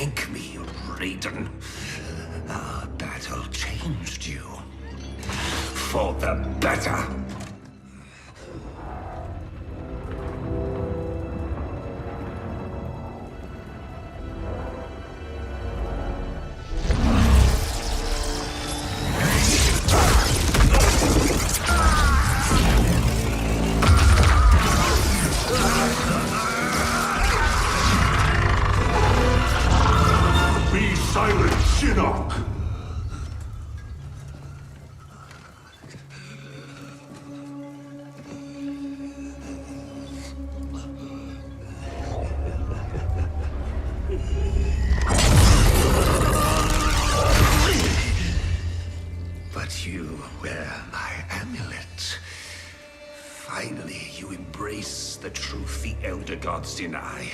thank me, Raiden. Our battle changed you. For the better. Be silent, Shinnok! But you wear my amulet. Finally, you embrace the truth the Elder Gods deny.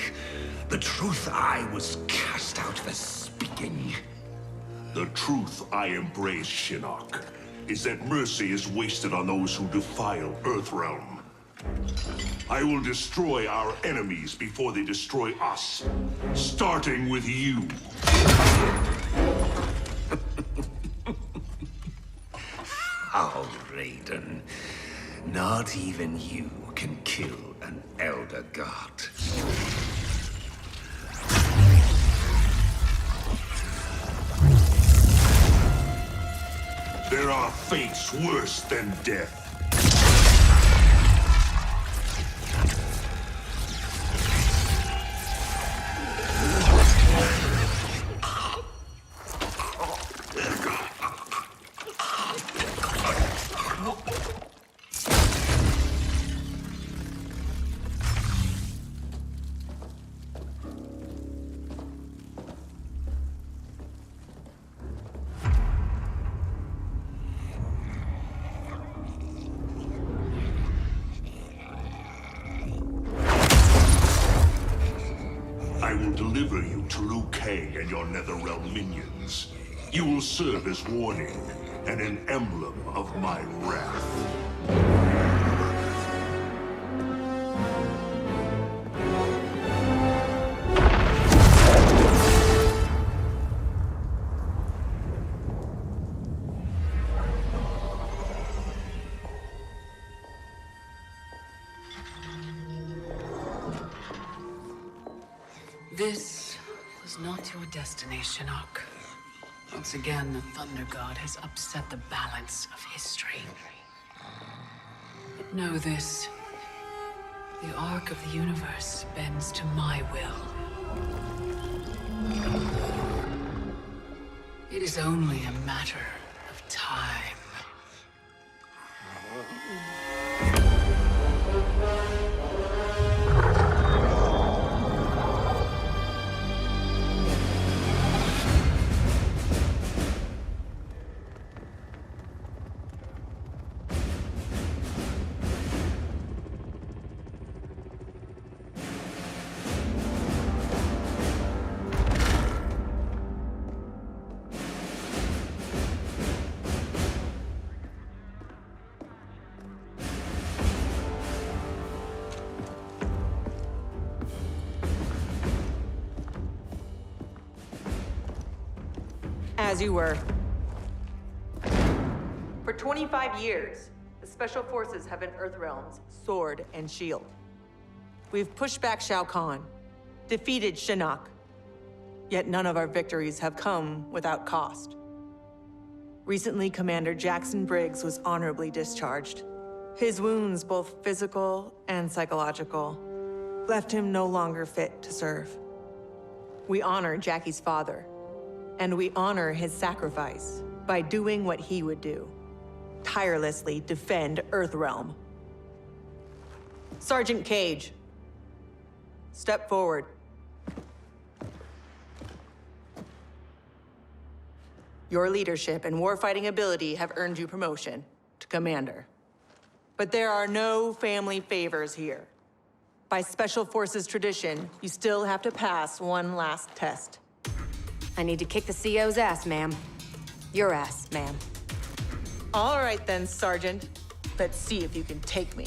The truth I was cast out for speaking. The truth I embrace, Shinnok, is that mercy is wasted on those who defile Earthrealm. I will destroy our enemies before they destroy us, starting with you. Oh, Raiden. Not even you can kill an Elder God. There are fates worse than death. I will deliver you to Liu Kang and your Netherrealm minions. You will serve as warning and an emblem of my wrath. This was not your destiny, Shinnok. Once again, the Thunder God has upset the balance of history. But know this. The arc of the universe bends to my will. It is only a matter of time. As you were. For 25 years, the Special Forces have been Earthrealm's sword and shield. We've pushed back Shao Kahn, defeated Shinnok, yet none of our victories have come without cost. Recently, Commander Jackson Briggs was honorably discharged. His wounds, both physical and psychological, left him no longer fit to serve. We honor Jackie's father, and we honor his sacrifice by doing what he would do. Tirelessly defend Earthrealm. Sergeant Cage, step forward. Your leadership and warfighting ability have earned you promotion to commander. But there are no family favors here. By Special Forces tradition, you still have to pass one last test. I need to kick the CO's ass, ma'am. Your ass, ma'am. All right then, Sergeant. Let's see if you can take me.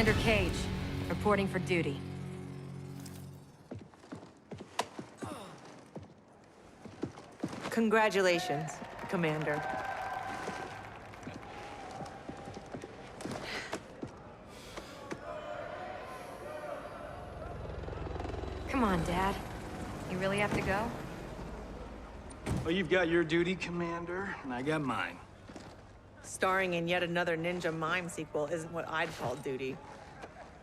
Commander Cage, reporting for duty. Congratulations, Commander. Come on, Dad. You really have to go? Well, you've got your duty, Commander, and I got mine. Starring in yet another Ninja Mime sequel isn't what I'd call duty.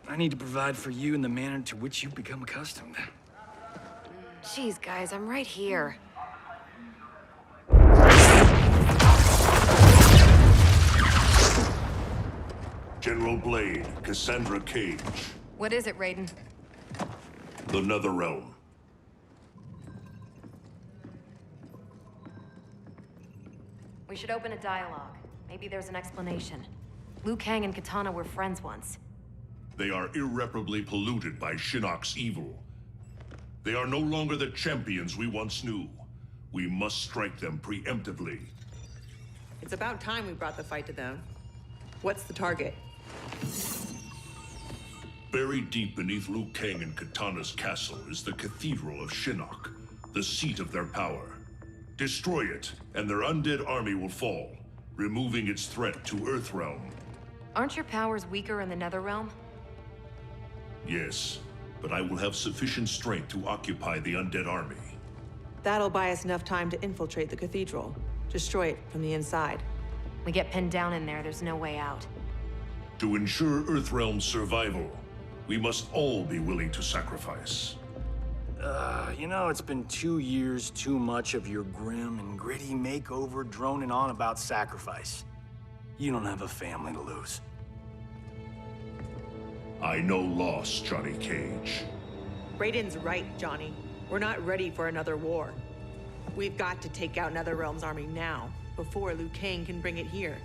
I need to provide for you in the manner to which you've become accustomed. Jeez, guys, I'm right here. General Blade, Cassandra Cage. What is it, Raiden? The Netherrealm. We should open a dialogue. Maybe there's an explanation. Liu Kang and Katana were friends once. They are irreparably polluted by Shinnok's evil. They are no longer the champions we once knew. We must strike them preemptively. It's about time we brought the fight to them. What's the target? Buried deep beneath Liu Kang and Katana's castle is the Cathedral of Shinnok, the seat of their power. Destroy it, and their undead army will fall, removing its threat to Earthrealm. Aren't your powers weaker in the Netherrealm? Yes, but I will have sufficient strength to occupy the undead army. That'll buy us enough time to infiltrate the cathedral. Destroy it from the inside. We get pinned down in there, there's no way out. To ensure Earthrealm's survival, we must all be willing to sacrifice. You know, it's been 2 years too much of your grim and gritty makeover droning on about sacrifice. You don't have a family to lose. I know loss, Johnny Cage. Raiden's right, Johnny. We're not ready for another war. We've got to take out Netherrealm's army now, before Liu Kang can bring it here.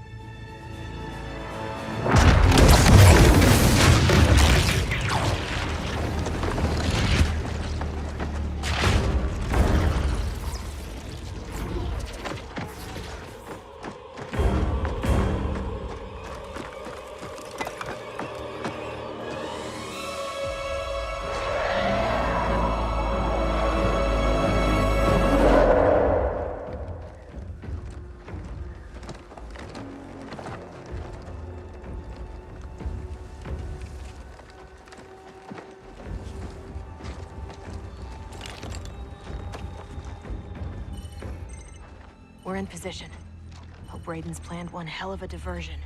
We're in position. Hope Raiden's planned one hell of a diversion.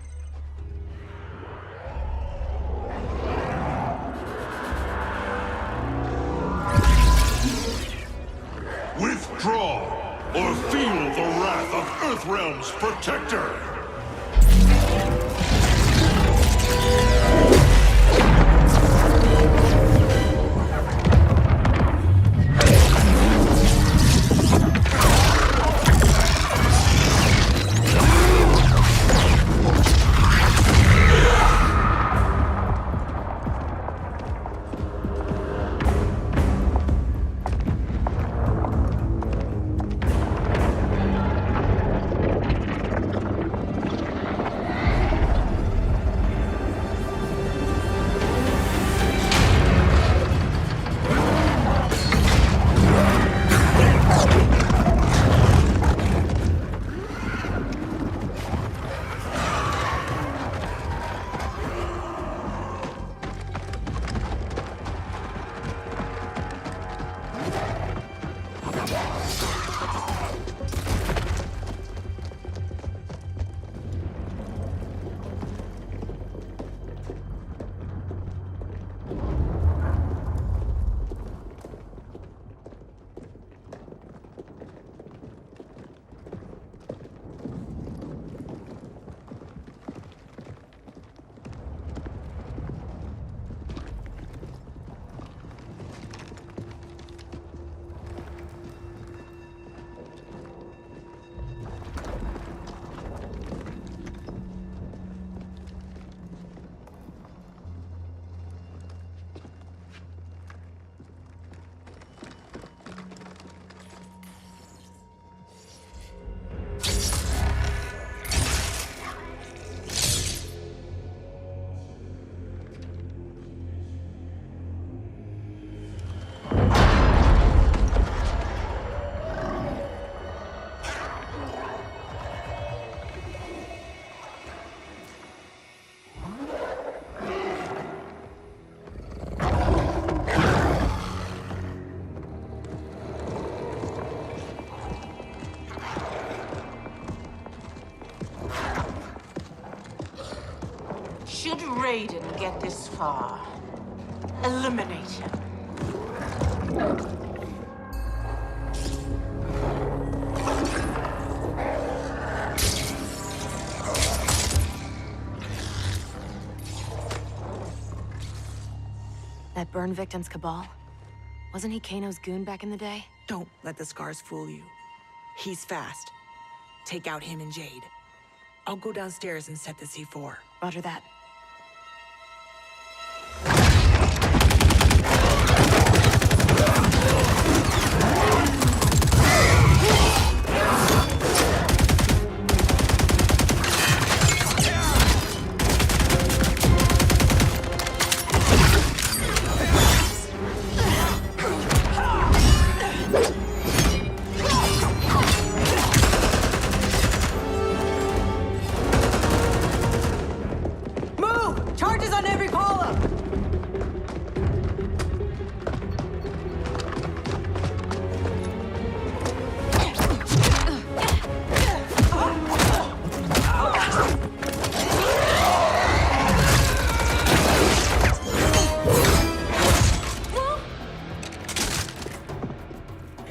Withdraw, or feel the wrath of Earthrealm's protector! Raiden get this far? Eliminate him. That burn victim's Cabal? Wasn't he Kano's goon back in the day? Don't let the scars fool you. He's fast. Take out him and Jade. I'll go downstairs and set the C4. Roger that.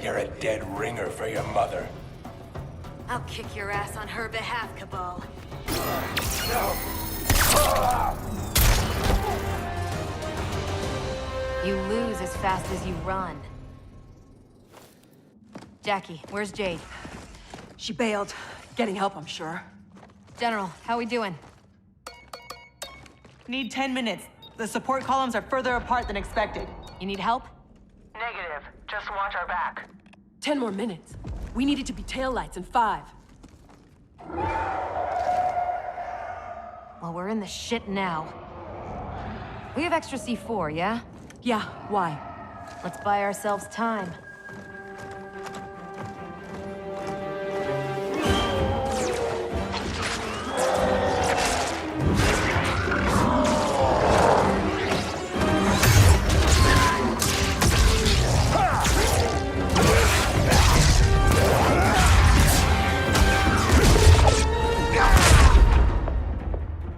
You're a dead ringer for your mother. I'll kick your ass on her behalf, Cabal. You lose as fast as you run. Jackie, where's Jade? She bailed. Getting help, I'm sure. General, how we doing? Need 10 minutes. The support columns are further apart than expected. You need help? Negative. Just watch our back. 10 more minutes. We need it to be taillights in 5. Well, we're in the shit now. We have extra C4, yeah? Yeah, why? Let's buy ourselves time.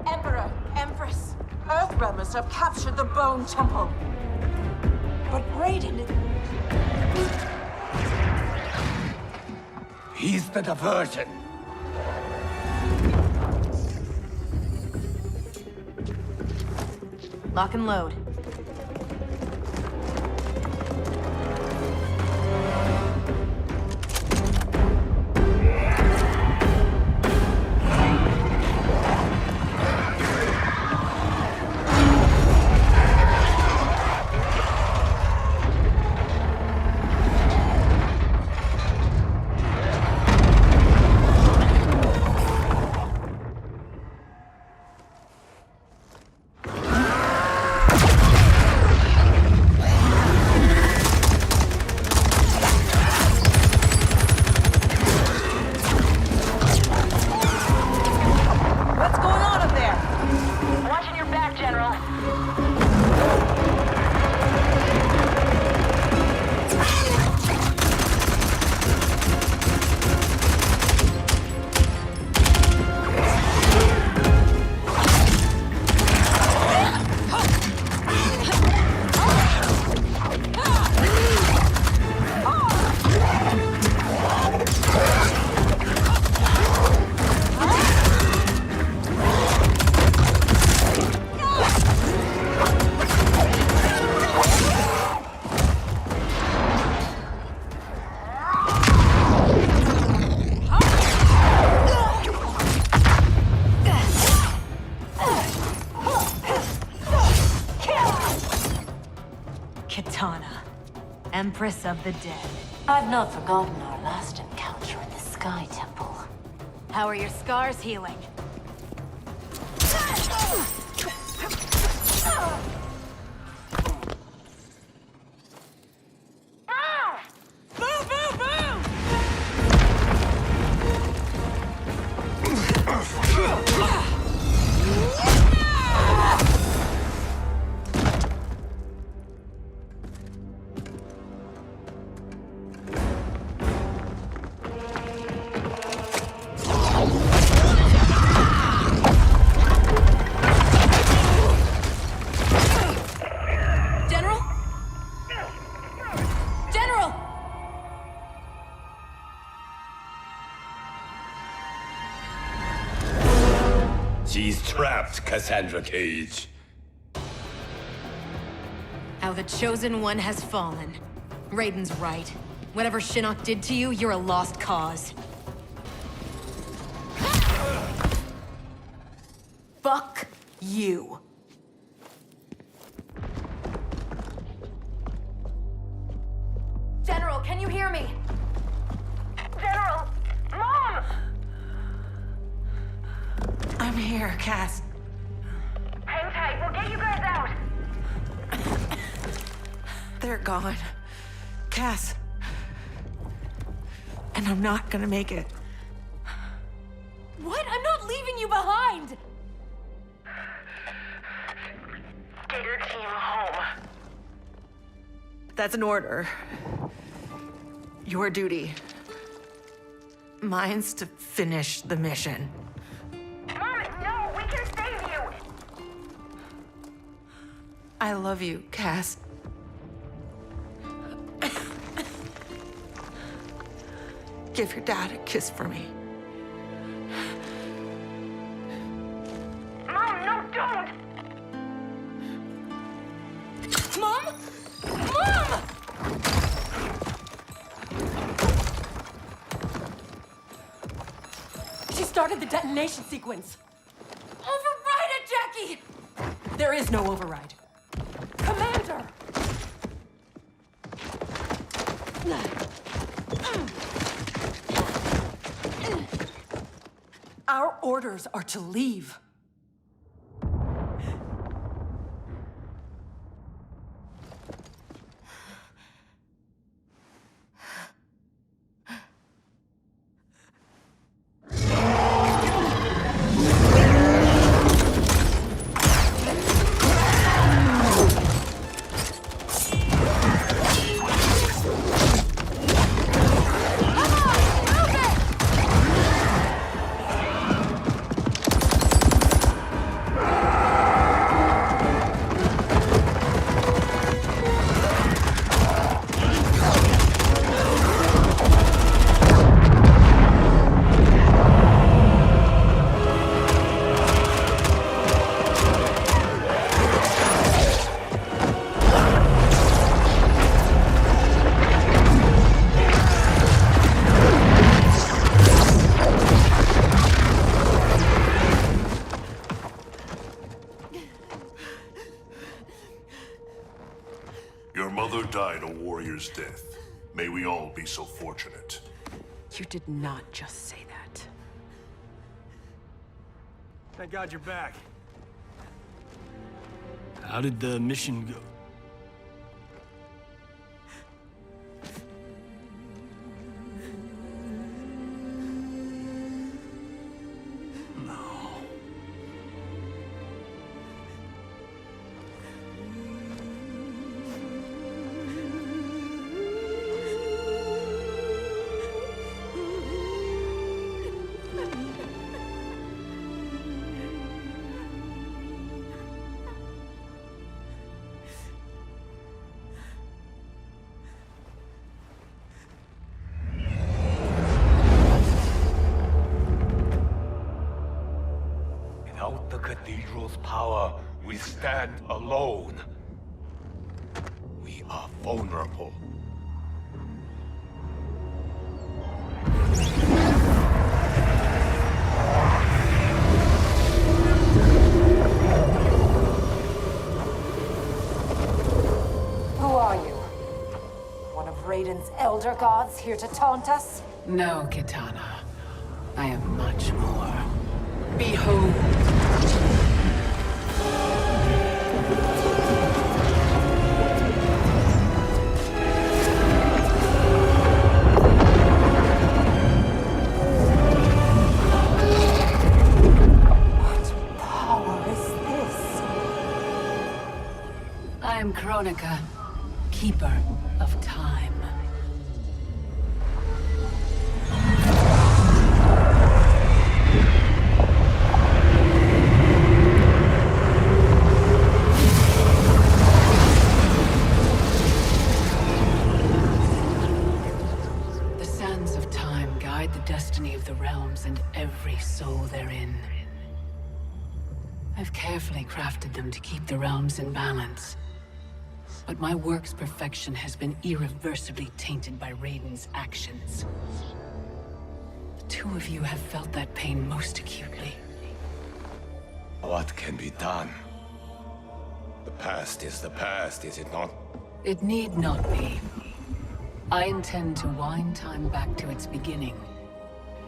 Emperor, Empress, Earthrealm must have captured the Bone Temple. But Raiden... He's the diversion. Lock and load. What's going on up there? Watching your back, General. Kitana, Empress of the Dead. I've not forgotten our last encounter in the Sky Temple. How are your scars healing? She's trapped, Cassandra Cage. How the Chosen One has fallen. Raiden's right. Whatever Shinnok did to you, you're a lost cause. Fuck you. General, can you hear me? General! Mom! I'm here, Cass. Hang tight, we'll get you guys out! They're gone. Cass. And I'm not gonna make it. What? I'm not leaving you behind! Get your team home. That's an order. Your duty. Mine's to finish the mission. Mom, no, we can save you! I love you, Cass. Give your dad a kiss for me. Mom, no, don't! Mom? Mom! She started the detonation sequence. Override it, Jackie! There is no override. Commander! Our orders are to leave. Your mother died a warrior's death. May we all be so fortunate. You did not just say that. Thank God you're back. How did the mission go? Without the cathedral's power, we stand alone. We are vulnerable. Who are you? One of Raiden's elder gods here to taunt us? No, Kitana. I am much more. Behold. What power is this? I am Kronika, keeper of time. The sands of time guide the destiny of the realms and every soul therein. I've carefully crafted them to keep the realms in balance. But my work's perfection has been irreversibly tainted by Raiden's actions. The two of you have felt that pain most acutely. What can be done? The past is the past, is it not? It need not be. I intend to wind time back to its beginning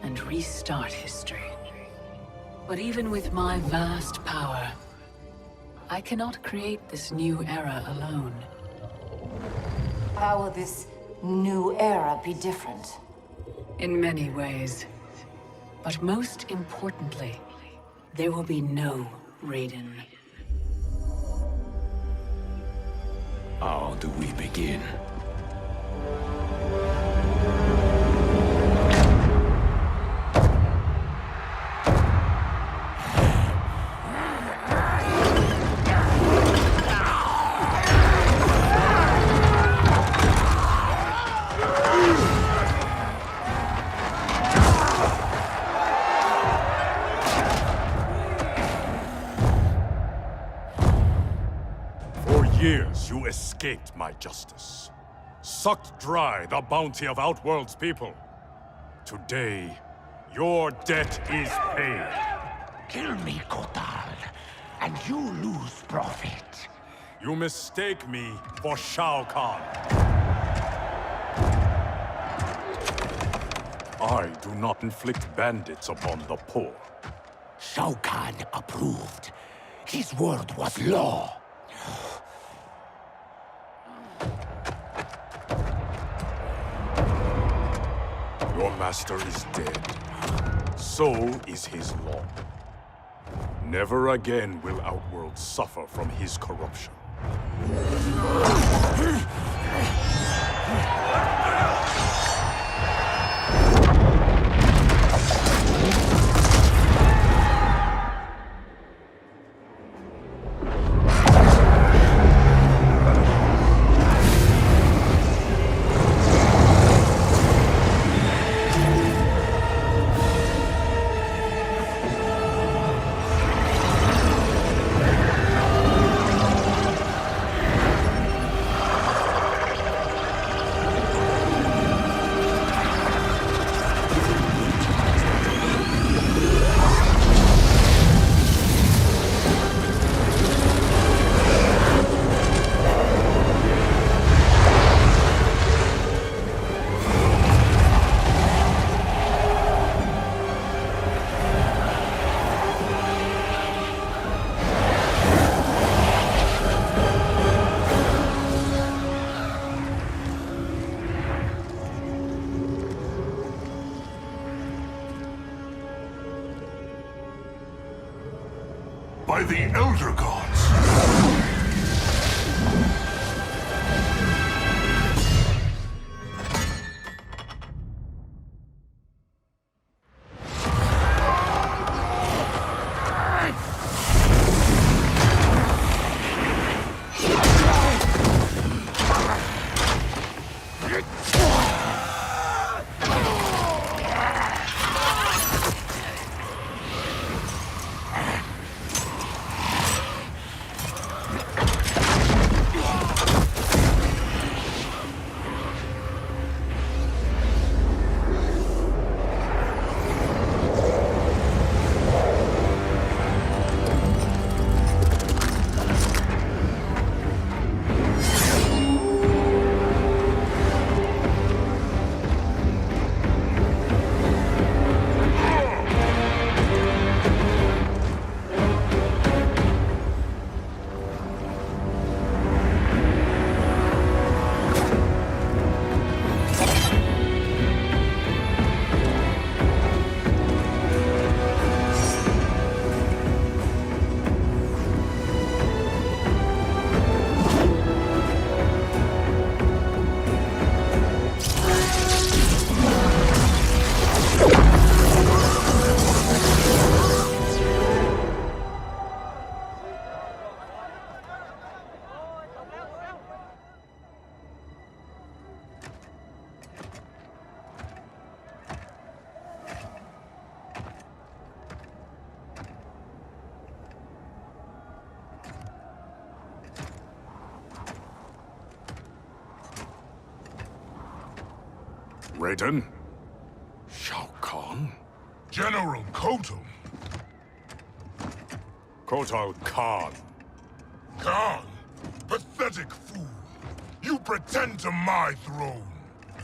and restart history. But even with my vast power, I cannot create this new era alone. How will this new era be different? In many ways. But most importantly, there will be no Raiden. How do we begin? Years you escaped my justice, sucked dry the bounty of Outworld's people. Today, your debt is paid. Kill me, Kotal, and you lose profit. You mistake me for Shao Kahn. I do not inflict bandits upon the poor. Shao Kahn approved. His word was law. Your master is dead. So is his law. Never again will Outworld suffer from his corruption. By the Elder Gods! Raiden? Shao Kahn? General Kotal. Kotal Kahn. Khan? Pathetic fool. You pretend to my throne.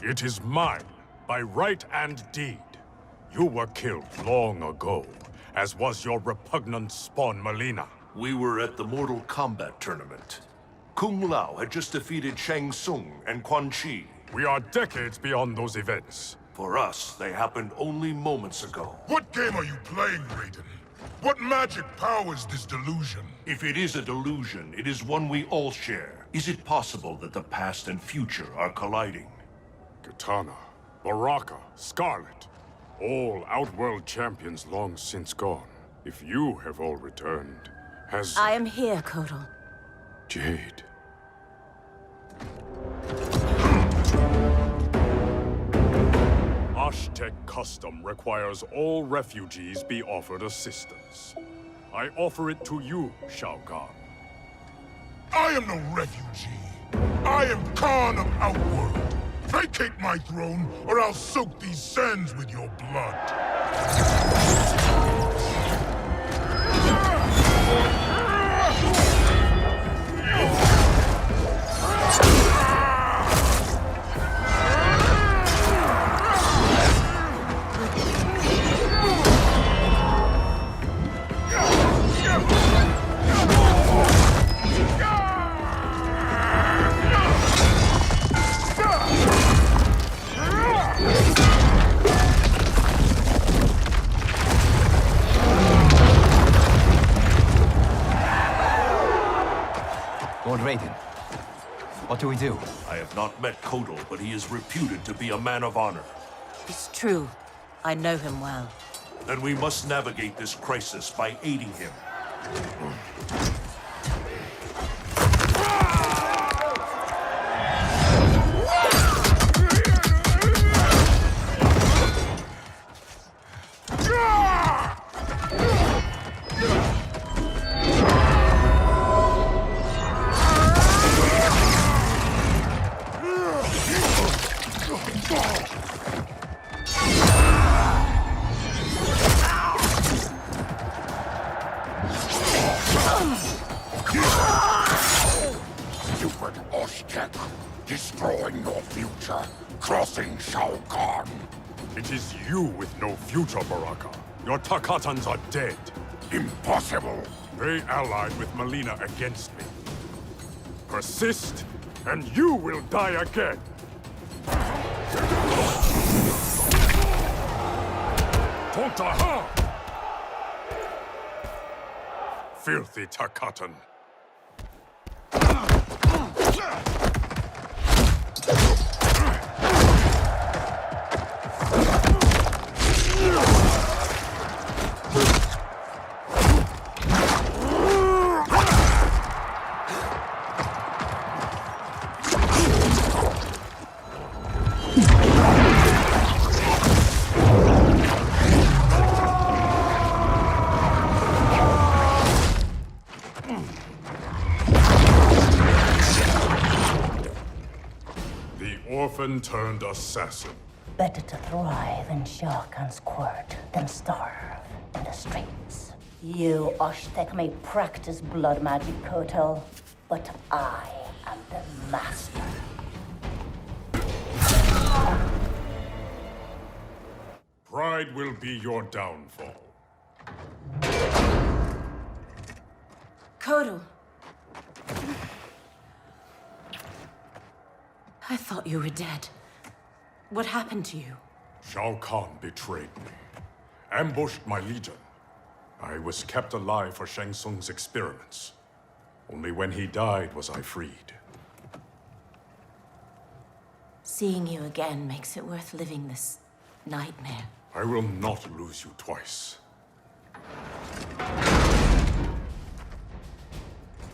It is mine, by right and deed. You were killed long ago, as was your repugnant spawn Melina. We were at the Mortal Kombat tournament. Kung Lao had just defeated Shang Tsung and Quan Chi. We are decades beyond those events. For us, they happened only moments ago. What game are you playing, Raiden? What magic powers this delusion? If it is a delusion, it is one we all share. Is it possible that the past and future are colliding? Katana, Baraka, Scarlet. All Outworld champions long since gone. If you have all returned, has... I am here, Kotal. Jade. Aztec custom requires all refugees be offered assistance. I offer it to you, Shao Kahn. I am no refugee. I am Khan of Outworld. Vacate my throne, or I'll soak these sands with your blood. Lord Raiden, what do we do? I have not met Kotal, but he is reputed to be a man of honor. It's true. I know him well. Then we must navigate this crisis by aiding him. Stupid Aztec, destroying your future, crossing Shao Kahn. It is you with no future, Baraka. Your Takatans are dead. Impossible. They allied with Melina against me. Persist, and you will die again. Tontaha! Filthy Takatan. Orphan turned assassin. Better to thrive in Shao Kahn's court than starve in the streets. You Aztec may practice blood magic, Kotal, but I am the master. Pride will be your downfall. Kotal. I thought you were dead. What happened to you? Shao Kahn betrayed me. Ambushed my legion. I was kept alive for Shang Tsung's experiments. Only when he died was I freed. Seeing you again makes it worth living this nightmare. I will not lose you twice.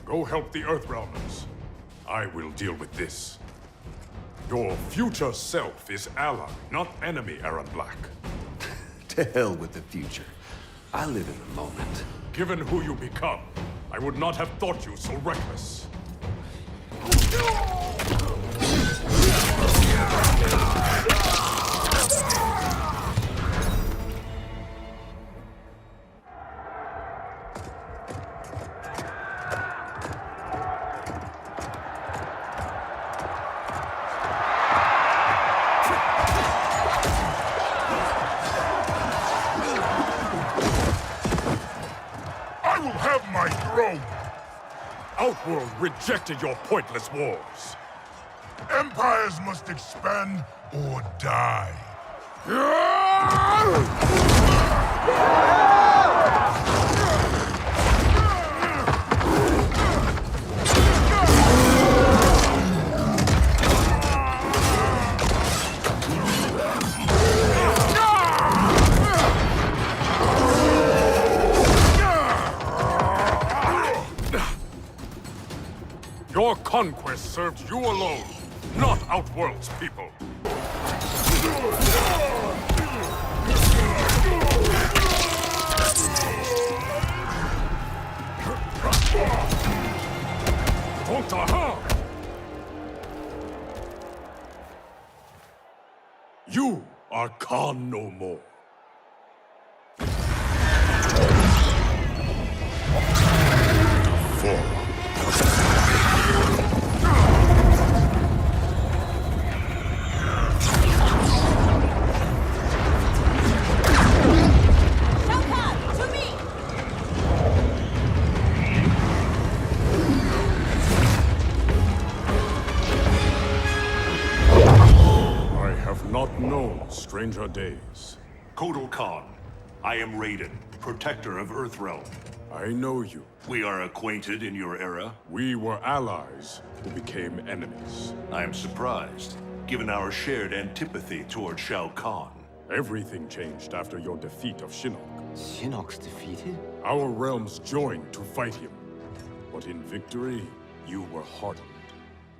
Go help the Earthrealmers. I will deal with this. Your future self is ally, not enemy, Aaron Black. To hell with the future. I live in the moment. Given who you become, I would not have thought you so reckless. Outworld rejected your pointless wars. Empires must expand or die. Your conquest served you alone, not Outworld's people. You are Khan no more. Not known stranger days. Kotal Khan, I am Raiden, protector of Earthrealm. I know you. We are acquainted in your era. We were allies who became enemies. I am surprised, given our shared antipathy toward Shao Kahn. Everything changed after your defeat of Shinnok. Shinnok's defeated? Our realms joined to fight him. But in victory, you were hardened.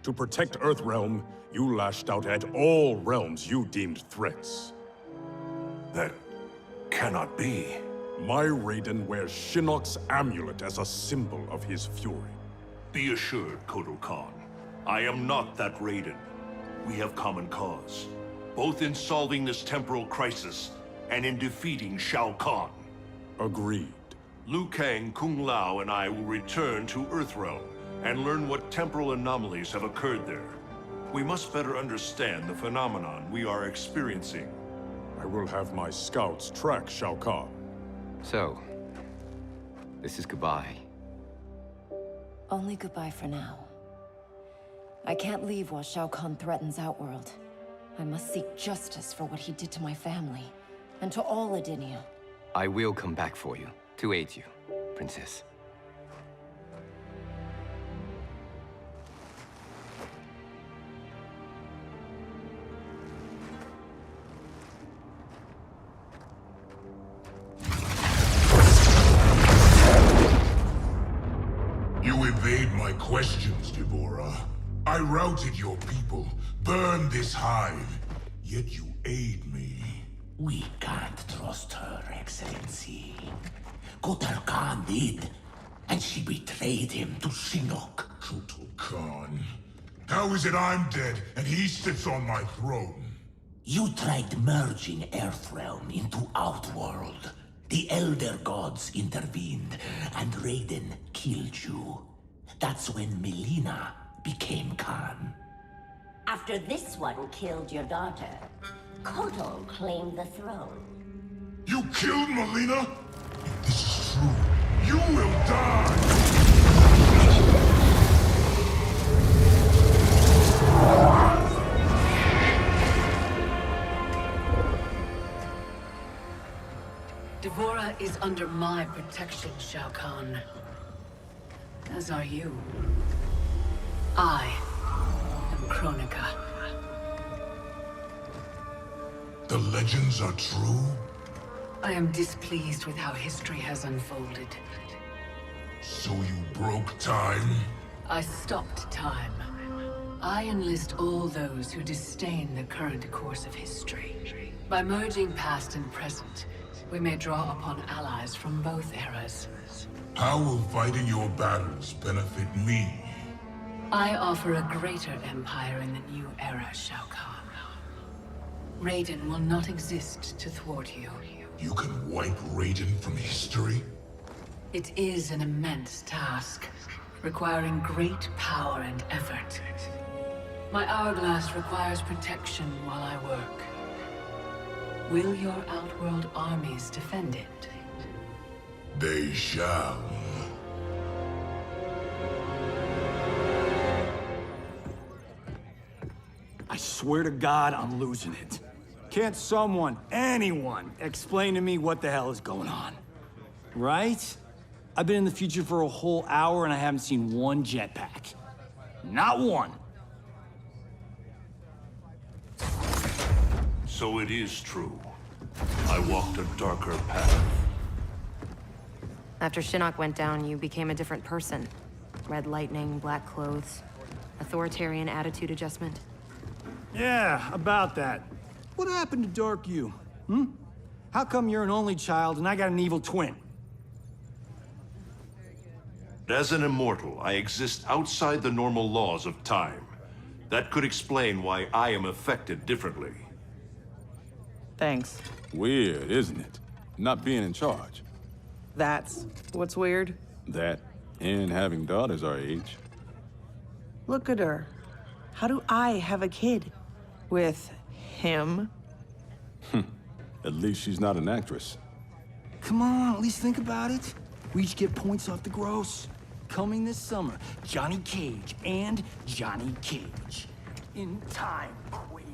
To protect Earthrealm, you lashed out at all realms you deemed threats. That cannot be. My Raiden wears Shinnok's amulet as a symbol of his fury. Be assured, Kotal Khan, I am not that Raiden. We have common cause, both in solving this temporal crisis and in defeating Shao Kahn. Agreed. Liu Kang, Kung Lao, and I will return to Earthrealm and learn what temporal anomalies have occurred there. We must better understand the phenomenon we are experiencing. I will have my scouts track Shao Kahn. So, this is goodbye. Only goodbye for now. I can't leave while Shao Kahn threatens Outworld. I must seek justice for what he did to my family, and to all Edinia. I will come back for you, to aid you, Princess. Evade my questions, Devorah. I routed your people, burned this hive, yet you aid me. We can't trust her, Excellency. Kotal Khan did, and she betrayed him to Shinnok. Kotal Khan? How is it I'm dead, and he sits on my throne? You tried merging Earthrealm into Outworld. The Elder Gods intervened, and Raiden killed you. That's when Melina became Khan. After this one killed your daughter, Kotal claimed the throne. You killed Melina? If this is true, you will die! Devorah is under my protection, Shao Kahn. As are you. I am Kronika. The legends are true? I am displeased with how history has unfolded. So you broke time? I stopped time. I enlist all those who disdain the current course of history. By merging past and present, we may draw upon allies from both eras. How will fighting your battles benefit me? I offer a greater empire in the new era, Shao Kahn. Raiden will not exist to thwart you. You can wipe Raiden from history? It is an immense task, requiring great power and effort. My hourglass requires protection while I work. Will your Outworld armies defend it? They shall. swear to God, I'm losing it. Can't someone, anyone, explain to me what the hell is going on? Right? I've been in the future for a whole hour and I haven't seen one jetpack. Not one. So it is true. I walked a darker path. After Shinnok went down, you became a different person. Red lightning, black clothes, authoritarian attitude adjustment. Yeah, about that. What happened to Dark You? How come you're an only child and I got an evil twin? As an immortal, I exist outside the normal laws of time. That could explain why I am affected differently. Thanks. Weird, isn't it? Not being in charge. That's what's weird. That, and having daughters our age. Look at her. How do I have a kid? With him? At least she's not an actress. Come on, at least think about it. We each get points off the gross. Coming this summer, Johnny Cage and Johnny Cage. In time, Quake.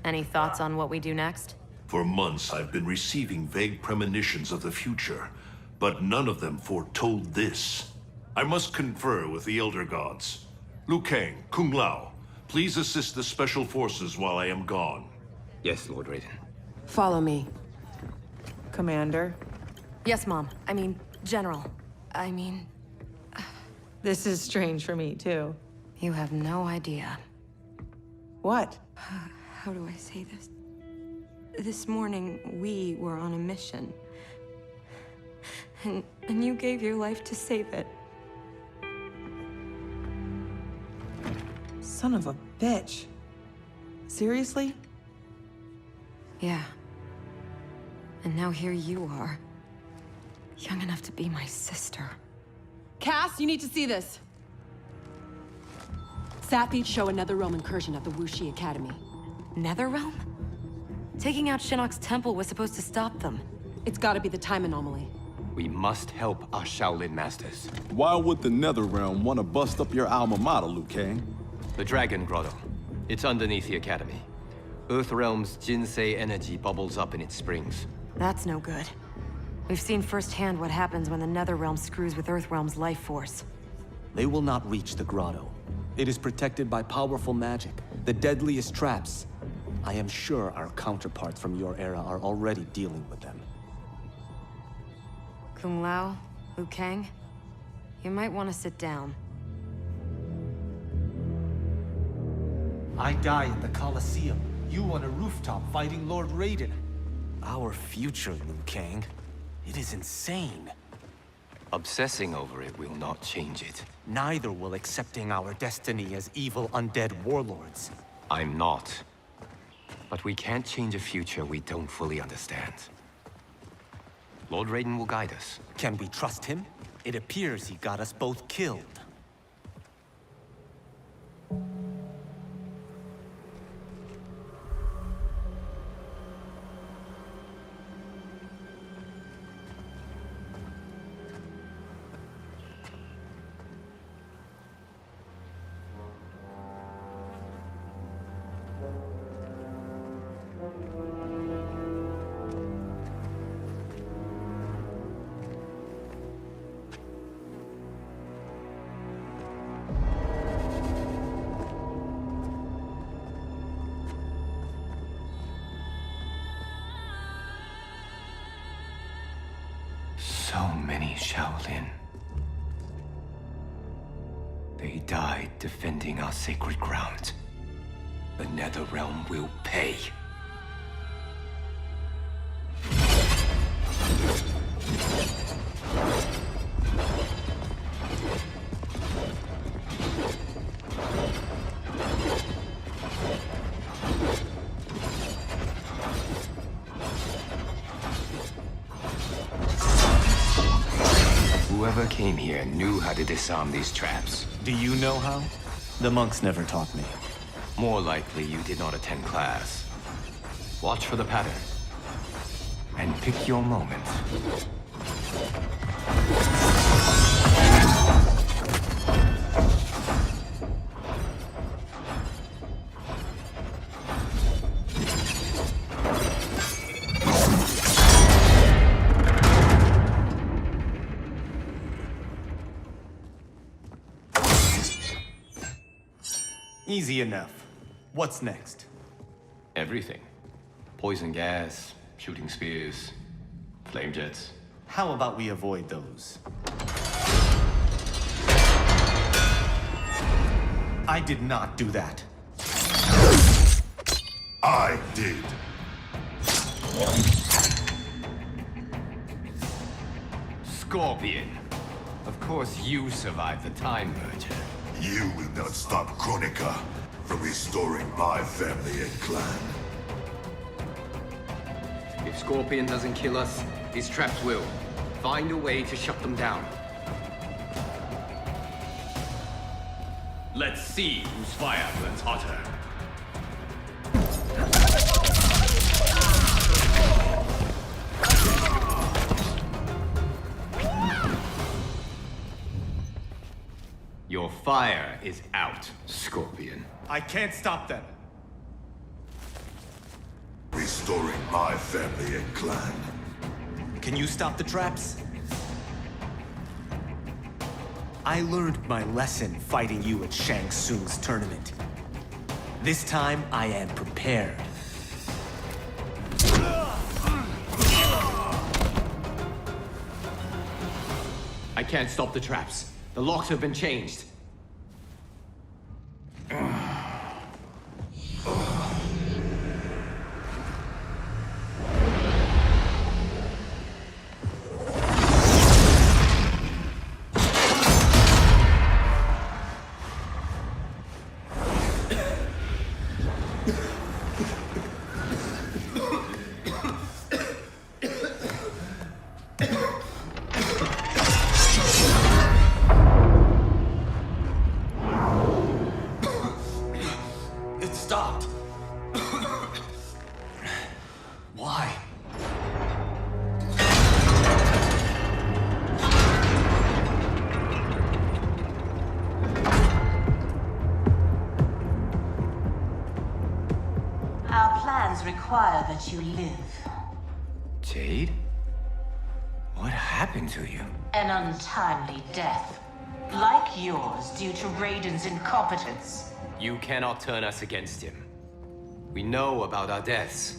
Any thoughts on what we do next? For months, I've been receiving vague premonitions of the future, but none of them foretold this. I must confer with the Elder Gods. Liu Kang, Kung Lao, please assist the Special Forces while I am gone. Yes, Lord Raiden. Follow me. Commander? Yes, Mom. I mean, General. I mean... This is strange for me, too. You have no idea. What? How do I say this? This morning, we were on a mission. And you gave your life to save it. Son of a bitch. Seriously? Yeah. And now here you are. Young enough to be my sister. Cass, you need to see this. Sat feeds show another realm incursion at the Wuxi Academy. Netherrealm? Taking out Shinnok's temple was supposed to stop them. It's gotta be the time anomaly. We must help our Shaolin masters. Why would the Netherrealm want to bust up your alma mater, Liu Kang? The Dragon Grotto. It's underneath the Academy. Earthrealm's Jinsei energy bubbles up in its springs. That's no good. We've seen firsthand what happens when the Netherrealm screws with Earthrealm's life force. They will not reach the grotto. It is protected by powerful magic, the deadliest traps. I am sure our counterparts from your era are already dealing with them. Kung Lao, Liu Kang, you might want to sit down. I die in the Colosseum. You on a rooftop fighting Lord Raiden. Our future, Liu Kang. It is insane. Obsessing over it will not change it. Neither will accepting our destiny as evil undead warlords. I'm not. But we can't change a future we don't fully understand. Lord Raiden will guide us. Can we trust him? It appears he got us both killed. So many Shaolin. They died defending our sacred ground. The Netherrealm will pay. Whoever came here knew how to disarm these traps. Do you know how? The monks never taught me. More likely you did not attend class. Watch for the pattern. And pick your moment. Easy enough. What's next? Everything. Poison gas, shooting spears, flame jets. How about we avoid those? I did not do that. I did. Scorpion. Of course you survived the Time Merger. You will not stop Chronica from restoring my family and clan. If Scorpion doesn't kill us, these traps will. Find a way to shut them down. Let's see whose fire burns hotter. Your fire is out, Scorpion. I can't stop them. Restoring my family and clan. Can you stop the traps? I learned my lesson fighting you at Shang Tsung's tournament. This time, I am prepared. I can't stop the traps. The locks have been changed. It stopped. Why? Our plans require that you live. Jade? What happened to you? An untimely death. Like yours, due to Raiden's incompetence. You cannot turn us against him. We know about our deaths.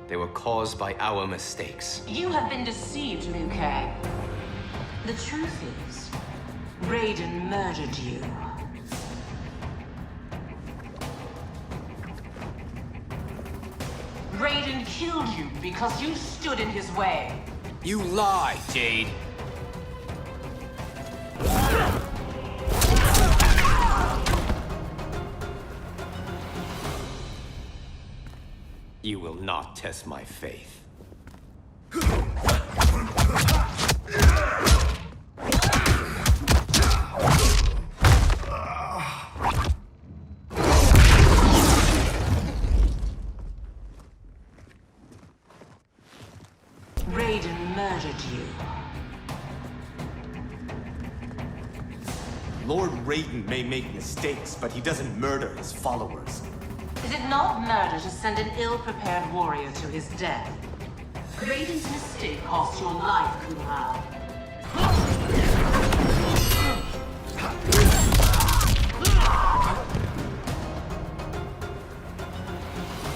They were caused by our mistakes. You have been deceived, Liu Kang. The truth is, Raiden murdered you. Raiden killed you because you stood in his way. You lie, Jade. You will not test my faith. Raiden murdered you. Lord Raiden may make mistakes, but he doesn't murder his followers. Is it not murder to send an ill-prepared warrior to his death? Raiden's mistake cost your life, Kung Lao.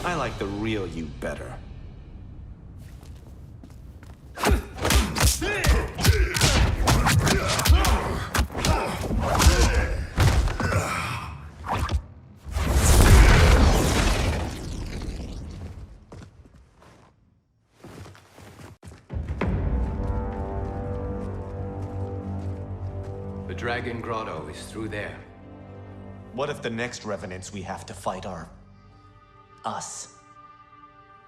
I like the real you better. The Dragon Grotto is through there. What if the next revenants we have to fight are... us?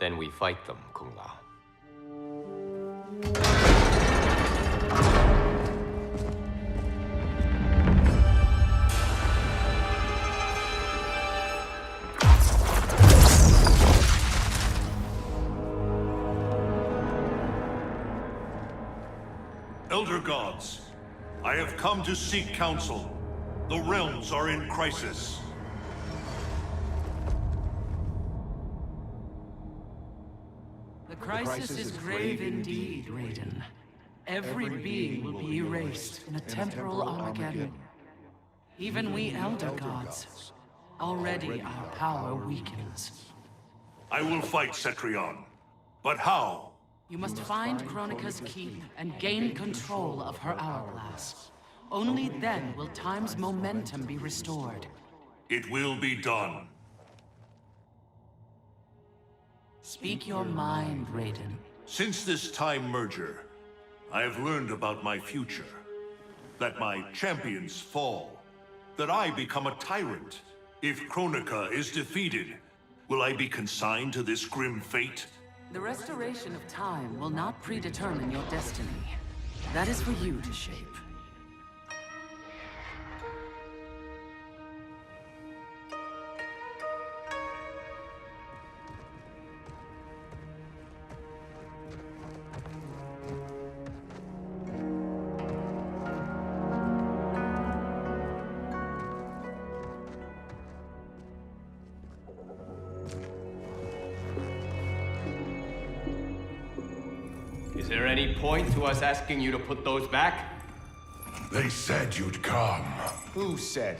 Then we fight them, Kung Lao. Elder Gods, I have come to seek counsel. The realms are in crisis. The crisis is grave indeed, Raiden. Every being will be erased in a temporal Armageddon. Even we Elder Gods. Already our power weakens. I will fight Cetrion. But how? You must find Kronika's keep and gain control of her hourglass. Only then will time's momentum be restored. It will be done. Speak your mind, Raiden. Since this time merger, I have learned about my future. That my champions fall. That I become a tyrant. If Kronika is defeated, will I be consigned to this grim fate? The restoration of time will not predetermine your destiny. That is for you to shape. Is there any point to us asking you to put those back? They said you'd come. Who said?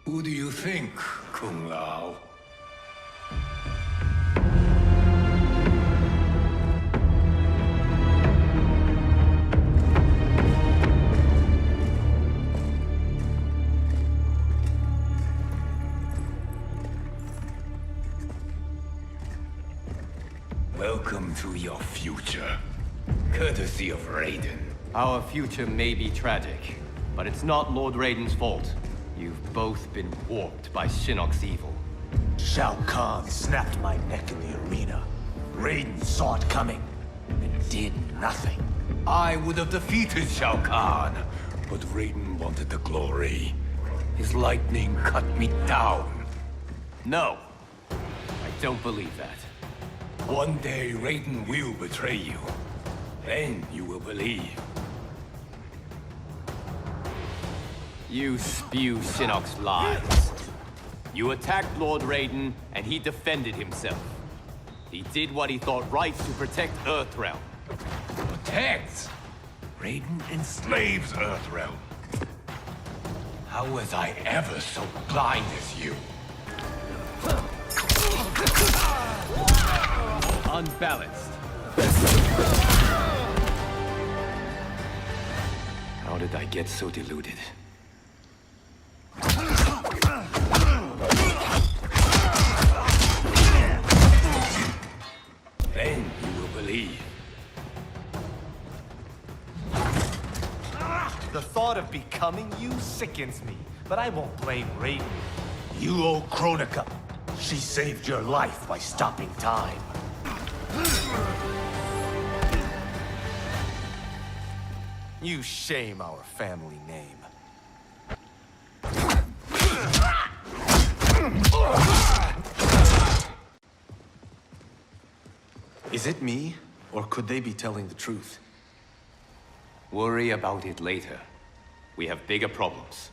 Who do you think, Kung Lao? Welcome to your future. Courtesy of Raiden. Our future may be tragic, but it's not Lord Raiden's fault. You've both been warped by Shinnok's evil. Shao Kahn snapped my neck in the arena. Raiden saw it coming and did nothing. I would have defeated Shao Kahn, but Raiden wanted the glory. His lightning cut me down. No, I don't believe that. One day Raiden will betray you. Then you will believe. You spew Shinnok's lies. You attacked Lord Raiden, and he defended himself. He did what he thought right to protect Earthrealm. Protects? Raiden enslaves Earthrealm. How was I ever so blind as you? Unbalanced. How did I get so deluded? Then you will believe. The thought of becoming you sickens me, but I won't blame Raiden. You owe Kronika. She saved your life by stopping time. You shame our family name. Is it me, or could they be telling the truth? Worry about it later. We have bigger problems.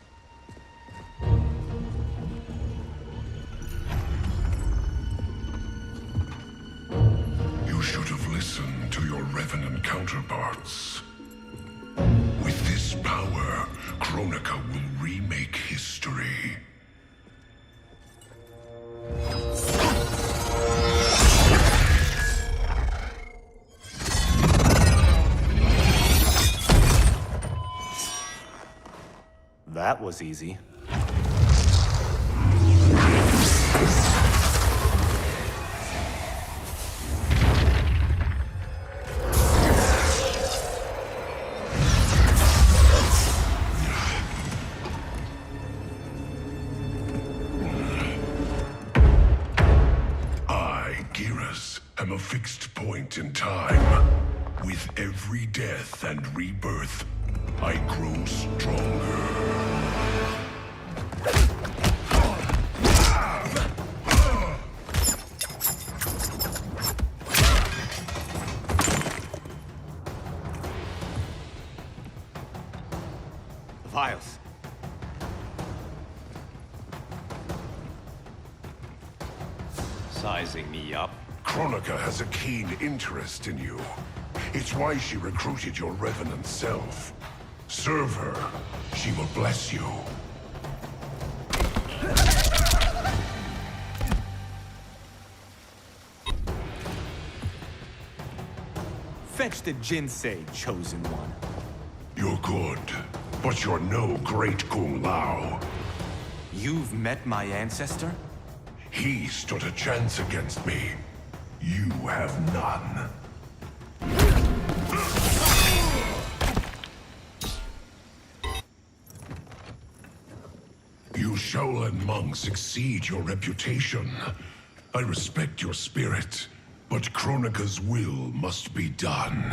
You should have listened to your Revenant counterparts. With this power, Kronika will remake history. That was easy. am a fixed point in time. With every death and rebirth, I grow stronger. The vials. Sizing me up. Kronika has a keen interest in you. It's why she recruited your revenant self. Serve her. She will bless you. Fetch the Jinsei, Chosen One. You're good, but you're no great Kung Lao. You've met my ancestor? He stood a chance against me. You have none. You Shaolin monks exceed your reputation. I respect your spirit, but Kronika's will must be done.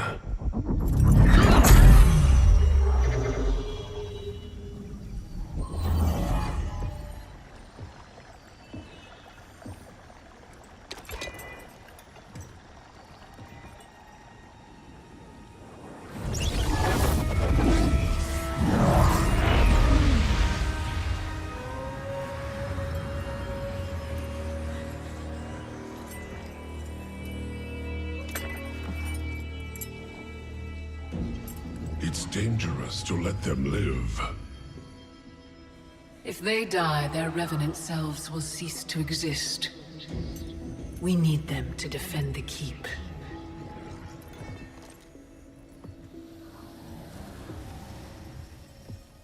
It's dangerous to let them live. If they die, their revenant selves will cease to exist. We need them to defend the keep.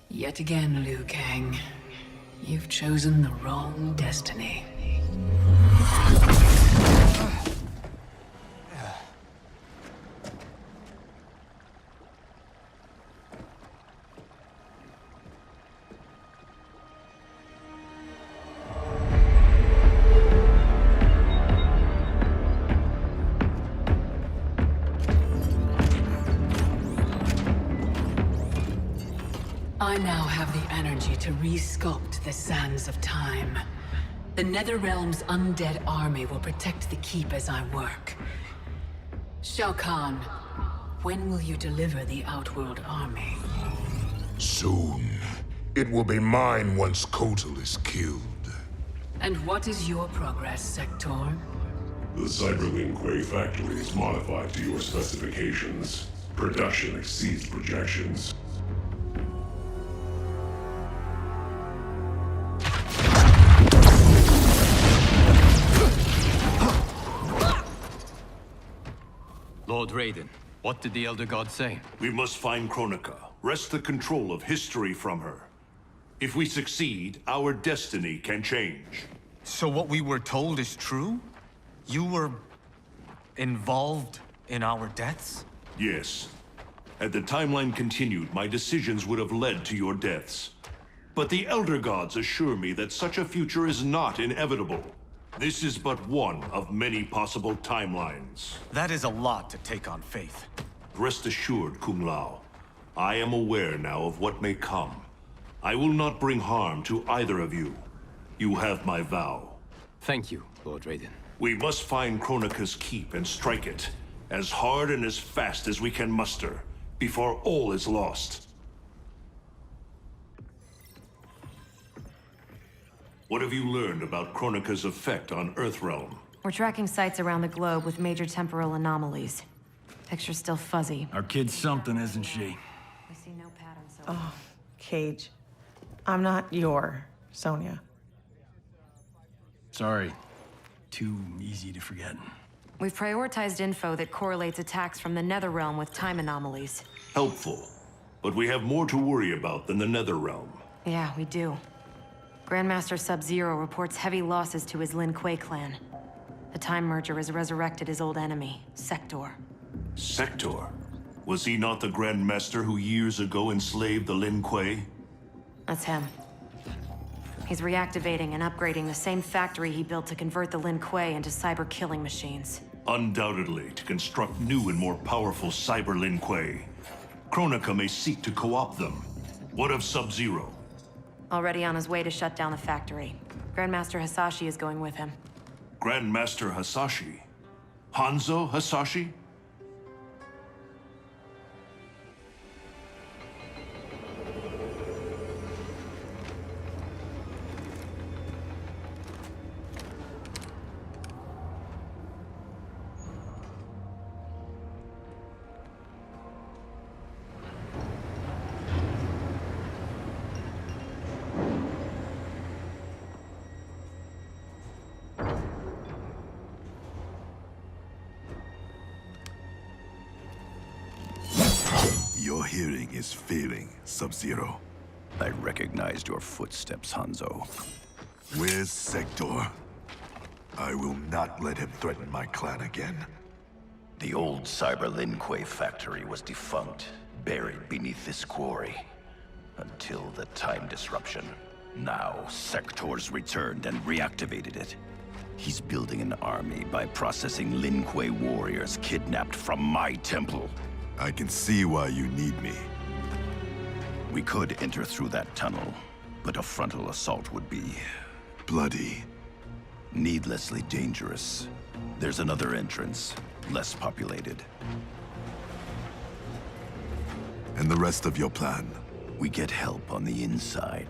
Yet again, Liu Kang. You've chosen the wrong destiny. I now have the energy to re-sculpt the sands of time. The Netherrealm's undead army will protect the keep as I work. Shao Kahn, when will you deliver the Outworld army? Soon. It will be mine once Kotal is killed. And what is your progress, Sector? The Cyberlink Quay factory is modified to your specifications. Production exceeds projections. Lord Raiden, what did the Elder God say? We must find Kronika, wrest the control of history from her. If we succeed, our destiny can change. So what we were told is true? You were involved in our deaths? Yes. Had the timeline continued, my decisions would have led to your deaths. But the Elder Gods assure me that such a future is not inevitable. This is but one of many possible timelines. That is a lot to take on faith. Rest assured, Kung Lao. I am aware now of what may come. I will not bring harm to either of you. You have my vow. Thank you, Lord Raiden. We must find Kronika's keep and strike it, as hard and as fast as we can muster, before all is lost. What have you learned about Kronika's effect on Earthrealm? We're tracking sites around the globe with major temporal anomalies. Picture's still fuzzy. Our kid's something, isn't she? We see no patterns so Oh, Cage. I'm not your Sonya. Sorry. Too easy to forget. We've prioritized info that correlates attacks from the Netherrealm with time anomalies. Helpful. But we have more to worry about than the Netherrealm. Yeah, we do. Grandmaster Sub-Zero reports heavy losses to his Lin Kuei clan. The Time Merger has resurrected his old enemy, Sector. Sector? Was he not the Grandmaster who years ago enslaved the Lin Kuei? That's him. He's reactivating and upgrading the same factory he built to convert the Lin Kuei into cyber-killing machines. Undoubtedly, to construct new and more powerful cyber Lin Kuei. Kronika may seek to co-opt them. What of Sub-Zero? Already on his way to shut down the factory. Grandmaster Hasashi is going with him. Grandmaster Hasashi? Hanzo Hasashi? hearing is failing, Sub-Zero. I recognized your footsteps, Hanzo. Where's Sector? I will not let him threaten my clan again. The old Cyber Lin Kuei factory was defunct, buried beneath this quarry. Until the time disruption. Now, Sector's returned and reactivated it. He's building an army by processing Lin Kuei warriors kidnapped from my temple. I can see why you need me. We could enter through that tunnel, but a frontal assault would be... bloody. Needlessly dangerous. There's another entrance, less populated. And the rest of your plan? We get help on the inside.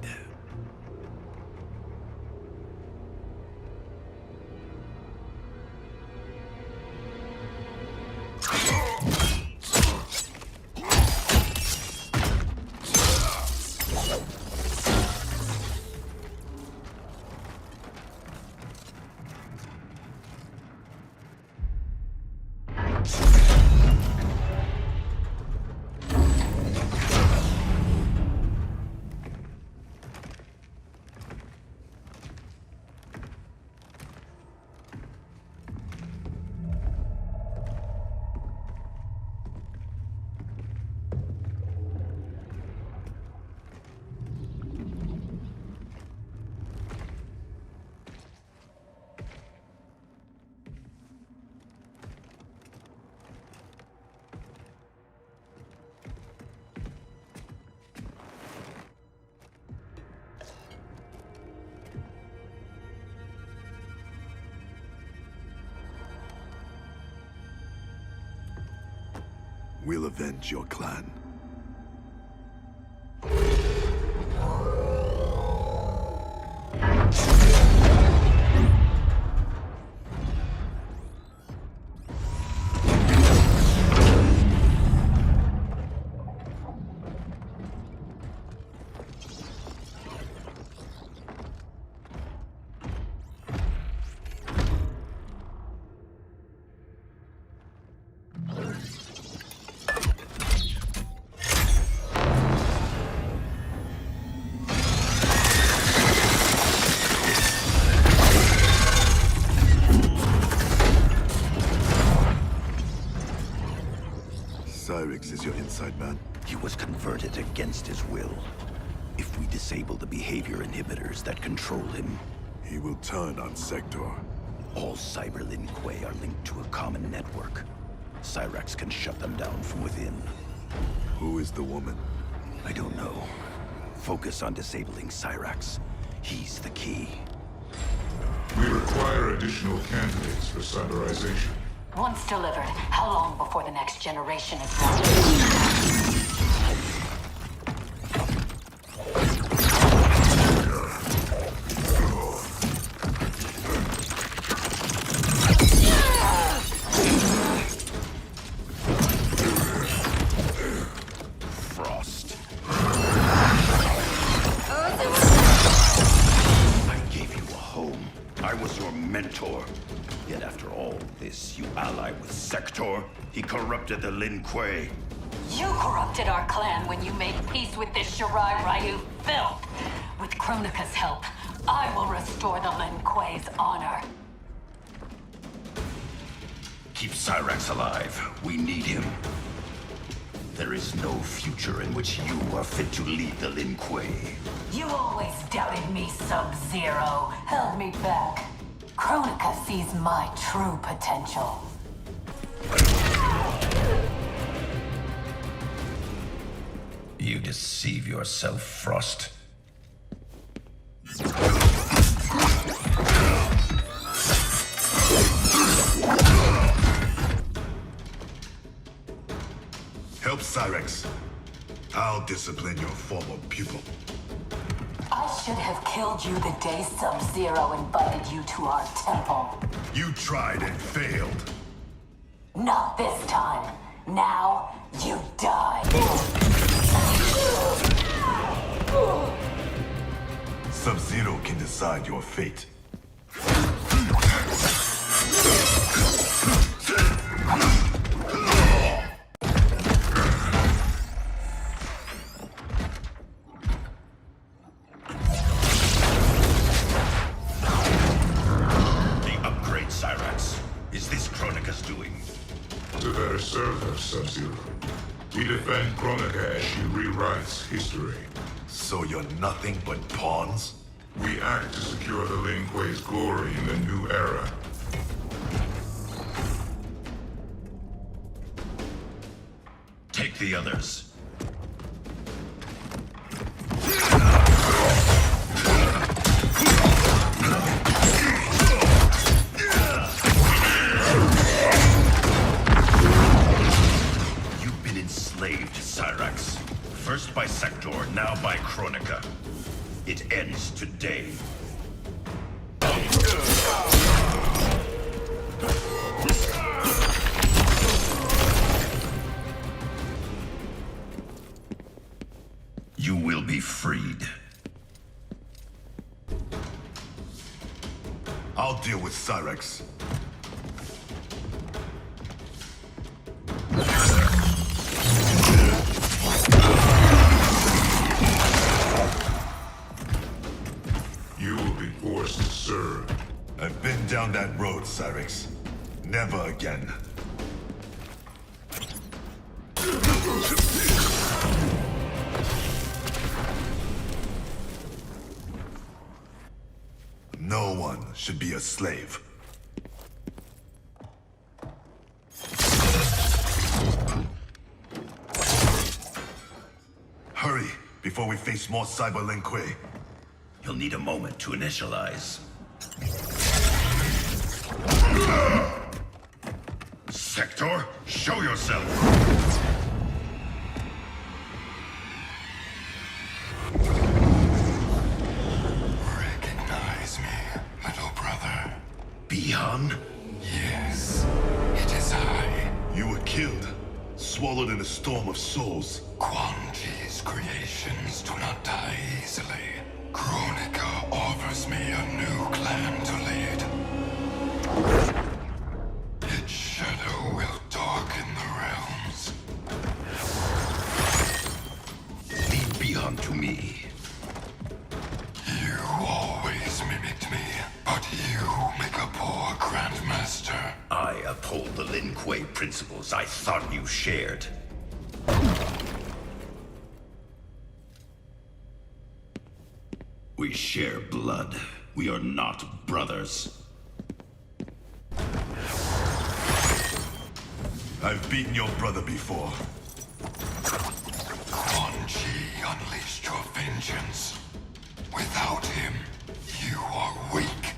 We'll avenge your clan. Cyrix is your inside man? He was converted against his will. If we disable the behavior inhibitors that control him... he will turn on Sector. All Cyber Lin Kuei are linked to a common network. Cyrax can shut them down from within. Who is the woman? I don't know. Focus on disabling Cyrax. He's the key. We require additional candidates for cyberization. Once delivered, how long before the next generation is launched? Frost. I gave you a home. I was your mentor. Yet after all this, you ally with Sector? He corrupted the Lin Kuei. You corrupted our clan when you made peace with this Shirai Ryu filth. With Kronika's help, I will restore the Lin Kuei's honor. Keep Cyrax alive. We need him. There is no future in which you are fit to lead the Lin Kuei. You always doubted me, Sub-Zero. Held me back. Kronika sees my true potential. You deceive yourself, Frost. Help Cyrax. I'll discipline your former pupil. I should have killed you the day Sub-Zero invited you to our temple. You tried and failed. Not this time. Now, you die. Sub-Zero can decide your fate. better serve her, Sub-Zero. We defend Kronika as she rewrites history. So you're nothing but pawns? We act to secure the Lin Kuei's glory in the new era. Take the others. You've been enslaved, Cyrax. First by Sector, now by Kronika. It ends today. You will be freed. I'll deal with Cyrax. You will be forced to serve. I've been down that road, Cyrax. Never again. No one should be a slave. Hurry, before we face more Cyber Lin Kuei. You'll need a moment to initialize. Sector, show yourself! Recognize me, little brother. Bihan? Yes, it is I. You were killed, swallowed in a storm of souls. Quan Chi's creations do not die easily. Kronika offers me a new clan to lead. Its shadow will darken the realms. Lead Bihan to me. You always mimicked me, but you make a poor Grandmaster. I uphold the Lin Kuei principles I thought you shared. We share blood. We are not brothers. I've beaten your brother before. Quan Chi unleashed your vengeance. Without him, you are weak.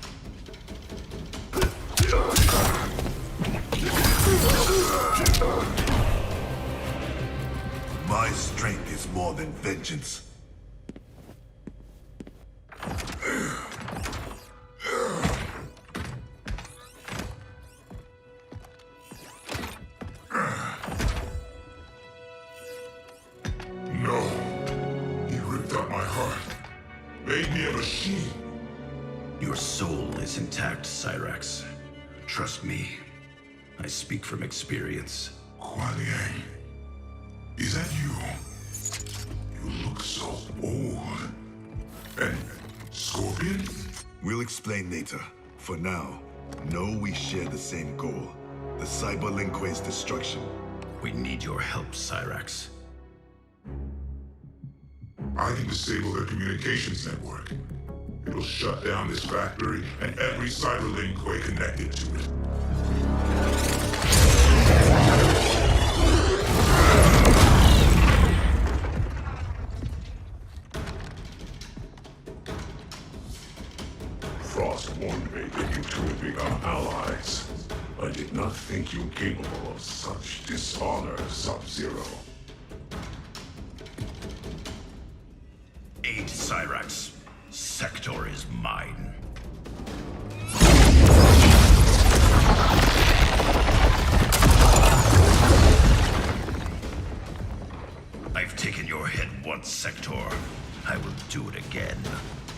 My strength is more than vengeance. No. He ripped out my heart. Made me a machine. Your soul is intact, Cyrax. Trust me. I speak from experience. Kuai Liang. Is that you? You look so old. And Scorpion? We'll explain later. For now, know we share the same goal. The Cyber Lin Kuei's destruction. We need your help, Cyrax. I can disable their communications network. It'll shut down this factory and every Cyber Lin Kuei connected to it. Frost warned me that you two would become allies. I did not think you capable of such dishonor, Sub-Zero. Aid Cyrax. Sector is mine. I've taken your head once, Sector. I will do it again.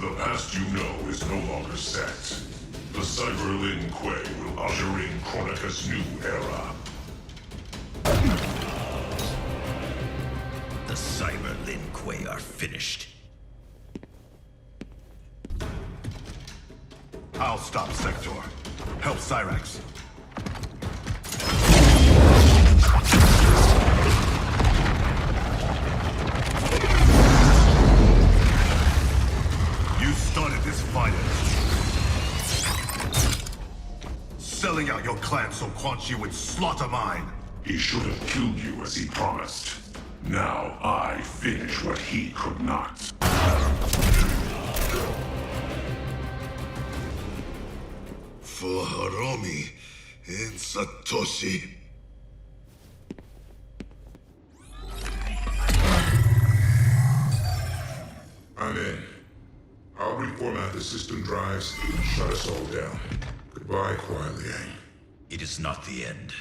The past you know is no longer set. The Cyber Lin Kuei will usher in Kronika's new era. The Cyber Lin Kuei are finished. I'll stop Sector. Help Cyrax. punch, you would slaughter mine. He should have killed you as he promised. Now I finish what he could not. For Hiromi and Satoshi. I'm in. I'll reformat the system drives and shut us all down. Goodbye, Kuai Liang. It is not the end.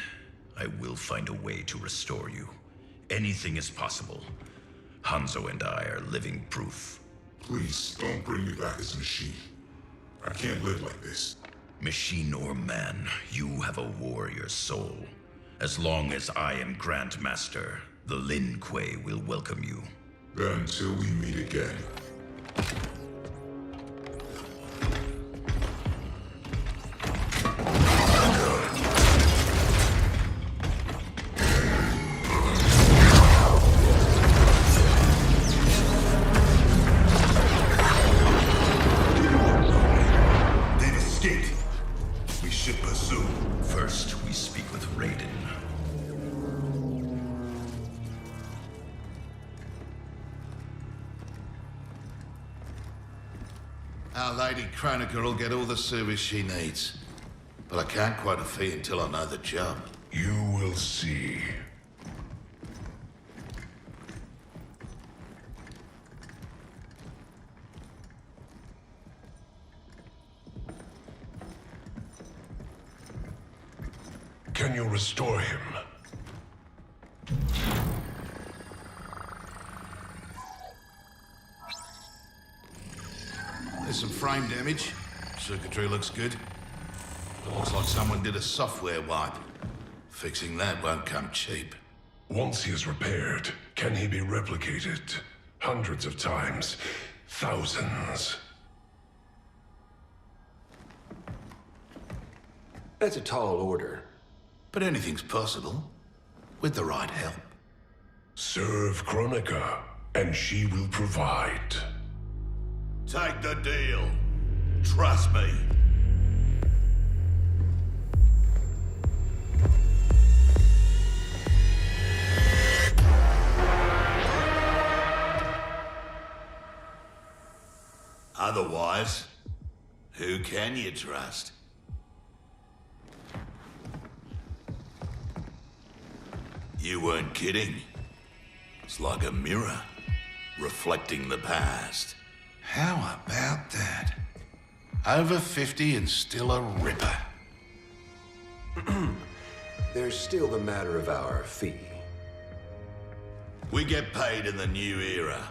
I will find a way to restore you. Anything is possible. Hanzo and I are living proof. Please, don't bring me back as a machine. I can't live like this. Machine or man, you have a warrior soul. As long as I am Grand Master, the Lin Kuei will welcome you. Then until we meet again. They've escaped. We should pursue. First, we speak with Raiden. Our Lady Kronika will get all the service she needs. But I can't quote a fee until I know the job. You will see. Can you restore him? There's some frame damage. Circuitry looks good. It looks like someone did a software wipe. Fixing that won't come cheap. Once he is repaired, can he be replicated? Hundreds of times. Thousands. That's a tall order. But anything's possible. With the right help. Serve Kronika, and she will provide. Take the deal. Trust me. Otherwise, who can you trust? You weren't kidding. It's like a mirror, reflecting the past. How about that? Over 50 and still a ripper. There's still the matter of our fee. We get paid in the new era.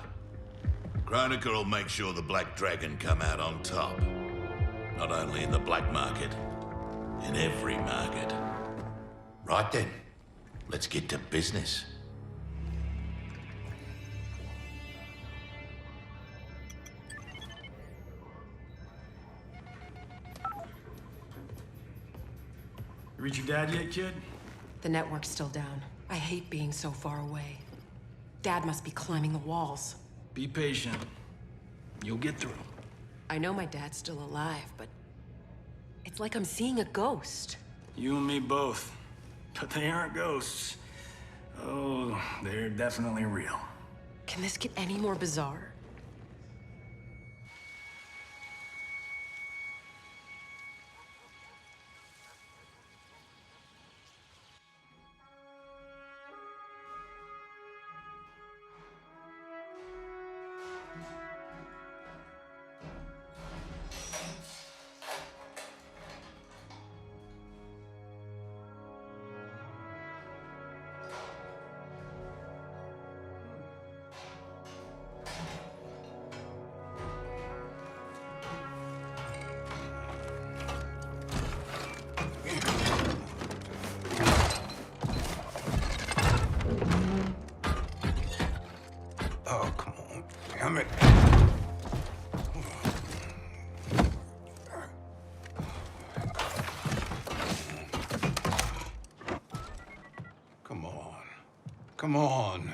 Kronika will make sure the Black Dragon come out on top. Not only in the black market, in every market. Right then, let's get to business. You reach your dad yet, kid? The network's still down. I hate being so far away. Dad must be climbing the walls. Be patient. You'll get through. I know my dad's still alive, but it's like I'm seeing a ghost. You and me both. But they aren't ghosts. Oh, they're definitely real. Can this get any more bizarre? Oh, come on. Damn it. Come on. Come on.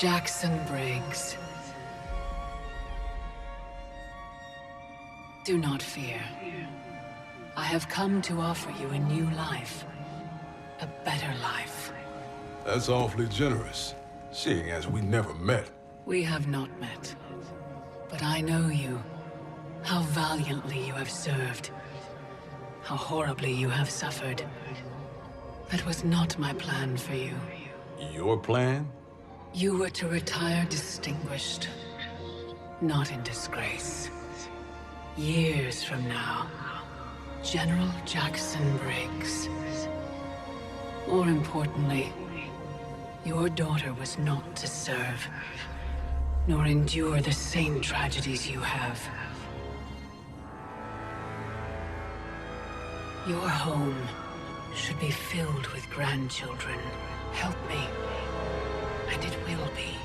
Jackson Briggs. Do not fear. I have come to offer you a new life. A better life. That's awfully generous, seeing as we never met. We have not met. But I know you. How valiantly you have served. How horribly you have suffered. That was not my plan for you. Your plan? You were to retire distinguished, not in disgrace. Years from now, General Jackson Briggs. More importantly, your daughter was not to serve, nor endure the same tragedies you have. Your home should be filled with grandchildren. Help me, and it will be.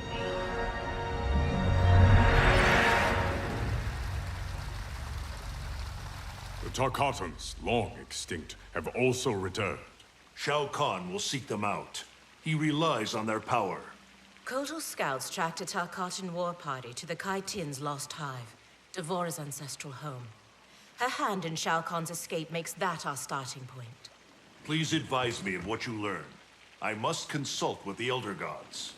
The Tarkatans, long extinct, have also returned. Shao Kahn will seek them out. He relies on their power. Kotal's scouts tracked a Tarkatan war party to the Kaitin's lost hive, Devora's ancestral home. Her hand in Shao Kahn's escape makes that our starting point. Please advise me of what you learn. I must consult with the Elder Gods.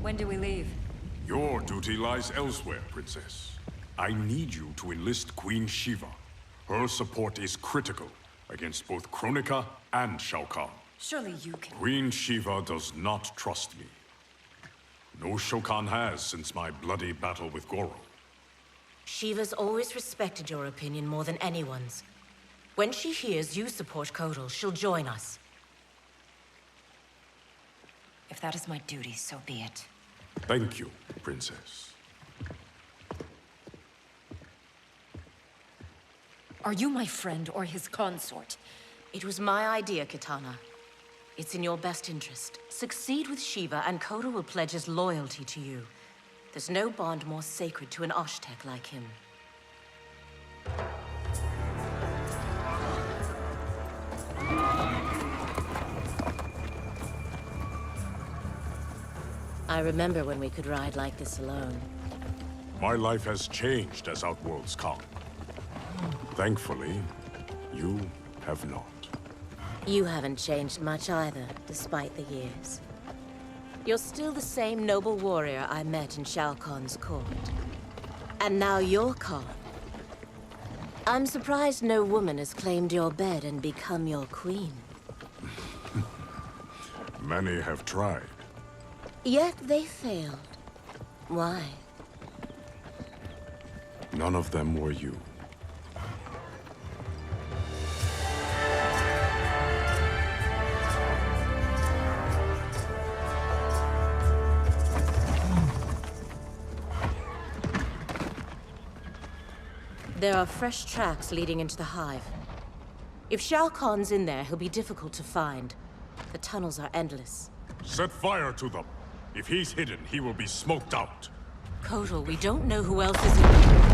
When do we leave? Your duty lies elsewhere, Princess. I need you to enlist Queen Shiva. Her support is critical against both Kronika and Shao Kahn. Surely you can... Queen Shiva does not trust me. No Shao Kahn has since my bloody battle with Goro. Shiva's always respected your opinion more than anyone's. When she hears you support Kotal, she'll join us. If that is my duty, so be it. Thank you, Princess. Are you my friend or his consort? It was my idea, Kitana. It's in your best interest. Succeed with Shiva, and Kotal will pledge his loyalty to you. There's no bond more sacred to an Oshtek like him. I remember when we could ride like this alone. My life has changed as Outworlds come. Thankfully, you have not. You haven't changed much either, despite the years. You're still the same noble warrior I met in Shao Kahn's court. And now you're Khan. I'm surprised no woman has claimed your bed and become your queen. Many have tried. Yet they failed. Why? None of them were you. There are fresh tracks leading into the hive. If Shao Kahn's in there, he'll be difficult to find. The tunnels are endless. Set fire to them. If he's hidden, he will be smoked out. Kotal, we don't know who else is in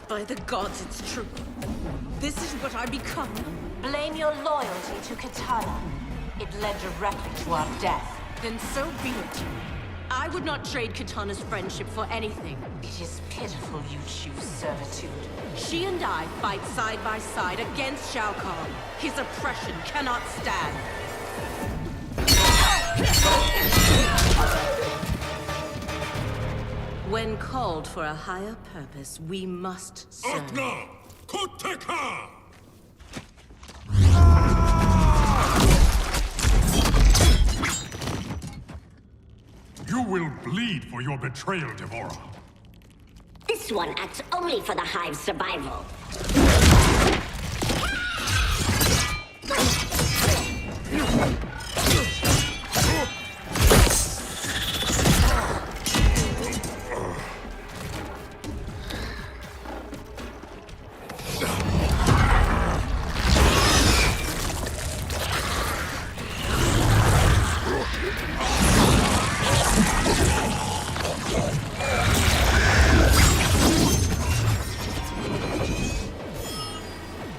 By the gods, it's true. This is what I become. Blame your loyalty to Kitana. It led directly to our death. Then so be it. I would not trade Kitana's friendship for anything. It is pitiful you choose servitude. She and I fight side by side against Shao Kahn. His oppression cannot stand. When called for a higher purpose, we must serve. Agna! Koteka! You will bleed for your betrayal, Devora. This one acts only for the Hive's survival.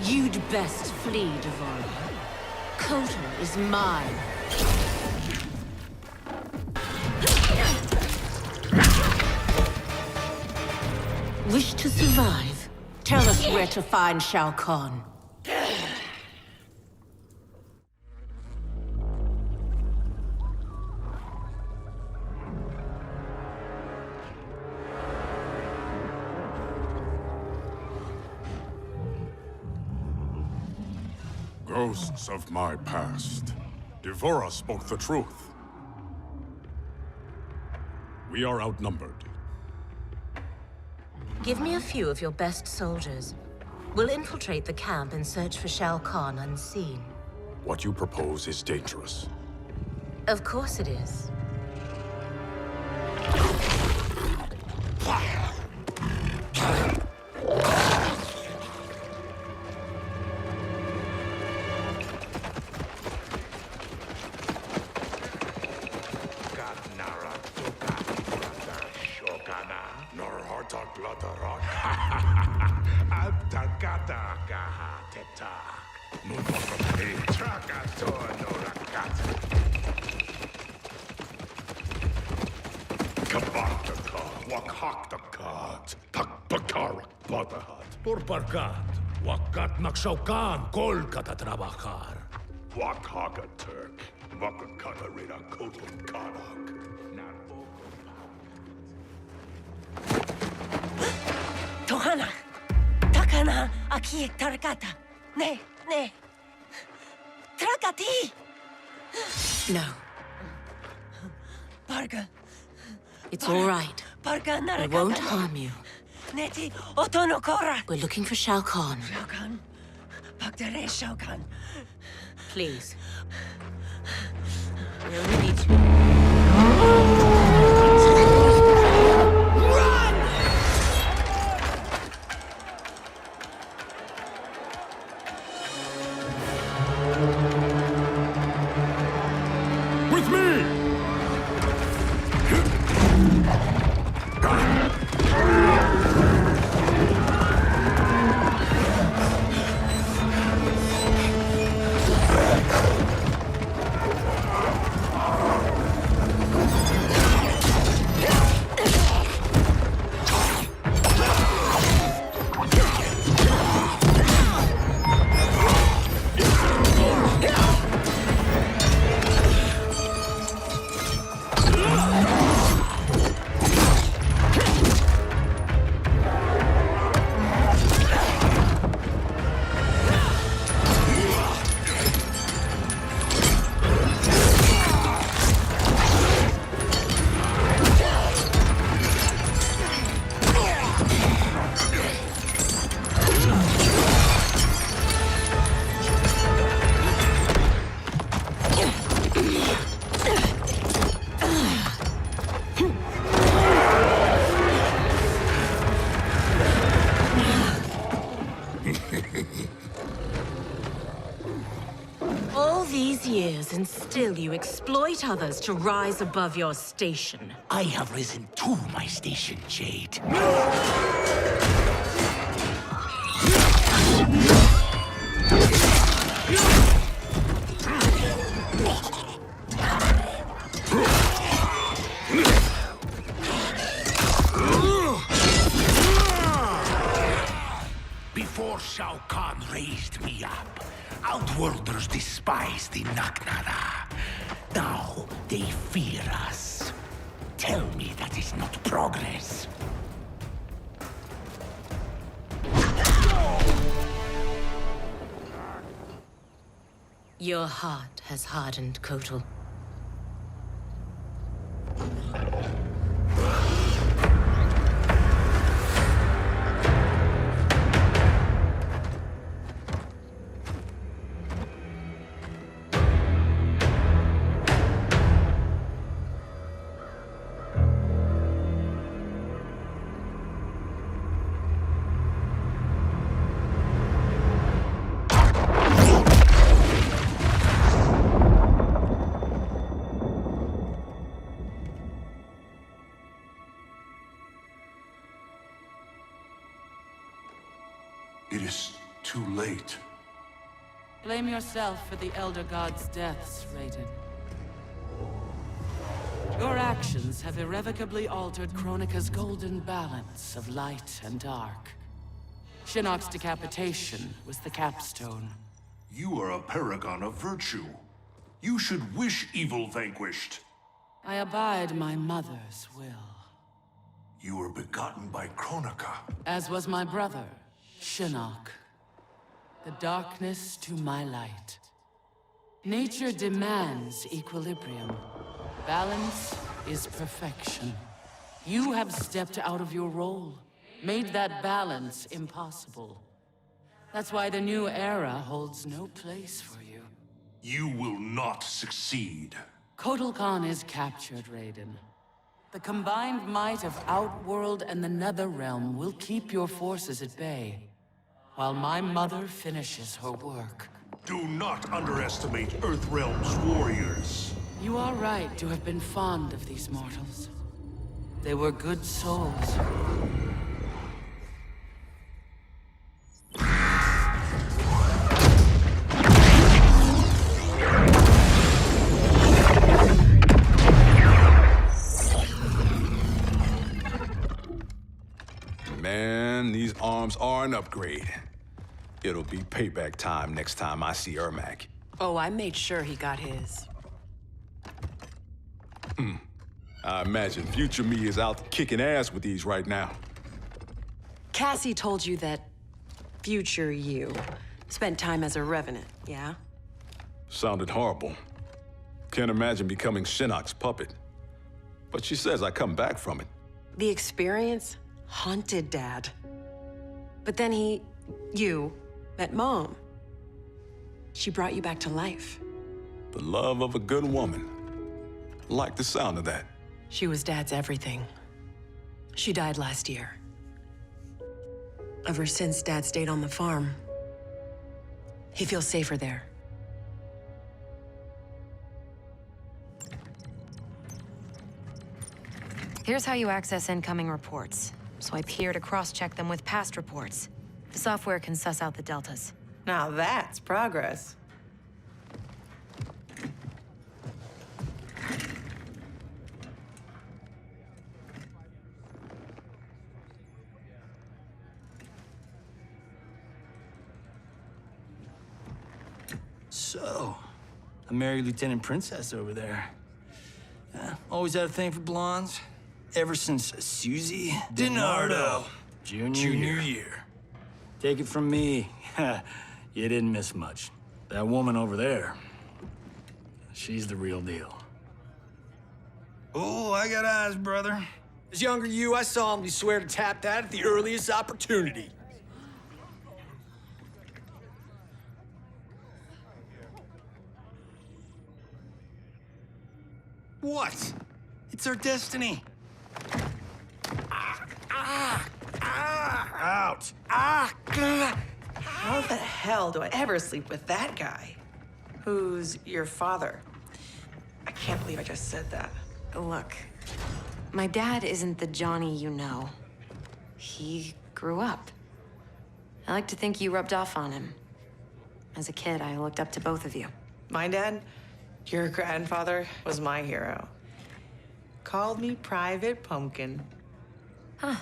You'd best flee, Devora. Kotal is mine. Wish to survive? Tell us where to find Shao Kahn. Ghosts of my past. Devora spoke the truth. We are outnumbered. Give me a few of your best soldiers. We'll infiltrate the camp and search for Shao Kahn unseen. What you propose is dangerous. Of course it is. Purparkat, wakat nagsaukan, kolkata trabajar. Wakhaka Turk, Wakakata Reda Kotal Kanak. Tohana, takana aki tarakata. Ne. Trakati. No. Parga. It's all right. Parga narakata. We won't harm you. Neti otonokora. We're looking for Shao Kahn. Shao Kahn. Pagdare Shao Kahn. Please. We only need you. With me! All these years, and still you exploit others to rise above your station. I have risen to my station, Jade. Before Shao Kahn raised me up, Outworlders despised the Naknada. Now they fear us. Tell me that is not progress. Your heart has hardened, Kotal. too late. Blame yourself for the Elder God's deaths, Raiden. Your actions have irrevocably altered Kronika's golden balance of light and dark. Shinnok's decapitation was the capstone. You are a paragon of virtue. You should wish evil vanquished. I abide my mother's will. You were begotten by Kronika. As was my brother, Shinnok. The darkness to my light. Nature demands equilibrium. Balance is perfection. You have stepped out of your role, made that balance impossible. That's why the new era holds no place for you. You will not succeed. Kotal Khan is captured, Raiden. The combined might of Outworld and the Netherrealm will keep your forces at bay, while my mother finishes her work. Do not underestimate Earthrealm's warriors. You are right to have been fond of these mortals. They were good souls. Man, these arms are an upgrade. It'll be payback time next time I see Ermac. Oh, I made sure he got his. I imagine future me is out kicking ass with these right now. Cassie told you that future you spent time as a revenant, yeah? Sounded horrible. Can't imagine becoming Shinnok's puppet. But she says I come back from it. The experience haunted Dad. But then you, met Mom. She brought you back to life. The love of a good woman. Like the sound of that. She was Dad's everything. She died last year. Ever since Dad stayed on the farm, he feels safer there. Here's how you access incoming reports. Swipe here to cross-check them with past reports. The software can suss out the deltas. Now that's progress. So, I married Lieutenant Princess over there. Always had a thing for blondes. Ever since Susie DiNardo Junior year. Take it from me, you didn't miss much. That woman over there, she's the real deal. Oh, I got eyes, brother. As younger you, I solemnly swear to tap that at the earliest opportunity. What? It's our destiny. Out! How the hell do I ever sleep with that guy? Who's your father? I can't believe I just said that. Look, my dad isn't the Johnny you know. He grew up. I like to think you rubbed off on him. As a kid, I looked up to both of you. My dad, your grandfather, was my hero. Called me Private Pumpkin. Huh.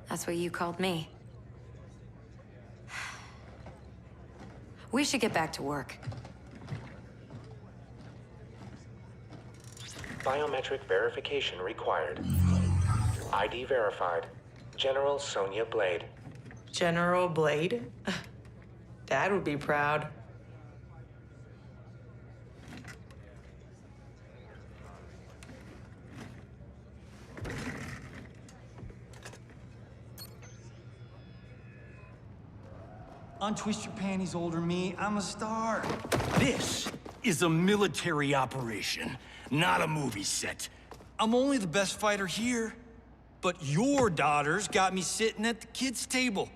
That's what you called me. We should get back to work. Biometric verification required. ID verified. General Sonya Blade. General Blade? Dad would be proud. Untwist your panties, older me. I'm a star. This is a military operation, not a movie set. I'm only the best fighter here, but your daughters got me sitting at the kids' table.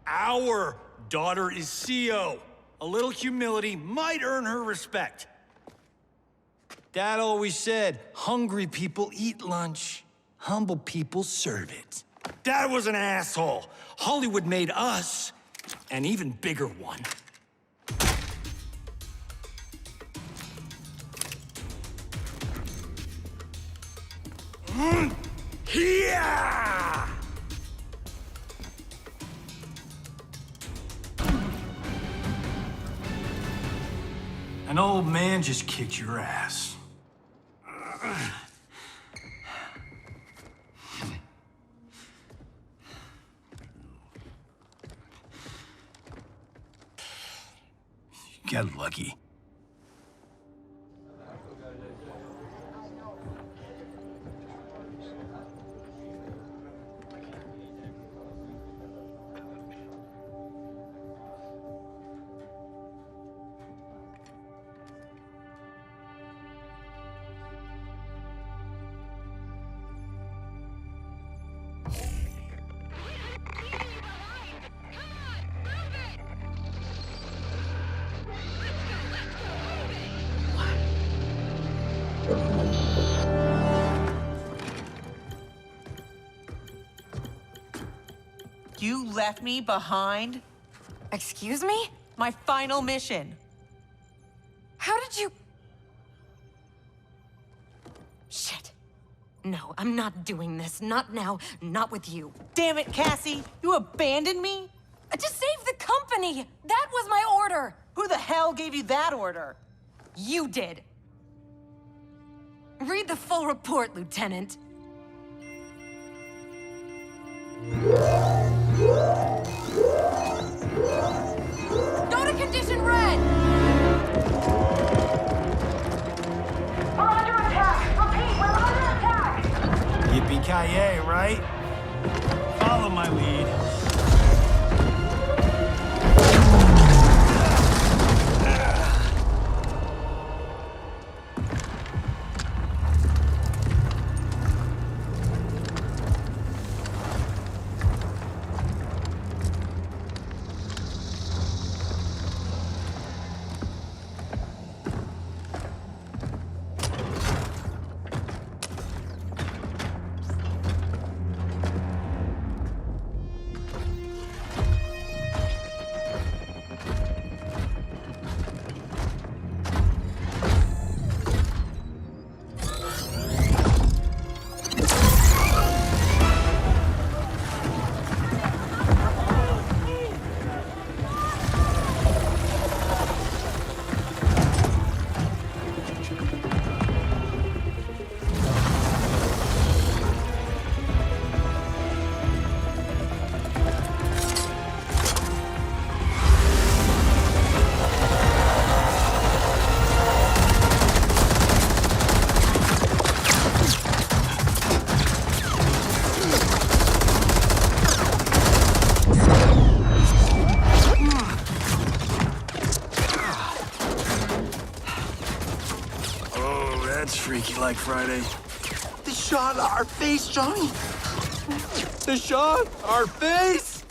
Our daughter is CO. A little humility might earn her respect. Dad always said, hungry people eat lunch, humble people serve it. Dad was an asshole. Hollywood made us. an even bigger one. Yeah! An old man just kicked your ass. You got lucky. You left me behind? Excuse me? My final mission. How did you... Shit. No, I'm not doing this. Not now. Not with you. Damn it, Cassie! You abandoned me? To save the company! That was my order! Who the hell gave you that order? You did. Read the full report, Lieutenant. Go to Condition Red! We're under attack! Repeat, we're under attack! Yippee-ki-yay, right? Follow my lead. Freaky like Friday. They shot our face, Johnny. They shot our face.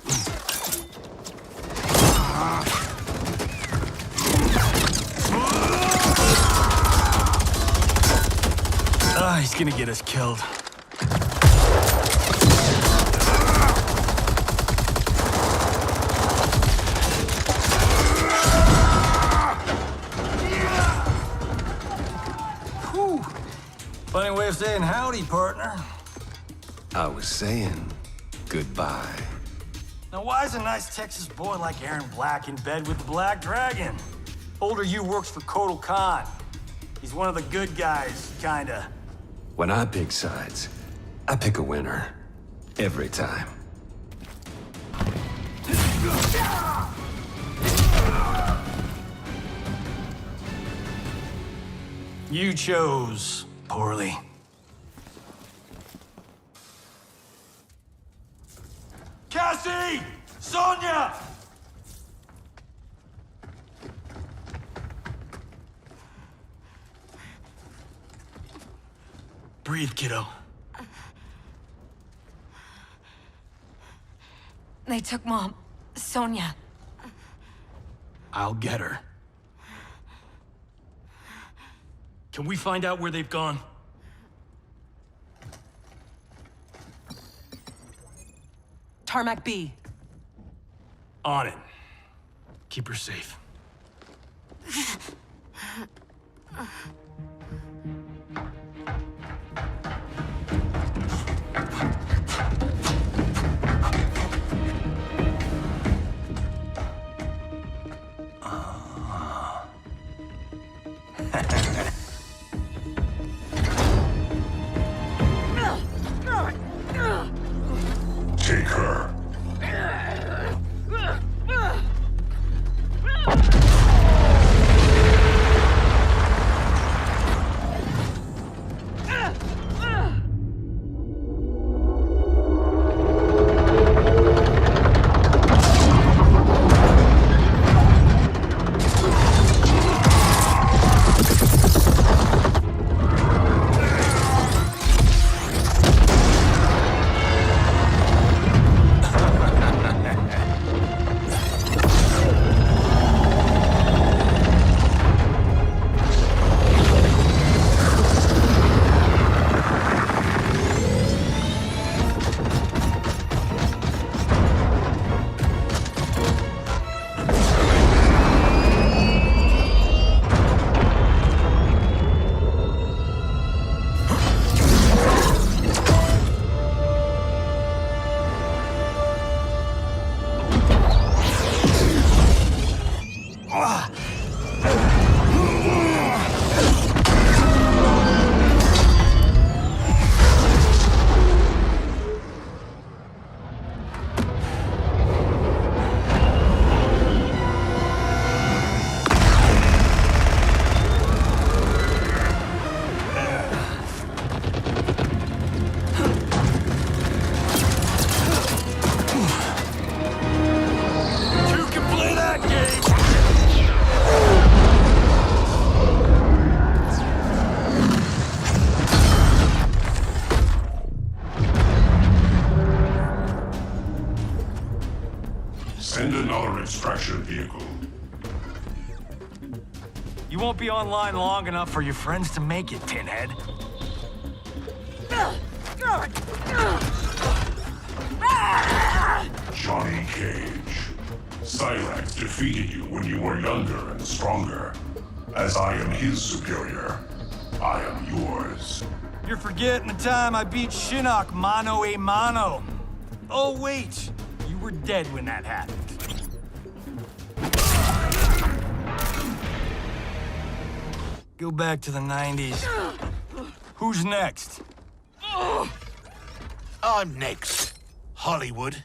He's gonna get us killed. Funny way of saying howdy, partner. I was saying goodbye. Now, why is a nice Texas boy like Aaron Black in bed with the Black Dragon? Older you works for Kotal Khan. He's one of the good guys, kinda. When I pick sides, I pick a winner. Every time. You chose poorly. Cassie! Sonia! Breathe, kiddo. They took Mom. Sonia. I'll get her. Can we find out where they've gone? Tarmac B. On it. Keep her safe. Take her. Send another extraction vehicle. You won't be online long enough for your friends to make it, Pinhead. Johnny Cage. Cyrax defeated you when you were younger and stronger. As I am his superior, I am yours. You're forgetting the time I beat Shinnok mano a mano. Oh, wait. You were dead when that happened. Go back to the 90s. Who's next? I'm next. Hollywood.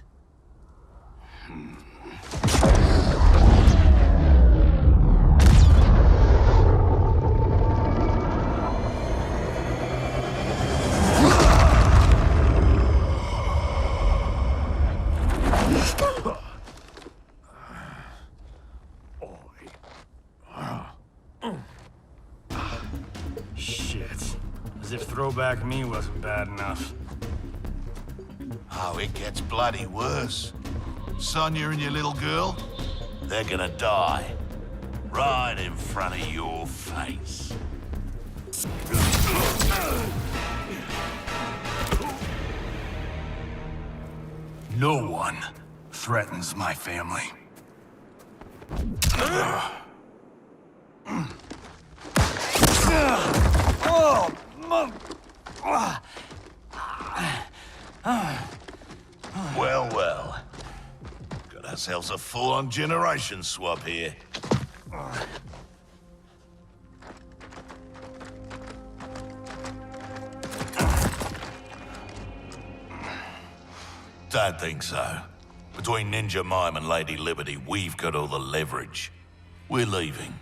Shit. As if throwback me wasn't bad enough. Oh, it gets bloody worse. Sonya and your little girl, they're gonna die. Right in front of your face. No one threatens my family. Well, well. Got ourselves a full-on generation swap here. Don't think so. Between Ninja Mime and Lady Liberty, we've got all the leverage. We're leaving.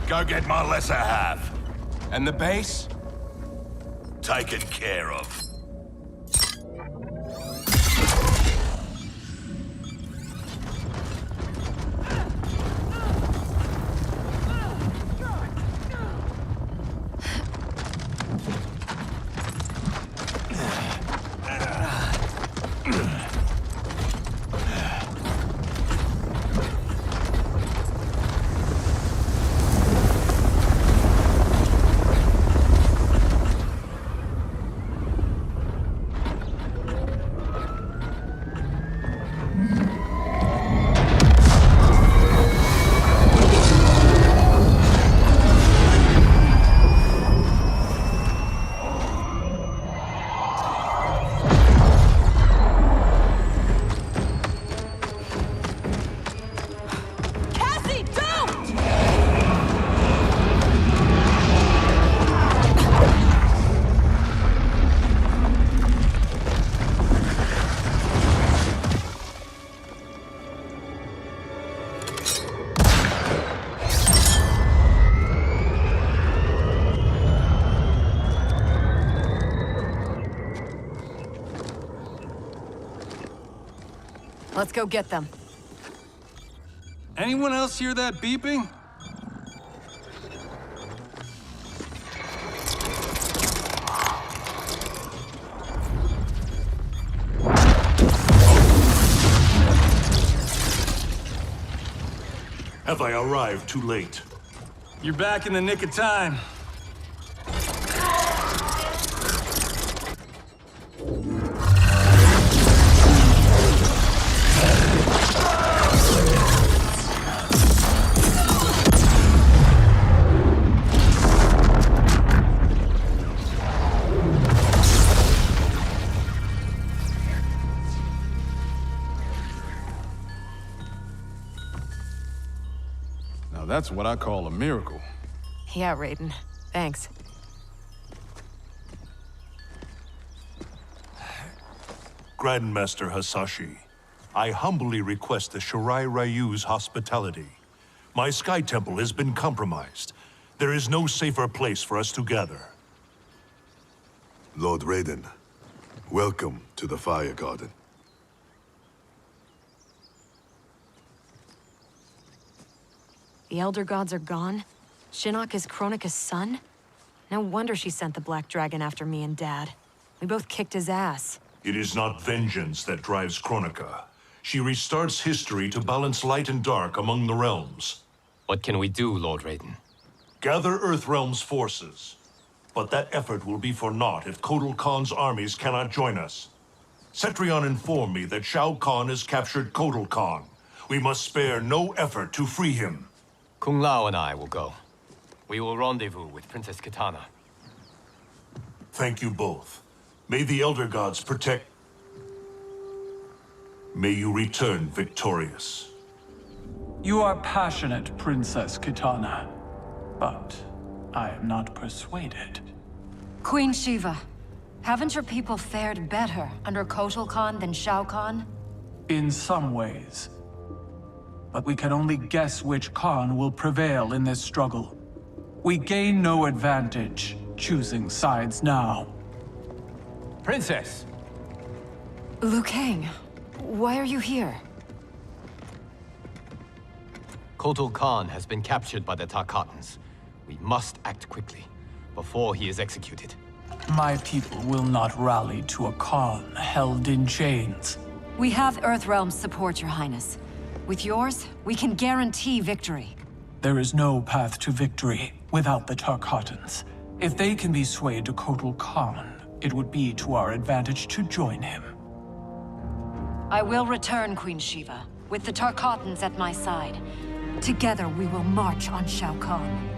Go get my lesser half. And the base? Taken care of. Let's go get them. Anyone else hear that beeping? Have I arrived too late? You're back in the nick of time. Now that's what I call a miracle. Yeah, Raiden. Thanks. Grandmaster Hasashi, I humbly request the Shirai Ryu's hospitality. My Sky Temple has been compromised. There is no safer place for us to gather. Lord Raiden, welcome to the Fire Garden. The Elder Gods are gone? Shinnok is Kronika's son? No wonder she sent the Black Dragon after me and Dad. We both kicked his ass. It is not vengeance that drives Kronika. She restarts history to balance light and dark among the realms. What can we do, Lord Raiden? Gather Earthrealm's forces. But that effort will be for naught if Kotal Khan's armies cannot join us. Cetrion informed me that Shao Kahn has captured Kotal Khan. We must spare no effort to free him. Kung Lao and I will go. We will rendezvous with Princess Kitana. Thank you both. May the Elder Gods protect... May you return victorious. You are passionate, Princess Kitana. But I am not persuaded. Queen Shiva, haven't your people fared better under Kotal Khan than Shao Kahn? In some ways. But we can only guess which Khan will prevail in this struggle. We gain no advantage choosing sides now. Princess! Liu Kang, why are you here? Kotal Khan has been captured by the Tarkatans. We must act quickly, before he is executed. My people will not rally to a Khan held in chains. We have Earthrealm's support, Your Highness. With yours, we can guarantee victory. There is no path to victory without the Tarkatans. If they can be swayed to Kotal Khan, it would be to our advantage to join him. I will return, Queen Shiva, with the Tarkatans at my side. Together we will march on Shao Kahn.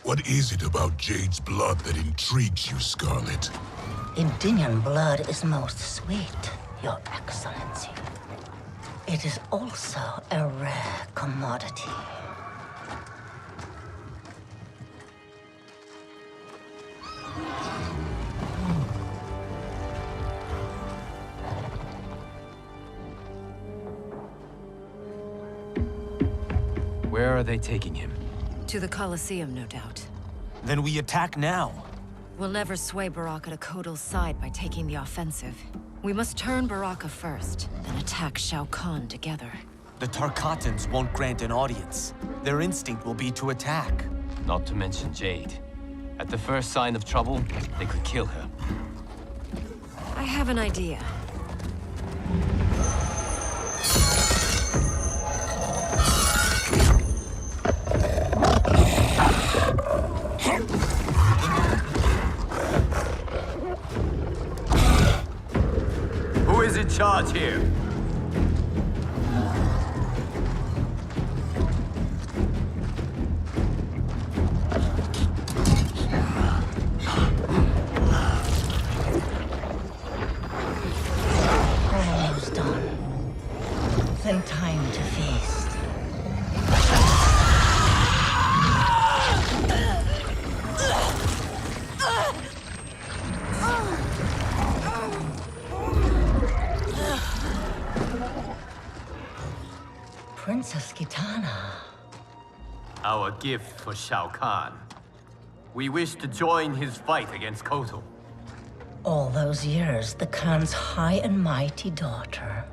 What is it about Jade's blood that intrigues you, Scarlet? Indian blood is most sweet, Your Excellency. It is also a rare commodity. Where are they taking him? To the Colosseum, no doubt. Then we attack now. We'll never sway Baraka to Kotal's side by taking the offensive. We must turn Baraka first, then attack Shao Kahn together. The Tarkatans won't grant an audience. Their instinct will be to attack. Not to mention Jade. At the first sign of trouble, they could kill her. I have an idea. Princess Kitana. Our gift for Shao Kahn. We wish to join his fight against Kotal. All those years, the Khan's high and mighty daughter.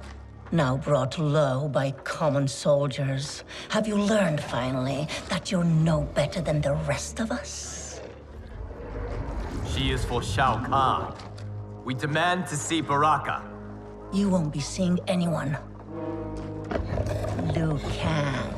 Now brought low by common soldiers. Have you learned, finally, that you're no better than the rest of us? She is for Shao Kahn. We demand to see Baraka. You won't be seeing anyone. Liu Kang.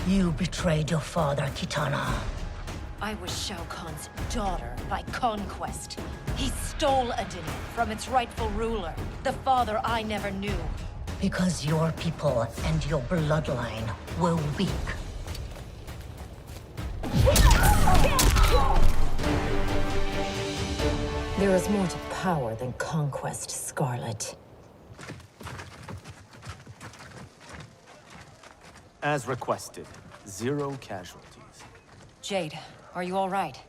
You betrayed your father, Kitana. I was Shao Kahn's daughter by conquest. He stole Adin from its rightful ruler, the father I never knew. Because your people and your bloodline were weak. There is more to power than conquest, Scarlet. As requested, 0 casualties. Jade, are you all right?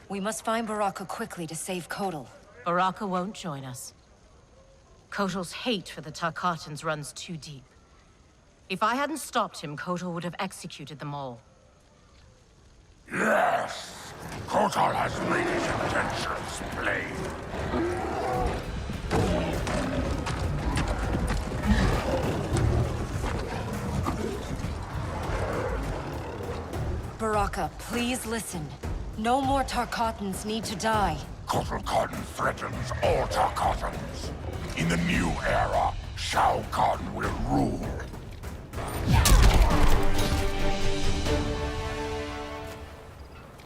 We must find Baraka quickly to save Kotal. Baraka won't join us. Kotal's hate for the Tarkatans runs too deep. If I hadn't stopped him, Kotal would have executed them all. Yes! Kotal has made his intentions plain. Baraka, please listen. No more Tarkatans need to die. Kotal Khan threatens all Tarkatans. In the new era, Shao Kahn will rule.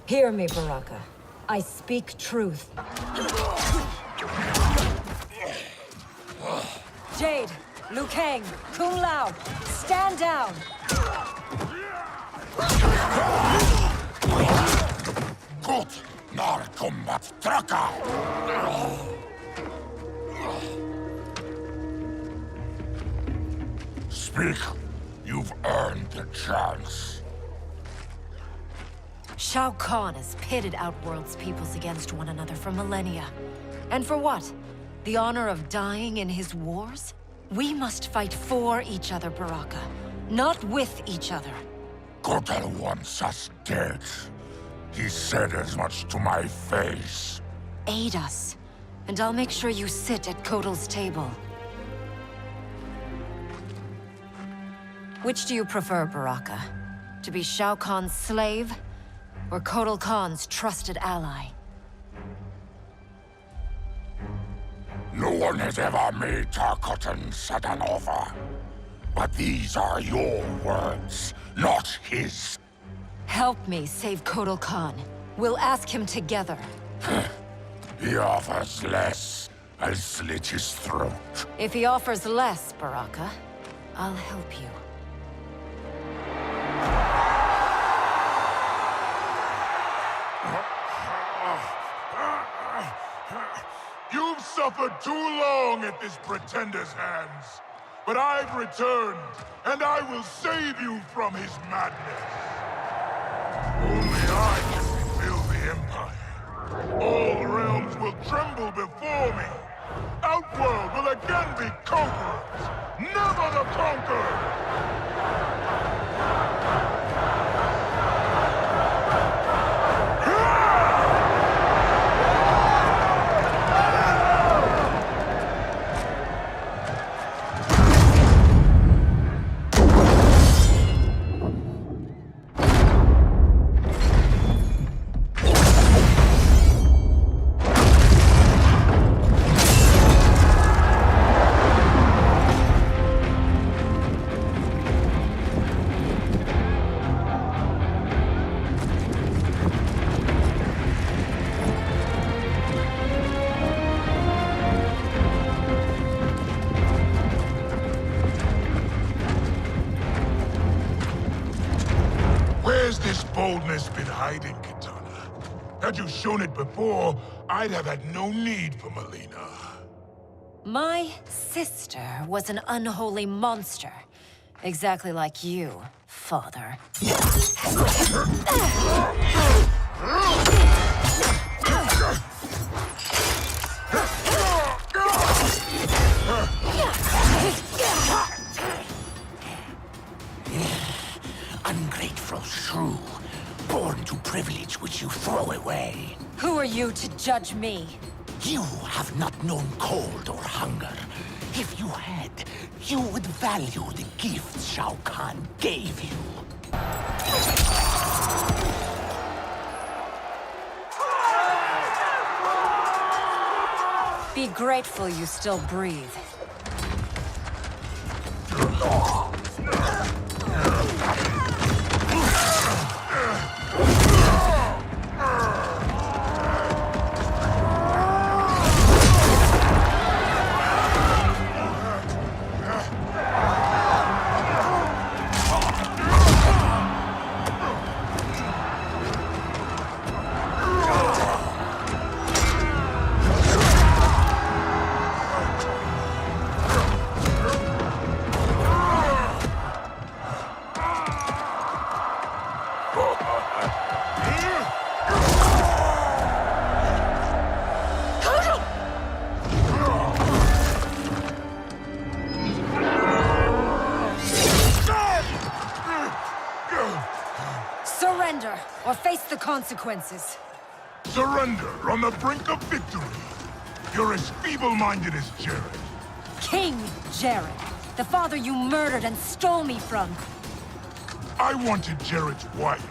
Hear me, Baraka. I speak truth. Jade, Liu Kang, Kung Lao, stand down! Gut, nar Kombat Traka! Speak. You've earned the chance. Shao Kahn has pitted Outworld's peoples against one another for millennia. And for what? The honor of dying in his wars? We must fight for each other, Baraka, not with each other. Kotal wants us dead. He said as much to my face. Aid us, and I'll make sure you sit at Kotal's table. Which do you prefer, Baraka? To be Shao Kahn's slave, or Kotal Khan's trusted ally? No one has ever made Tarkatan such an offer. But these are your words, not his. Help me save Kotal Khan. We'll ask him together. He offers less. I'll slit his throat. If he offers less, Baraka, I'll help you. You've suffered too long at this pretender's hands. But I've returned, and I will save you from his madness. Only I can rebuild the Empire. All realms will tremble before me. Outworld will again be conquerors, never the conquered! this boldness been hiding, Kitana? Had you shown it before, I'd have had no need for Melina. My sister was an unholy monster. Exactly like you, father. Ungrateful shrew, born to privilege which you throw away. Who are you to judge me? You have not known cold or hunger. If you had, you would value the gifts Shao Kahn gave you. Be grateful you still breathe. Surrender, or face the consequences. Surrender on the brink of victory. You're as feeble-minded as Jared. King Jared, the father you murdered and stole me from. I wanted Jared's wife,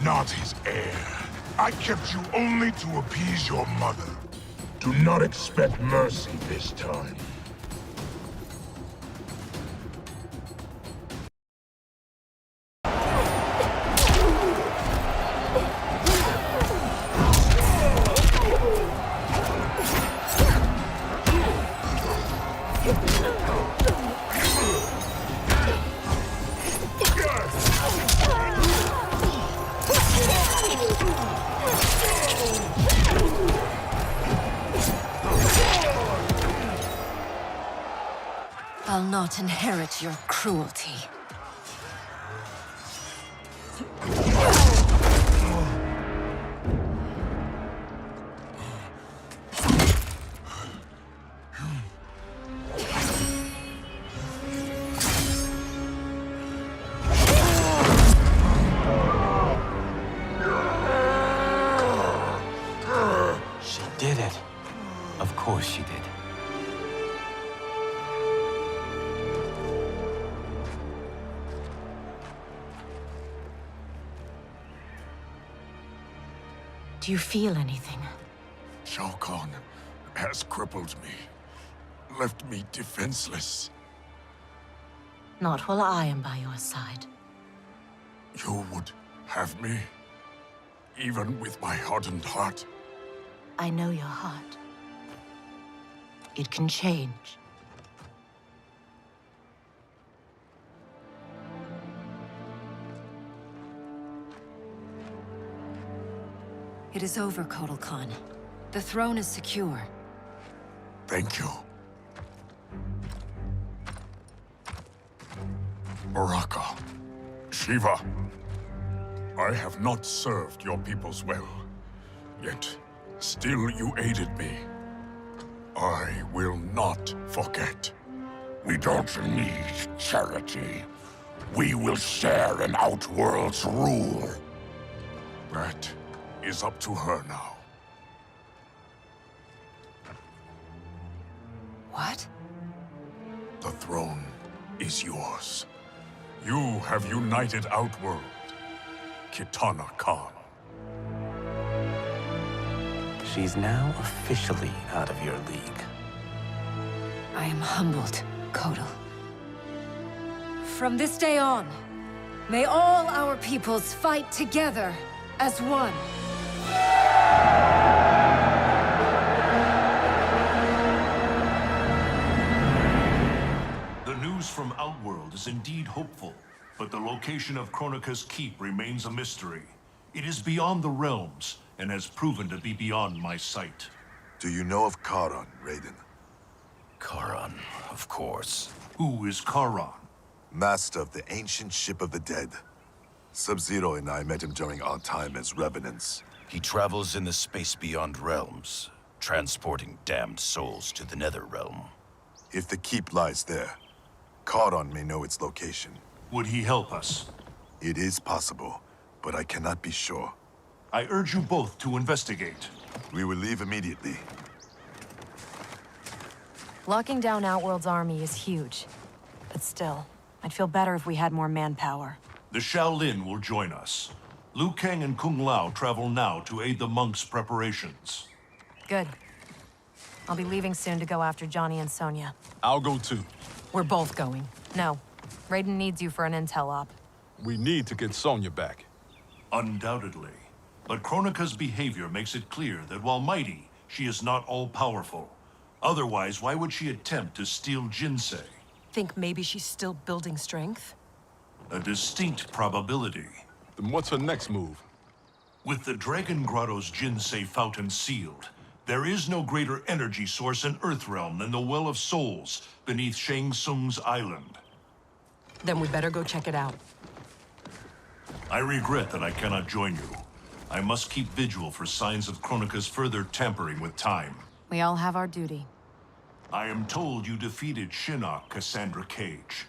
not his heir. I kept you only to appease your mother. Do not expect mercy this time. I'll not inherit your cruelty. She did it. Of course she did. Do you feel anything? Shao Kahn has crippled me, left me defenseless. Not while I am by your side. You would have me, even with my hardened heart. I know your heart. It can change. It is over, Kotal Khan. The throne is secure. Thank you. Baraka, Shiva, I have not served your peoples well, yet still you aided me. I will not forget. We don't need charity. We will share in Outworld's rule. That is up to her now. What? The throne is yours. You have united Outworld, Kitana Khan. She's now officially out of your league. I am humbled, Kotal. From this day on, may all our peoples fight together as one. The news from Outworld is indeed hopeful. but the location of Kronika's keep remains a mystery. It is beyond the realms, and has proven to be beyond my sight. Do you know of Charon, Raiden? Charon, of course. Who is Charon? Master of the ancient ship of the dead. Sub-Zero and I met him during our time as revenants. He travels in the space beyond realms, transporting damned souls to the nether realm. If the keep lies there, Charon may know its location. Would he help us? It is possible, but I cannot be sure. I urge you both to investigate. We will leave immediately. Locking down Outworld's army is huge. But still, I'd feel better if we had more manpower. The Shaolin will join us. Liu Kang and Kung Lao travel now to aid the monks' preparations. Good. I'll be leaving soon to go after Johnny and Sonya. I'll go too. We're both going. No. Raiden needs you for an intel op. We need to get Sonya back. Undoubtedly. But Kronika's behavior makes it clear that while mighty, she is not all-powerful. Otherwise, why would she attempt to steal Jinsei? Think maybe she's still building strength? A distinct probability. Then what's her next move? With the Dragon Grotto's Jinsei fountain sealed, there is no greater energy source in Earthrealm than the Well of Souls beneath Shang Tsung's island. Then we better go check it out. I regret that I cannot join you. I must keep vigil for signs of Kronika's further tampering with time. We all have our duty. I am told you defeated Shinnok, Cassandra Cage.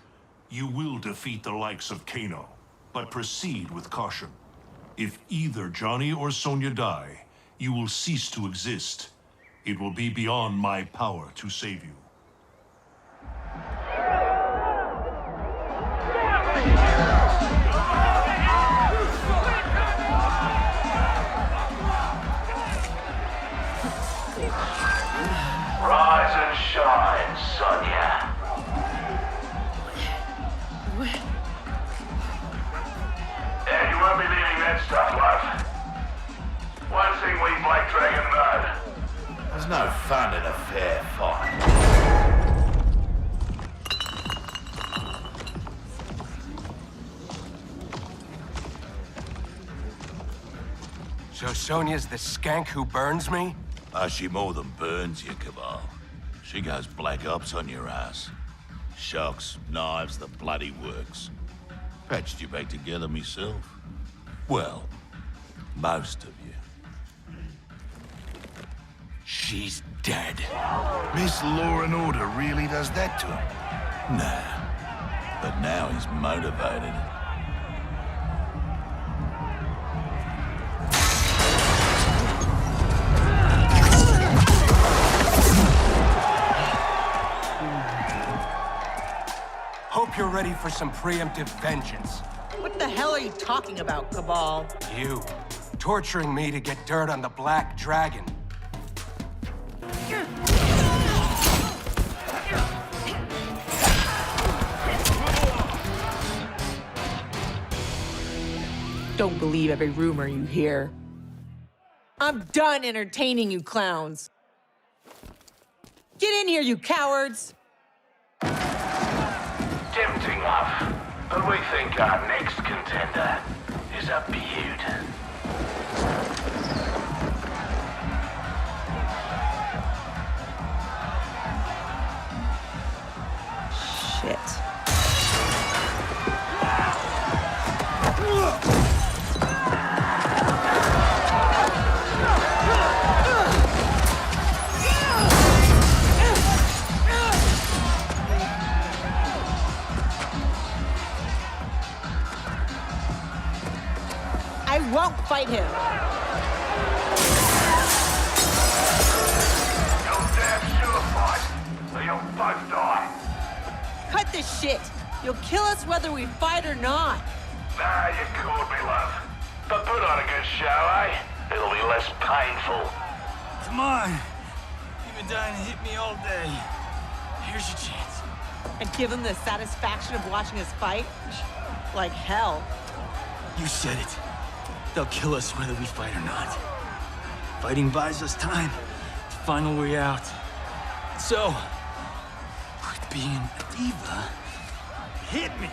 You will defeat the likes of Kano, but proceed with caution. If either Johnny or Sonya die, you will cease to exist. It will be beyond my power to save you. Rise and shine, Sonya. Yeah, you won't be leaving that stuff, love. One thing we Black Dragon know. There's no fun in a fair fight. So Sonya's the skank who burns me? She more than burns you, Cabal. She goes black ops on your ass. Shocks, knives, the bloody works. Patched you back together myself. Well, most of you. She's dead. Miss Law and Order really does that to him? Nah. But now he's motivated. Hope you're ready for some preemptive vengeance. What the hell are you talking about, Cabal? You, torturing me to get dirt on the Black Dragon. Don't believe every rumor you hear. I'm done entertaining you clowns. Get in here, you cowards! Tempting, love. But we think our next contender is a beaut. Shit. I won't fight him. You'll damn sure fight, or you'll both die. Cut this shit. You'll kill us whether we fight or not. Nah, you caught me, love. But put on a good show, eh? It'll be less painful. Come on. You've been dying to hit me all day. Here's your chance. And give him the satisfaction of watching us fight? Like hell. You said it. They'll kill us whether we fight or not. Fighting buys us time to find a way out. So, quit being a diva. Hit me.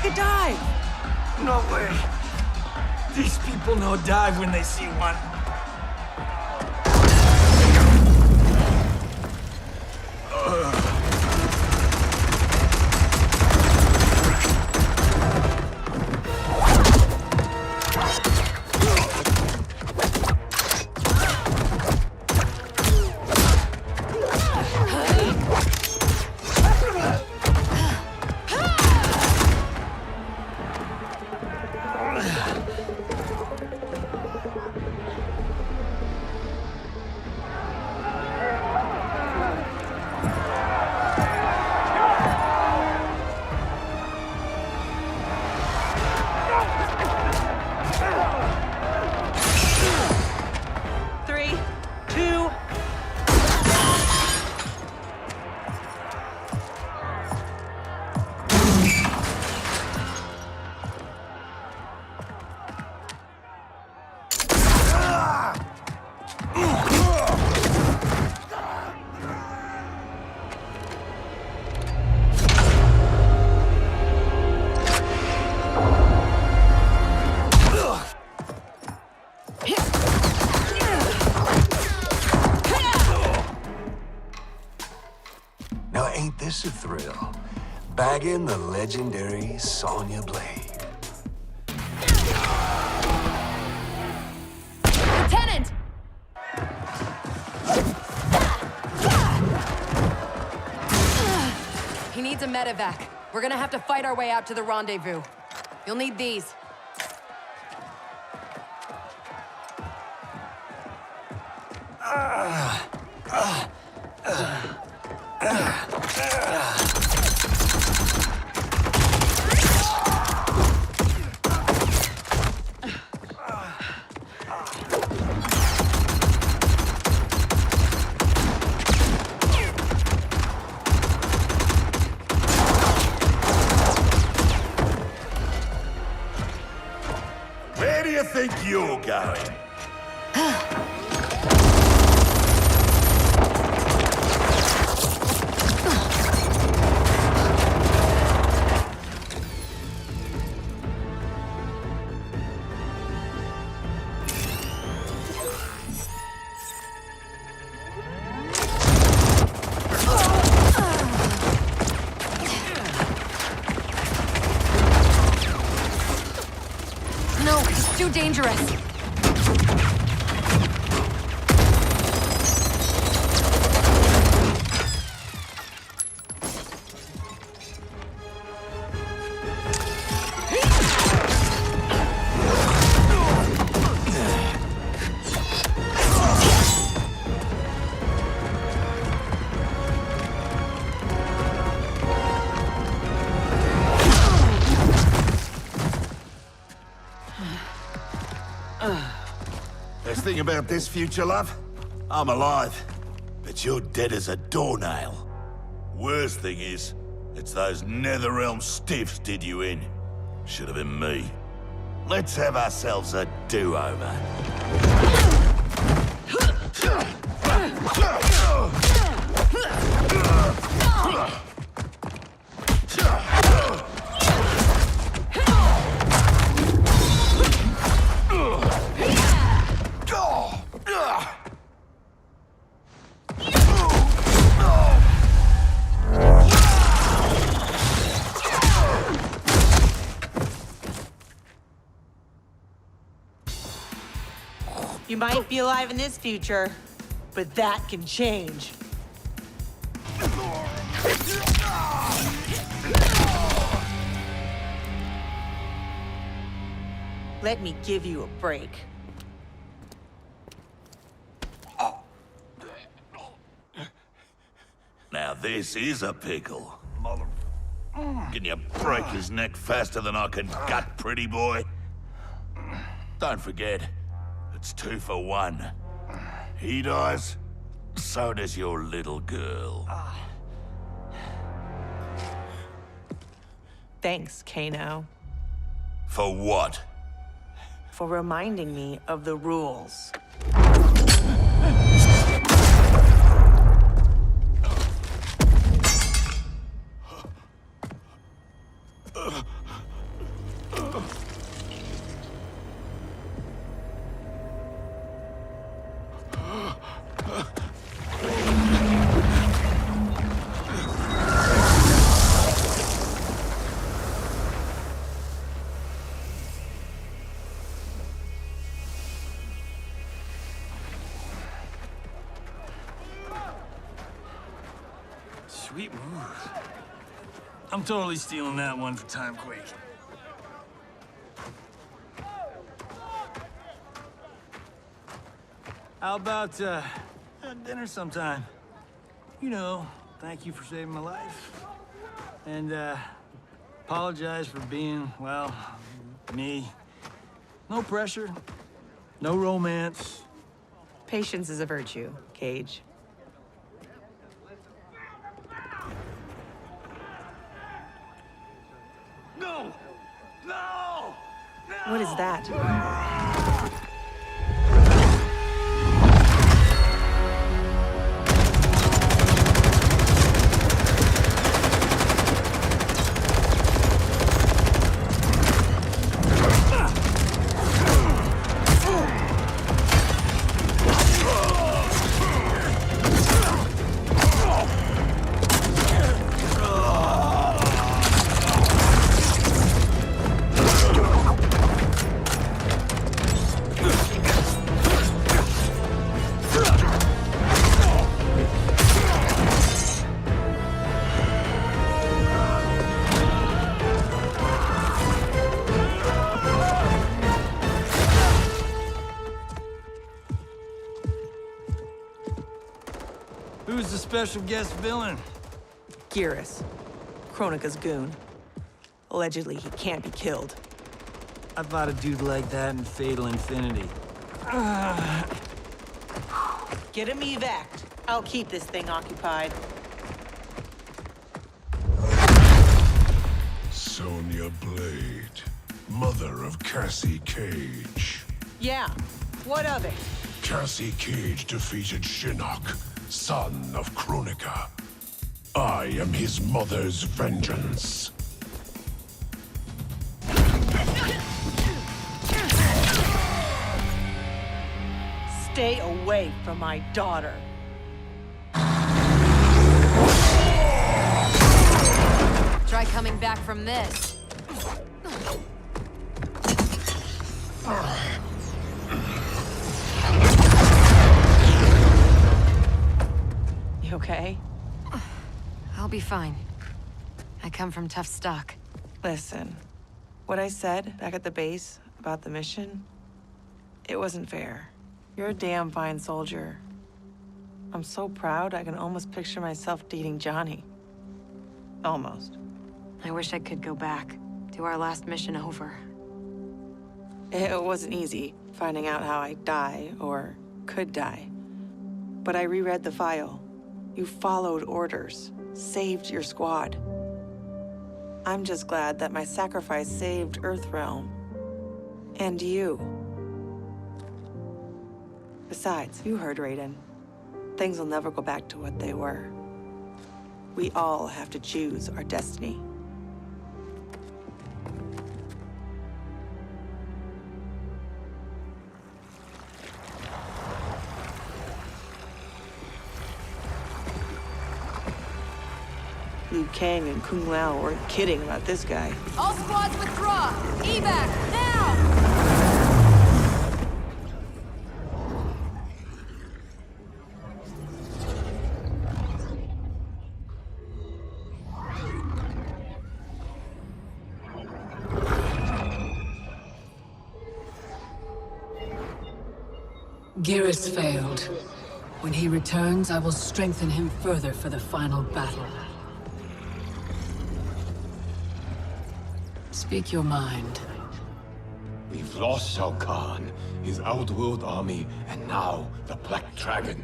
take a dive. No way. These people know dive when they see one. Ain't this a thrill? Bagging the legendary Sonya Blade. Lieutenant! He needs a medevac. We're gonna have to fight our way out to the rendezvous. You'll need these. Where do you think you're going? No, it's too dangerous. Best thing about this future, love? I'm alive, but you're dead as a doornail. Worst thing is, it's those Netherrealm stiffs did you in. Should have been me. Let's have ourselves a do-over. You might be alive in this future, but that can change. Let me give you a break. Now this is a pickle. Can you break his neck faster than I can gut, pretty boy? Don't forget, it's 2 for 1. He dies, so does your little girl. Thanks, Kano. For what? For reminding me of the rules. Sweet move. I'm totally stealing that one for Timequake. How about, dinner sometime? You know, thank you for saving my life. And, apologize for being, well, me. No pressure, no romance. Patience is a virtue, Cage. No! No! No! What is that? Who's the special guest villain? Geras, Kronika's goon. Allegedly, he can't be killed. I fought a dude like that in Fatal Infinity. Get him evac'd. I'll keep this thing occupied. Sonya Blade, mother of Cassie Cage. Yeah, what of it? Cassie Cage defeated Shinnok, son of Kronika. I am his mother's vengeance. Stay away from my daughter. Try coming back from this. You okay? I'll be fine. I come from tough stock. Listen, what I said back at the base about the mission, it wasn't fair. You're a damn fine soldier. I'm so proud I can almost picture myself dating Johnny. Almost. I wish I could go back. Do our last mission over. It wasn't easy finding out how I'd die, or could die. But I reread the file. You followed orders, saved your squad. I'm just glad that my sacrifice saved Earthrealm. And you. Besides, you heard Raiden. Things will never go back to what they were. We all have to choose our destiny. Liu Kang and Kung Lao weren't kidding about this guy. All squads withdraw! Evac, now! Geras failed. When he returns, I will strengthen him further for the final battle. Speak your mind. We've lost Shao Kahn, his Outworld army, and now the Black Dragon.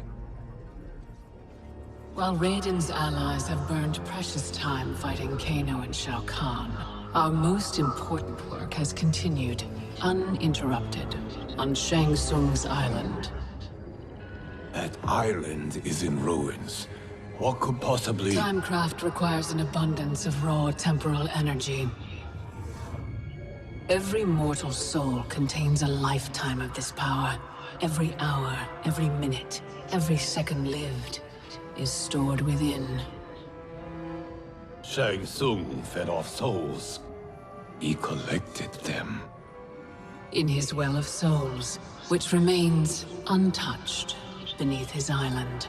While Raiden's allies have burned precious time fighting Kano and Shao Kahn, our most important work has continued, uninterrupted, on Shang Tsung's island. That island is in ruins. What could possibly... Timecraft requires an abundance of raw temporal energy. Every mortal soul contains a lifetime of this power. Every hour, every minute, every second lived is stored within. Shang Tsung fed off souls. He collected them. In his well of souls, which remains untouched beneath his island.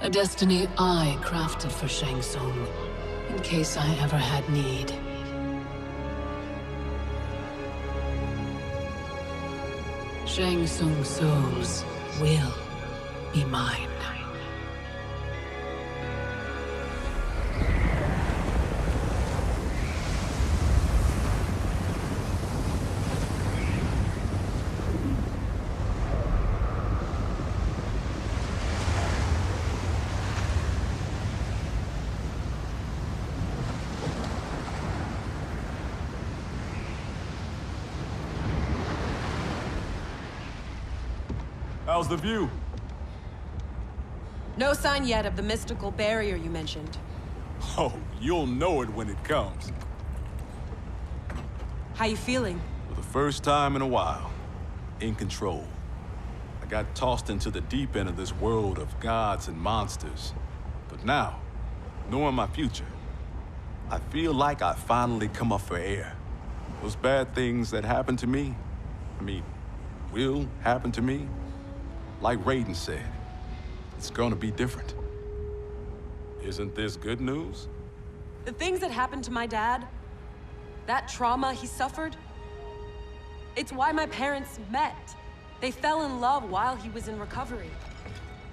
A destiny I crafted for Shang Tsung, in case I ever had need. Shang Tsung's souls will be mine. How's the view? No sign yet of the mystical barrier you mentioned. Oh, you'll know it when it comes. How you feeling? For the first time in a while, in control. I got tossed into the deep end of this world of gods and monsters. But now, knowing my future, I feel like I finally come up for air. Those bad things that happened to me, will happen to me. Like Raiden said, it's gonna be different. Isn't this good news? The things that happened to my dad, that trauma he suffered, it's why my parents met. They fell in love while he was in recovery.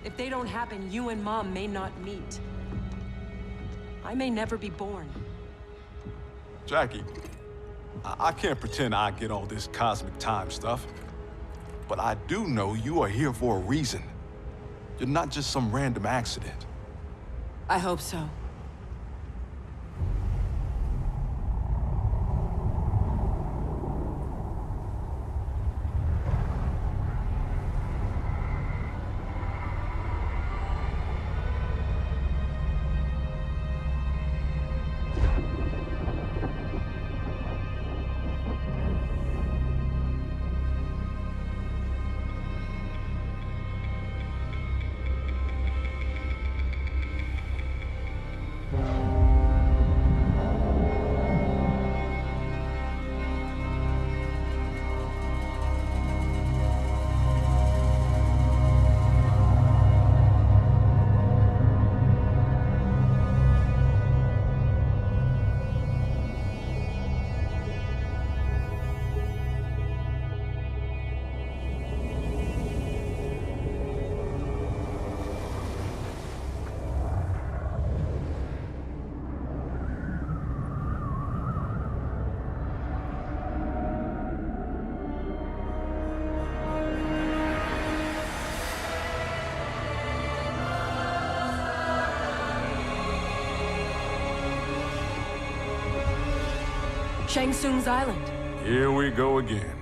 If they don't happen, you and Mom may not meet. I may never be born. Jackie, I can't pretend I get all this cosmic time stuff. But I do know you are here for a reason. You're not just some random accident. I hope so. Shang Tsung's island. Here we go again.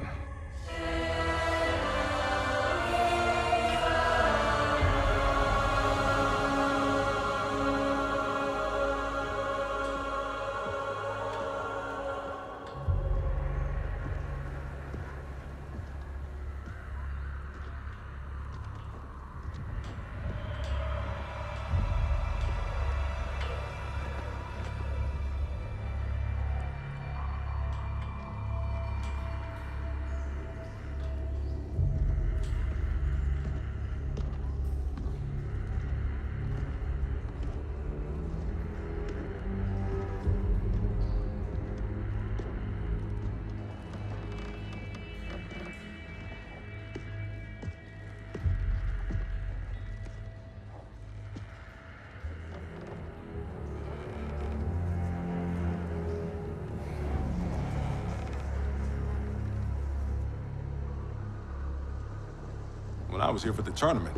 When I was here for the tournament,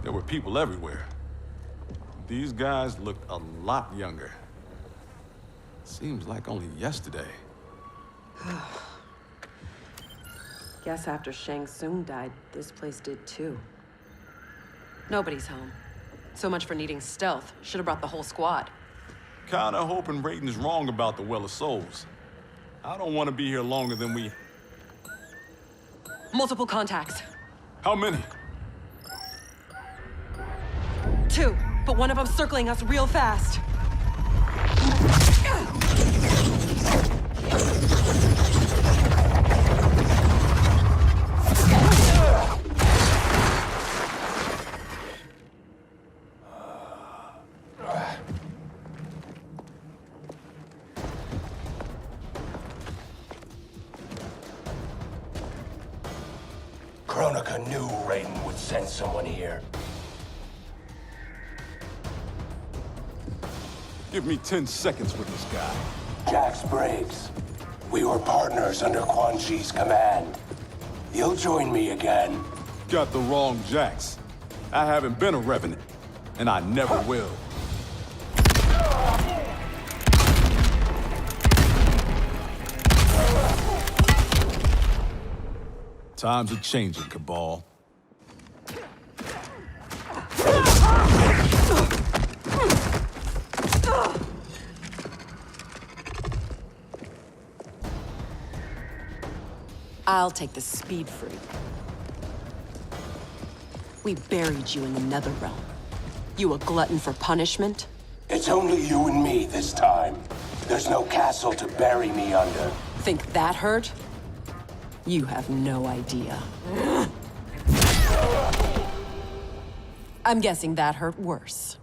there were people everywhere. These guys looked a lot younger. Seems like only yesterday. Guess after Shang Tsung died, this place did too. Nobody's home. So much for needing stealth. Should have brought the whole squad. Kinda hoping Raiden's wrong about the Well of Souls. I don't want to be here longer than we... Multiple contacts. How many? 2, but one of them's circling us real fast. Kronika knew Raiden would send someone here. Give me 10 seconds with this guy. Jax Briggs. We were partners under Quan Chi's command. You'll join me again. Got the wrong Jax. I haven't been a Revenant, and I never will. Times are changing, Cabal. I'll take the speed freak. We buried you in the Netherrealm. You a glutton for punishment? It's only you and me this time. There's no castle to bury me under. Think that hurt? You have no idea. I'm guessing that hurt worse.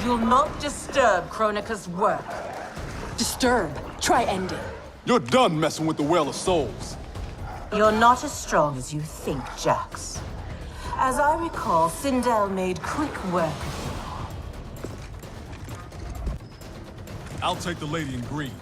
You'll not disturb Kronika's work. Disturb. Try ending. You're done messing with the Well of Souls. You're not as strong as you think, Jax. As I recall, Sindel made quick work of you. I'll take the lady in green.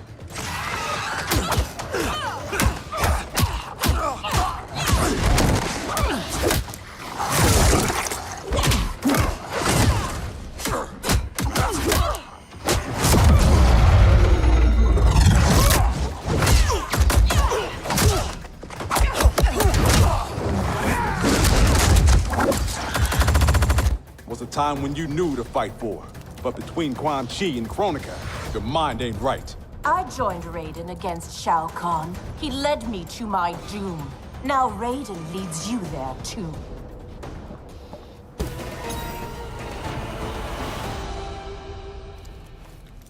Was a time when you knew to fight for. But between Quan Chi and Kronika, your mind ain't right. I joined Raiden against Shao Kahn. He led me to my doom. Now Raiden leads you there, too.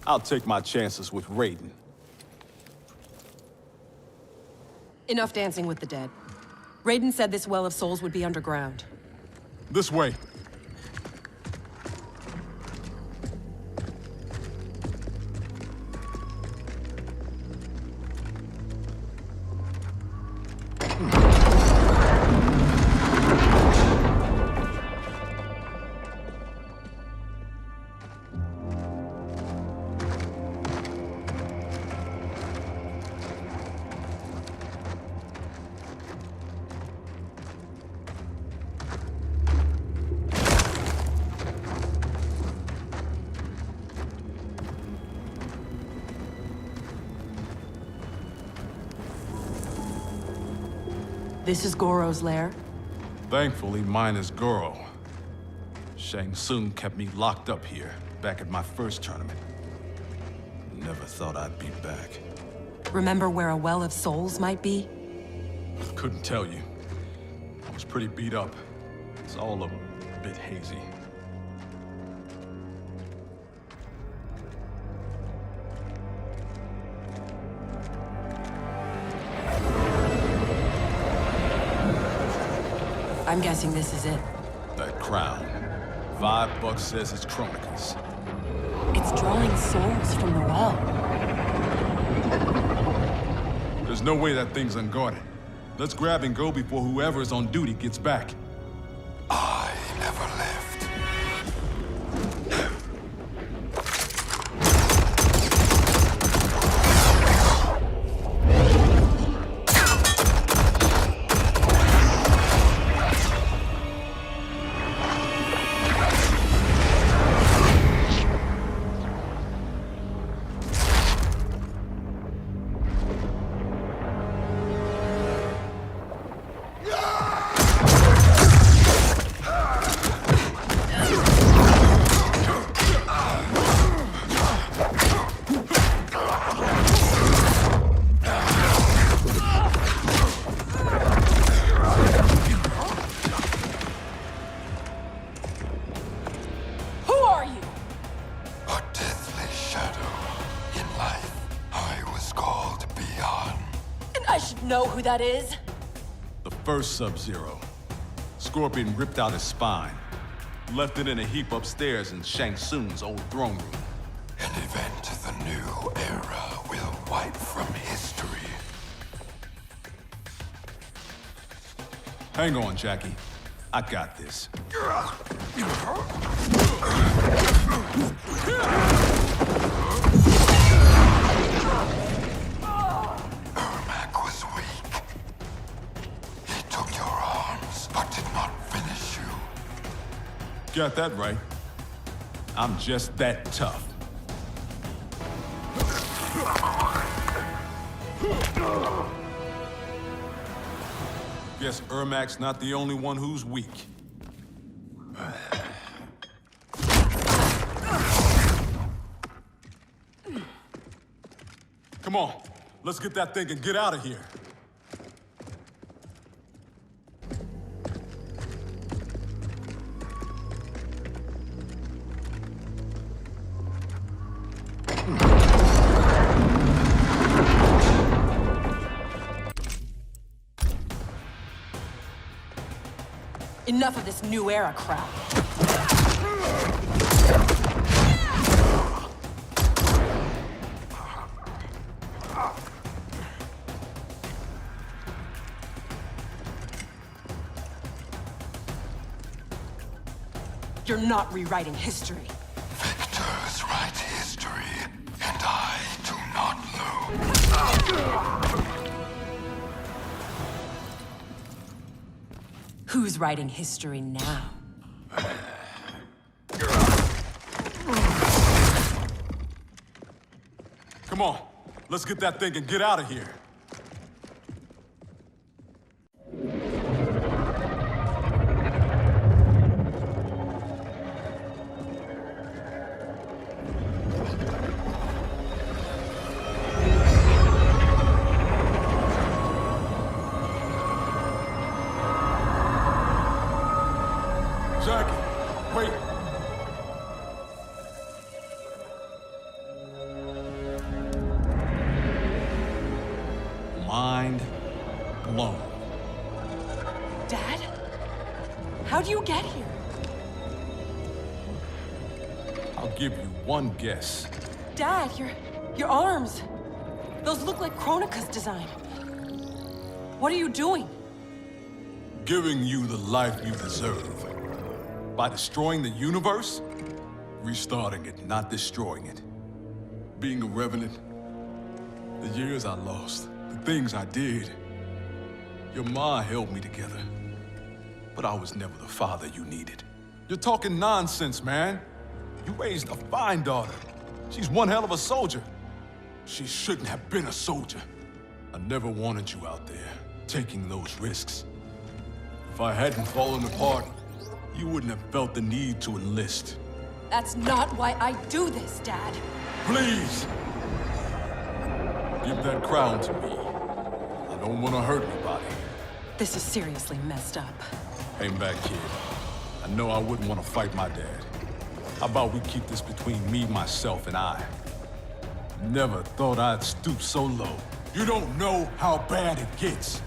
I'll take my chances with Raiden. Enough dancing with the dead. Raiden said this Well of Souls would be underground. This way. This is Goro's lair? Thankfully, mine is Goro. Shang Tsung kept me locked up here, back at my first tournament. Never thought I'd be back. Remember where a Well of Souls might be? Couldn't tell you. I was pretty beat up. It's all a bit hazy. I'm guessing this is it. That crown. $5 says it's Kronika's. It's drawing souls from the well. There's no way that thing's unguarded. Let's grab and go before whoever's on duty gets back. I never left. I should know who that is. The first Sub-Zero. Scorpion ripped out his spine, left it in a heap upstairs in Shang Tsung's old throne room. An event the new era will wipe from history. Hang on, Jackie. I got this. Ermac was weak. He took your arms, but did not finish you. Got that right. I'm just that tough. Guess Ermac's not the only one who's weak. Come on, let's get that thing and get out of here. Enough of this new era crap. You're not rewriting history. Victors write history, and I do not lose. Who's writing history now? Come on, let's get that thing and get out of here. Jackie, wait. Mind blown. Dad? How'd you get here? I'll give you one guess. Dad, your arms. Those look like Kronika's design. What are you doing? Giving you the life you deserve. By destroying the universe, restarting it, not destroying it. Being a revenant, the years I lost, the things I did. Your ma held me together, but I was never the father you needed. You're talking nonsense, man. You raised a fine daughter. She's one hell of a soldier. She shouldn't have been a soldier. I never wanted you out there, taking those risks. If I hadn't fallen apart, you wouldn't have felt the need to enlist. That's not why I do this, Dad. Please! Give that crown to me. I don't want to hurt anybody. This is seriously messed up. Hang back, kid. I know I wouldn't want to fight my dad. How about we keep this between me, myself, and I? Never thought I'd stoop so low. You don't know how bad it gets.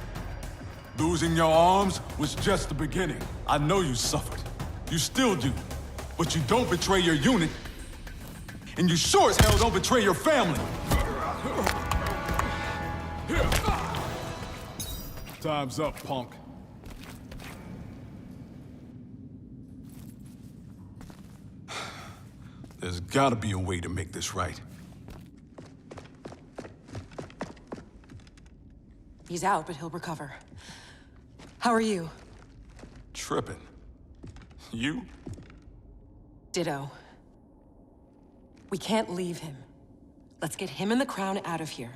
Losing your arms was just the beginning. I know you suffered. You still do. But you don't betray your unit. And you sure as hell don't betray your family. Time's up, punk. There's gotta be a way to make this right. He's out, but he'll recover. How are you? Tripping. You? Ditto. We can't leave him. Let's get him and the crown out of here.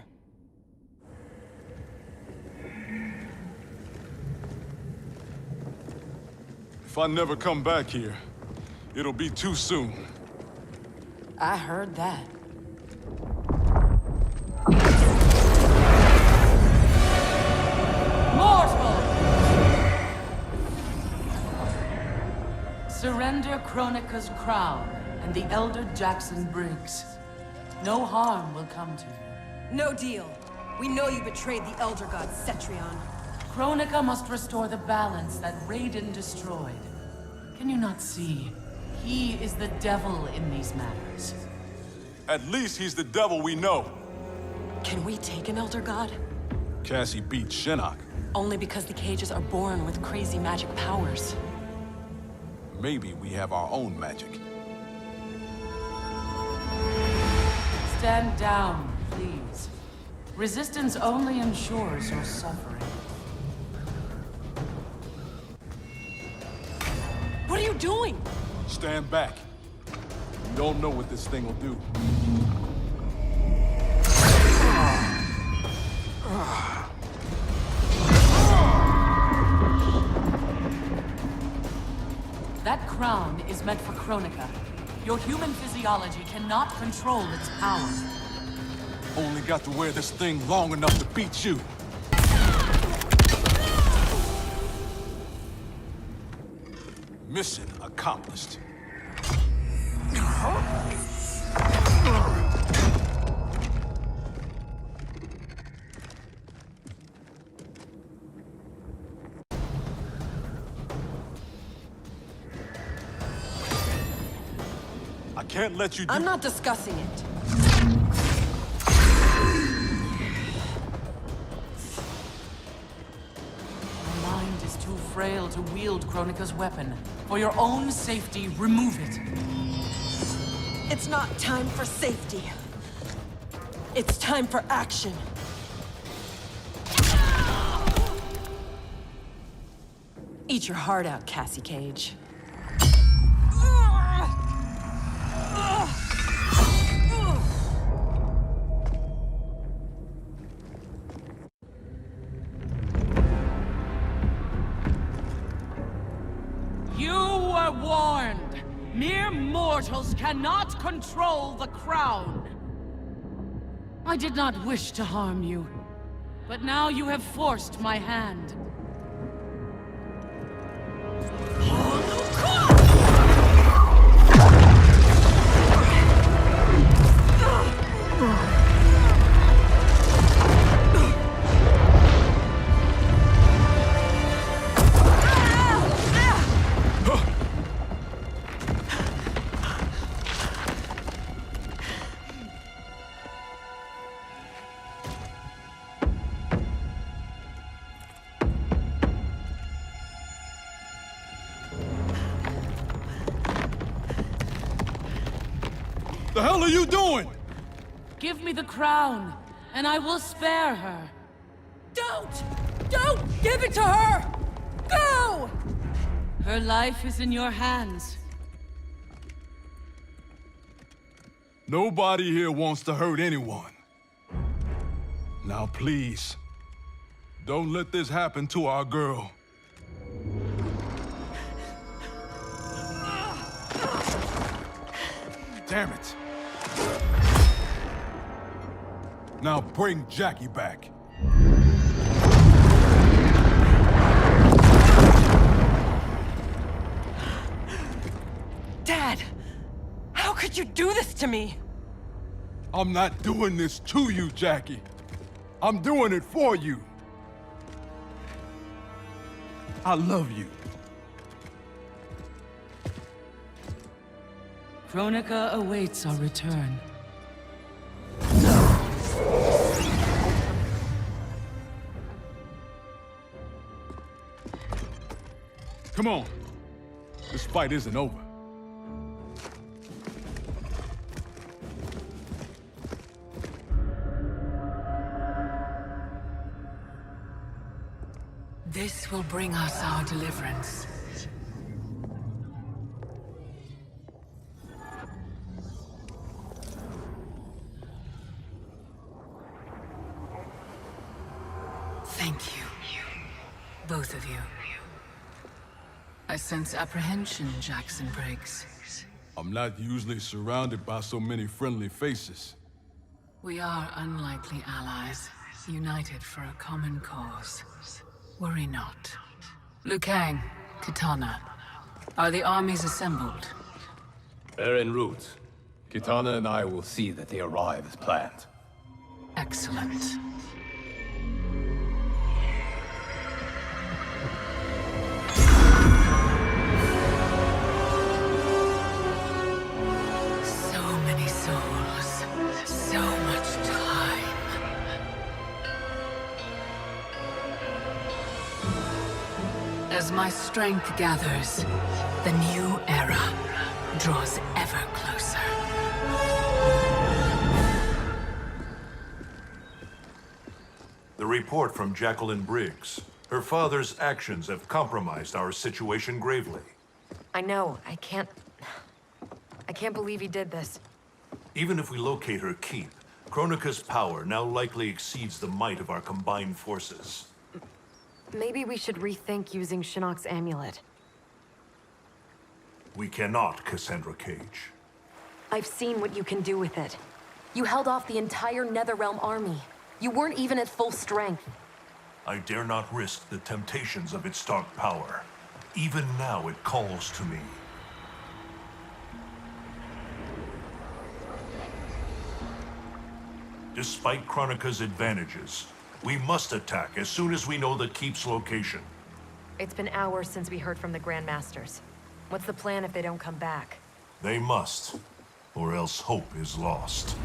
If I never come back here, it'll be too soon. I heard that. Surrender Kronika's crown and the Elder Jackson Briggs. No harm will come to you. No deal. We know you betrayed the Elder God, Cetrion. Kronika must restore the balance that Raiden destroyed. Can you not see? He is the devil in these matters. At least he's the devil we know. Can we take an Elder God? Cassie beat Shinnok. Only because the cages are born with crazy magic powers. Maybe we have our own magic. Stand down, please. Resistance only ensures your suffering. What are you doing? Stand back. You don't know what this thing will do. That crown is meant for Kronika. Your human physiology cannot control its power. Only got to wear this thing long enough to beat you. Mission accomplished. I can't let you do— I'm not discussing it. Your mind is too frail to wield Kronika's weapon. For your own safety, remove it. It's not time for safety. It's time for action. Eat your heart out, Cassie Cage. You were warned. Mere mortals cannot control the crown. I did not wish to harm you, but now you have forced my hand. The hell are you doing? Give me the crown, and I will spare her. Don't! Don't give it to her! Go! Her life is in your hands. Nobody here wants to hurt anyone. Now please, don't let this happen to our girl. Damn it. Now bring Jackie back. Dad! How could you do this to me? I'm not doing this to you, Jackie. I'm doing it for you. I love you. Kronika awaits our return. Come on. This fight isn't over. This will bring us our deliverance. Thank you. Both of you. I sense apprehension, Jackson Briggs. I'm not usually surrounded by so many friendly faces. We are unlikely allies, united for a common cause. Worry not. Liu Kang, Kitana, are the armies assembled? They're en route. Kitana and I will see that they arrive as planned. Excellent. As my strength gathers, the new era draws ever closer. The report from Jacqueline Briggs. Her father's actions have compromised our situation gravely. I know. I can't believe he did this. Even if we locate her keep, Kronika's power now likely exceeds the might of our combined forces. Maybe we should rethink using Shinnok's amulet. We cannot, Cassandra Cage. I've seen what you can do with it. You held off the entire Netherrealm army. You weren't even at full strength. I dare not risk the temptations of its dark power. Even now it calls to me. Despite Kronika's advantages, we must attack as soon as we know the keep's location. It's been hours since we heard from the Grandmasters. What's the plan if they don't come back? They must, or else hope is lost.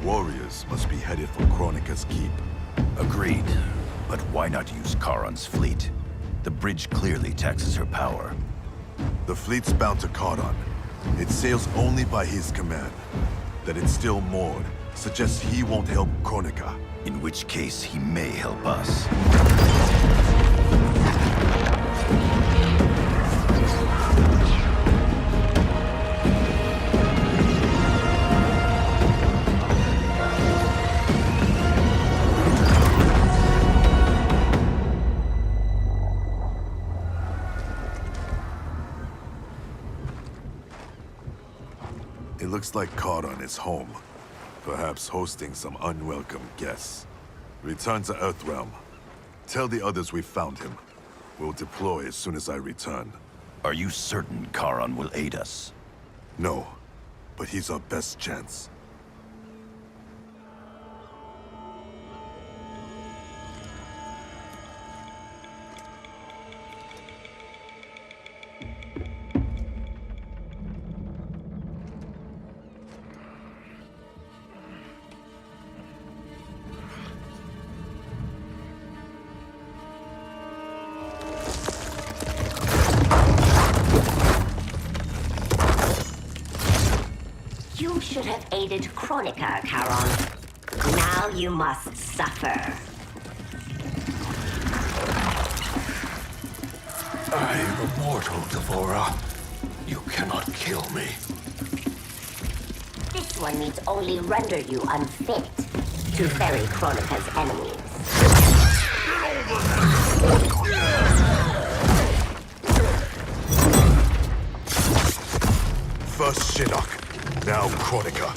Warriors must be headed for Kronika's keep. Agreed. But why not use Charon's fleet? The bridge clearly taxes her power. The fleet's bound to Charon. It sails only by his command. That it's still moored suggests he won't help Kronika. In which case, he may help us. It looks like Charon is home. Perhaps hosting some unwelcome guests. Return to Earthrealm. Tell the others we found him. We'll deploy as soon as I return. Are you certain Charon will aid us? No, but he's our best chance. You should have aided Kronika, Charon. Now you must suffer. I am immortal, Devora. You cannot kill me. This one needs only render you unfit to ferry Kronika's enemies. First Shinnok. Now, Kronika,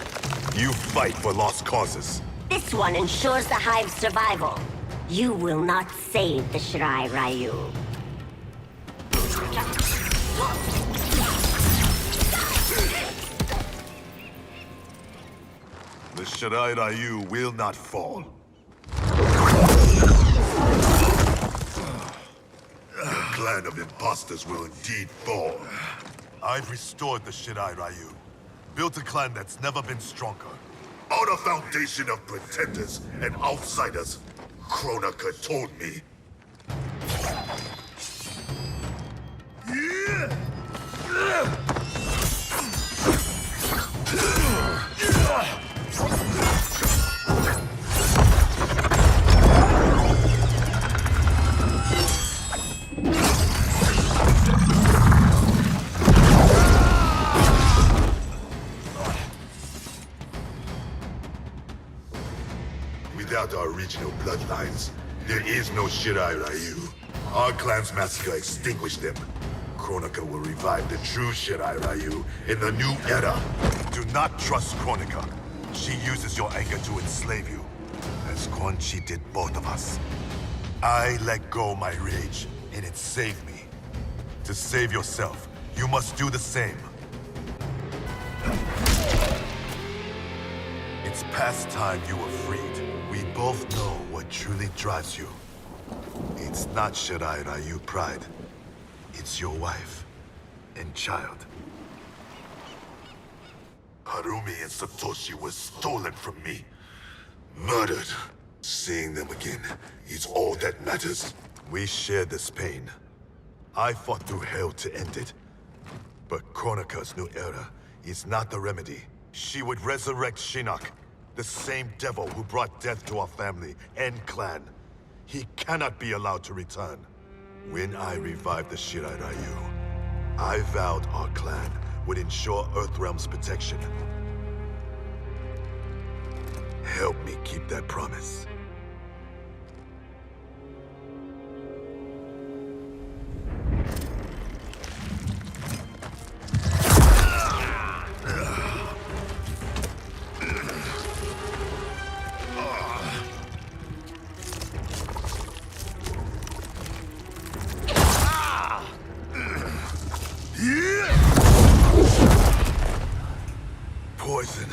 you fight for lost causes. This one ensures the Hive's survival. You will not save the Shirai Ryu. The Shirai Ryu will not fall. The clan of imposters will indeed fall. I've restored the Shirai Ryu. Built a clan that's never been stronger. On a foundation of pretenders and outsiders, Kronika told me. Without our original bloodlines, there is no Shirai Ryu. Our clan's massacre extinguished them. Kronika will revive the true Shirai Ryu in the new era. Do not trust Kronika. She uses your anger to enslave you, as Quan Chi did both of us. I let go my rage, and it saved me. To save yourself, you must do the same. It's past time you were freed. We both know what truly drives you. It's not Shirai Ryu pride. It's your wife and child. Harumi and Satoshi were stolen from me. Murdered. Seeing them again is all that matters. We share this pain. I fought through hell to end it. But Kronika's new era is not the remedy. She would resurrect Shinnok, the same devil who brought death to our family and clan. He cannot be allowed to return. When I revived the Shirai Ryu, I vowed our clan would ensure Earthrealm's protection. Help me keep that promise. Poison.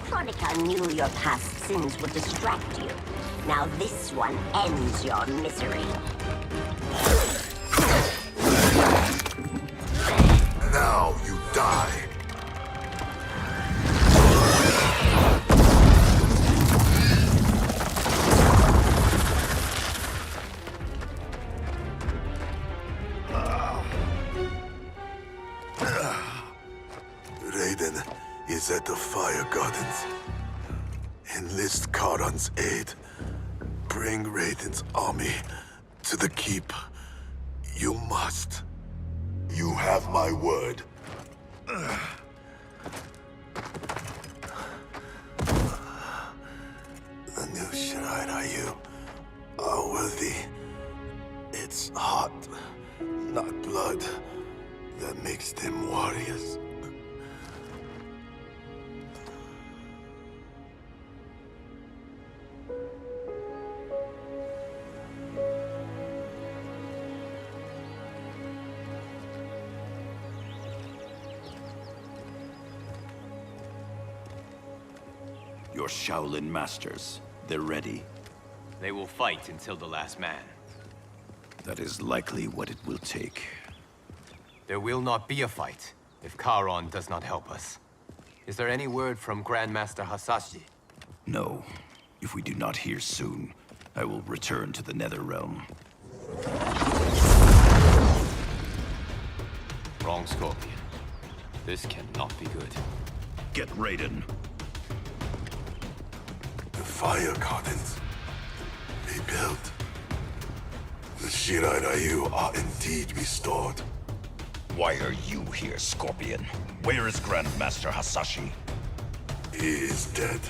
Kronika knew your past sins would distract you. Now this one ends your misery. Now you die. Raiden is at the Fire Gardens. Enlist Karan's aid. Bring Raiden's army to the keep. You must. You have my word. The new Shirai Ryu are worthy. It's heart, not blood, that makes them warriors. Your Shaolin masters, they're ready. They will fight until the last man. That is likely what it will take. There will not be a fight if Karon does not help us. Is there any word from Grandmaster Hasashi? No. If we do not hear soon, I will return to the Netherrealm. Wrong, Scorpion. This cannot be good. Get Raiden. The Fire Gardens. Rebuilt. The Shirai Ryu are indeed restored. Why are you here, Scorpion? Where is Grandmaster Hasashi? He is dead.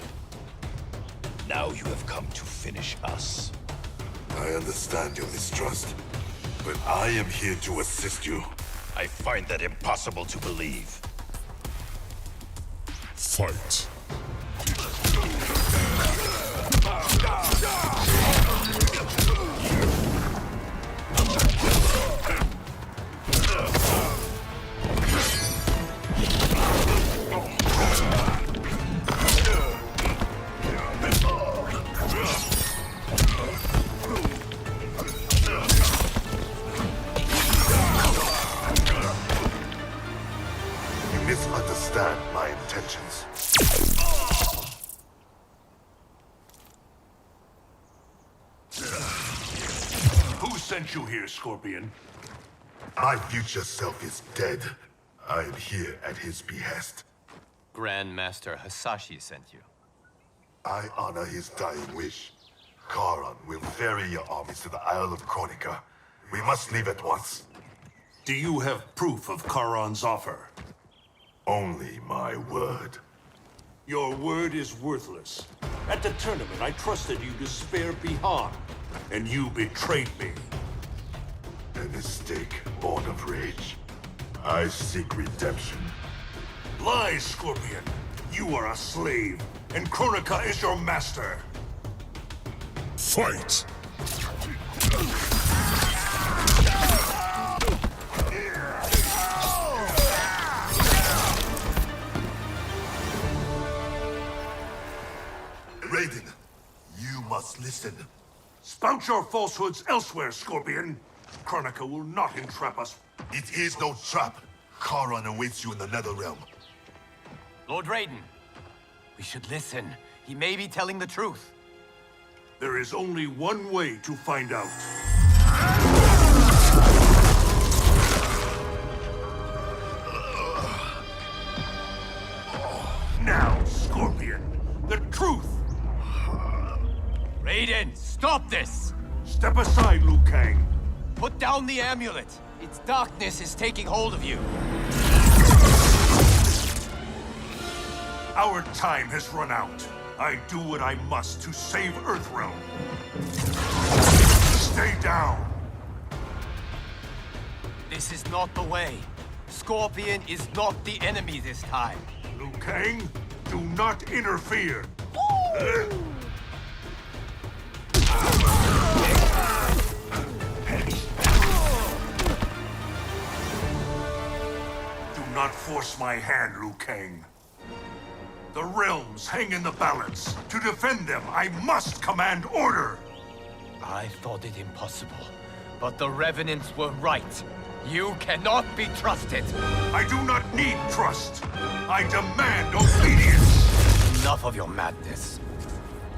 Now you have come to finish us. I understand your mistrust, but I am here to assist you. I find that impossible to believe. Fight. You misunderstand my intentions. Who sent you here, Scorpion? My future self is dead. I am here at his behest. Grandmaster Hasashi sent you. I honor his dying wish. Karan will ferry your armies to the Isle of Kronika. We must leave at once. Do you have proof of Karan's offer? Only my word. Your word is worthless. At the tournament, I trusted you to spare Bihan, and you betrayed me. A mistake born of rage. I seek redemption. Lies, Scorpion! You are a slave, and Kronika is your master! Fight! Raiden, you must listen. Spout your falsehoods elsewhere, Scorpion! Kronika will not entrap us. It is no trap. Charon awaits you in the Netherrealm. Lord Raiden, we should listen. He may be telling the truth. There is only one way to find out. Now, Scorpion, the truth! Raiden, stop this! Step aside, Liu Kang. Put down the amulet. Its darkness is taking hold of you. Our time has run out. I do what I must to save Earthrealm. Stay down. This is not the way. Scorpion is not the enemy this time. Liu Kang, do not interfere. Do not force my hand, Liu Kang. The realms hang in the balance. To defend them, I must command order. I thought it impossible, but the Revenants were right. You cannot be trusted. I do not need trust. I demand obedience. Enough of your madness.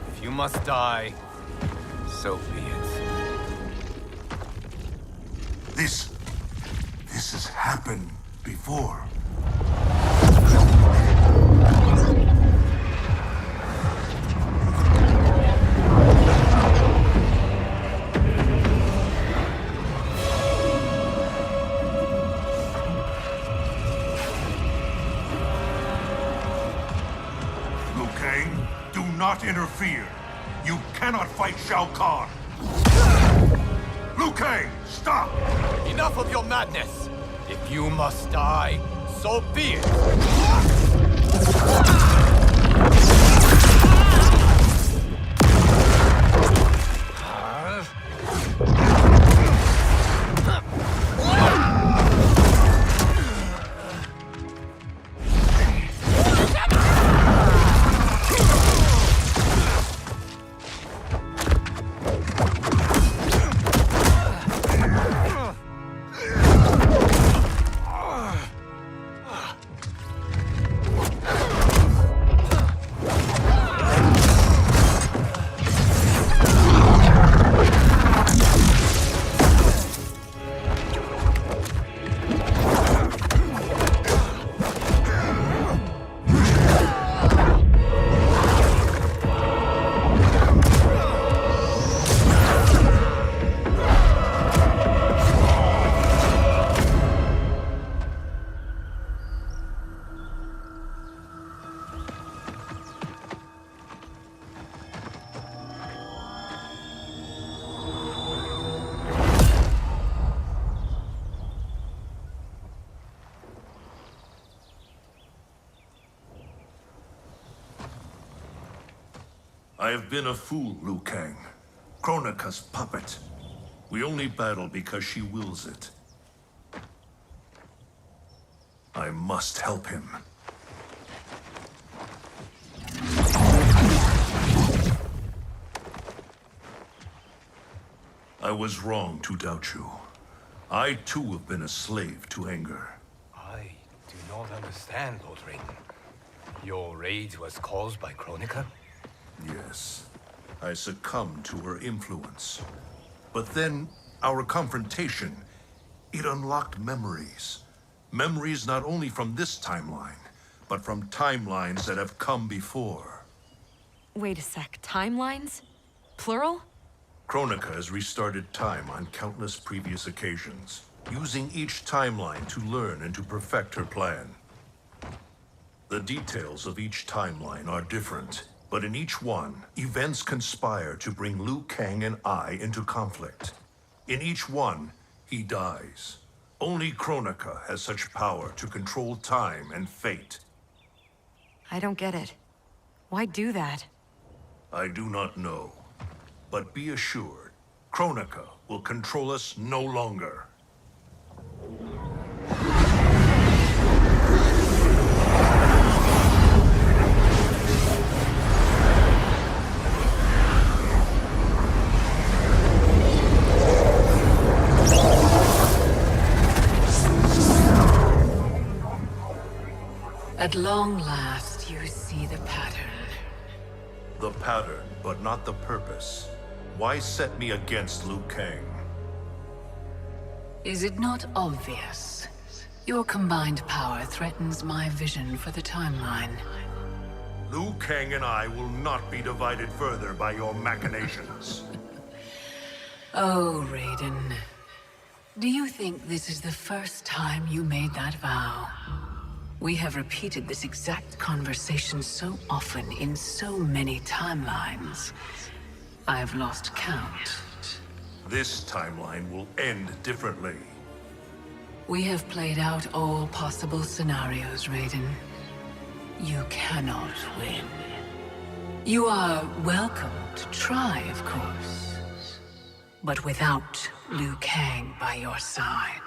If you must die, so be it. This has happened before. Liu Kang, do not interfere. You cannot fight Shao Kahn. Liu Kang, stop! Enough of your madness! If you must die, so be it! I have been a fool, Liu Kang. Kronika's puppet. We only battle because she wills it. I must help him. I was wrong to doubt you. I too have been a slave to anger. I do not understand, Lord Raiden. Your rage was caused by Kronika? Yes. I succumbed to her influence. But then, our confrontation, it unlocked memories. Memories not only from this timeline, but from timelines that have come before. Wait a sec, timelines? Plural? Kronika has restarted time on countless previous occasions, using each timeline to learn and to perfect her plan. The details of each timeline are different, But in each one, events conspire to bring Liu Kang and I into conflict. In each one, he dies. Only Kronika has such power to control time and fate. I don't get it. Why do that? I do not know. But be assured, Kronika will control us no longer. At long last, you see the pattern. The pattern, but not the purpose. Why set me against Liu Kang? Is it not obvious? Your combined power threatens my vision for the timeline. Liu Kang and I will not be divided further by your machinations. Oh, Raiden. Do you think this is the first time you made that vow? We have repeated this exact conversation so often in so many timelines. I've lost count. This timeline will end differently. We have played out all possible scenarios, Raiden. You cannot win. You are welcome to try, of course. But without Liu Kang by your side.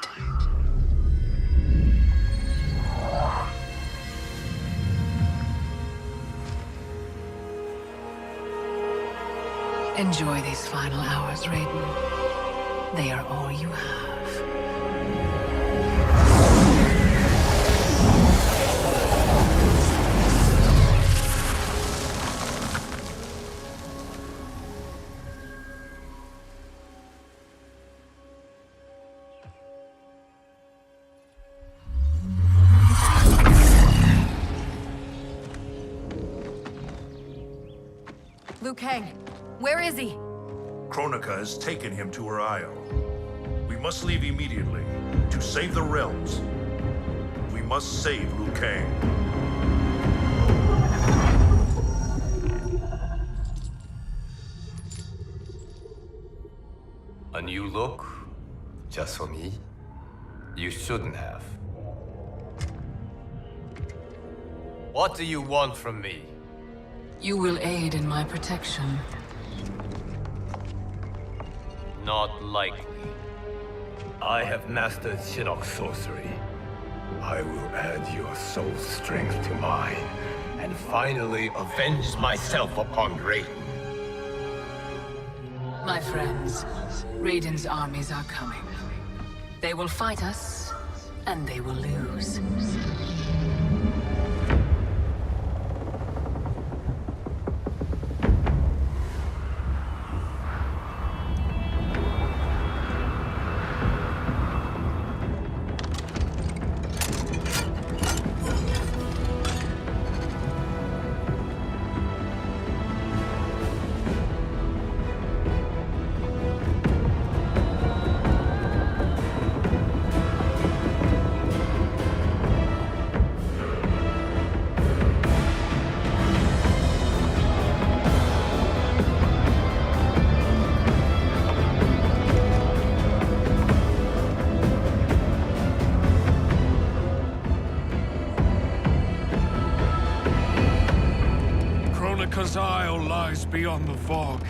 Enjoy these final hours, Raiden. They are all you have. Liu Kang, where is he? Kronika has taken him to her isle. We must leave immediately to save the realms. We must save Liu Kang. A new look? Just for me? You shouldn't have. What do you want from me? You will aid in my protection. Not likely. I have mastered Shinnok's sorcery. I will add your soul strength to mine, and finally avenge myself upon Raiden. My friends, Raiden's armies are coming. They will fight us, and they will lose. Kronika's Isle lies beyond the fog.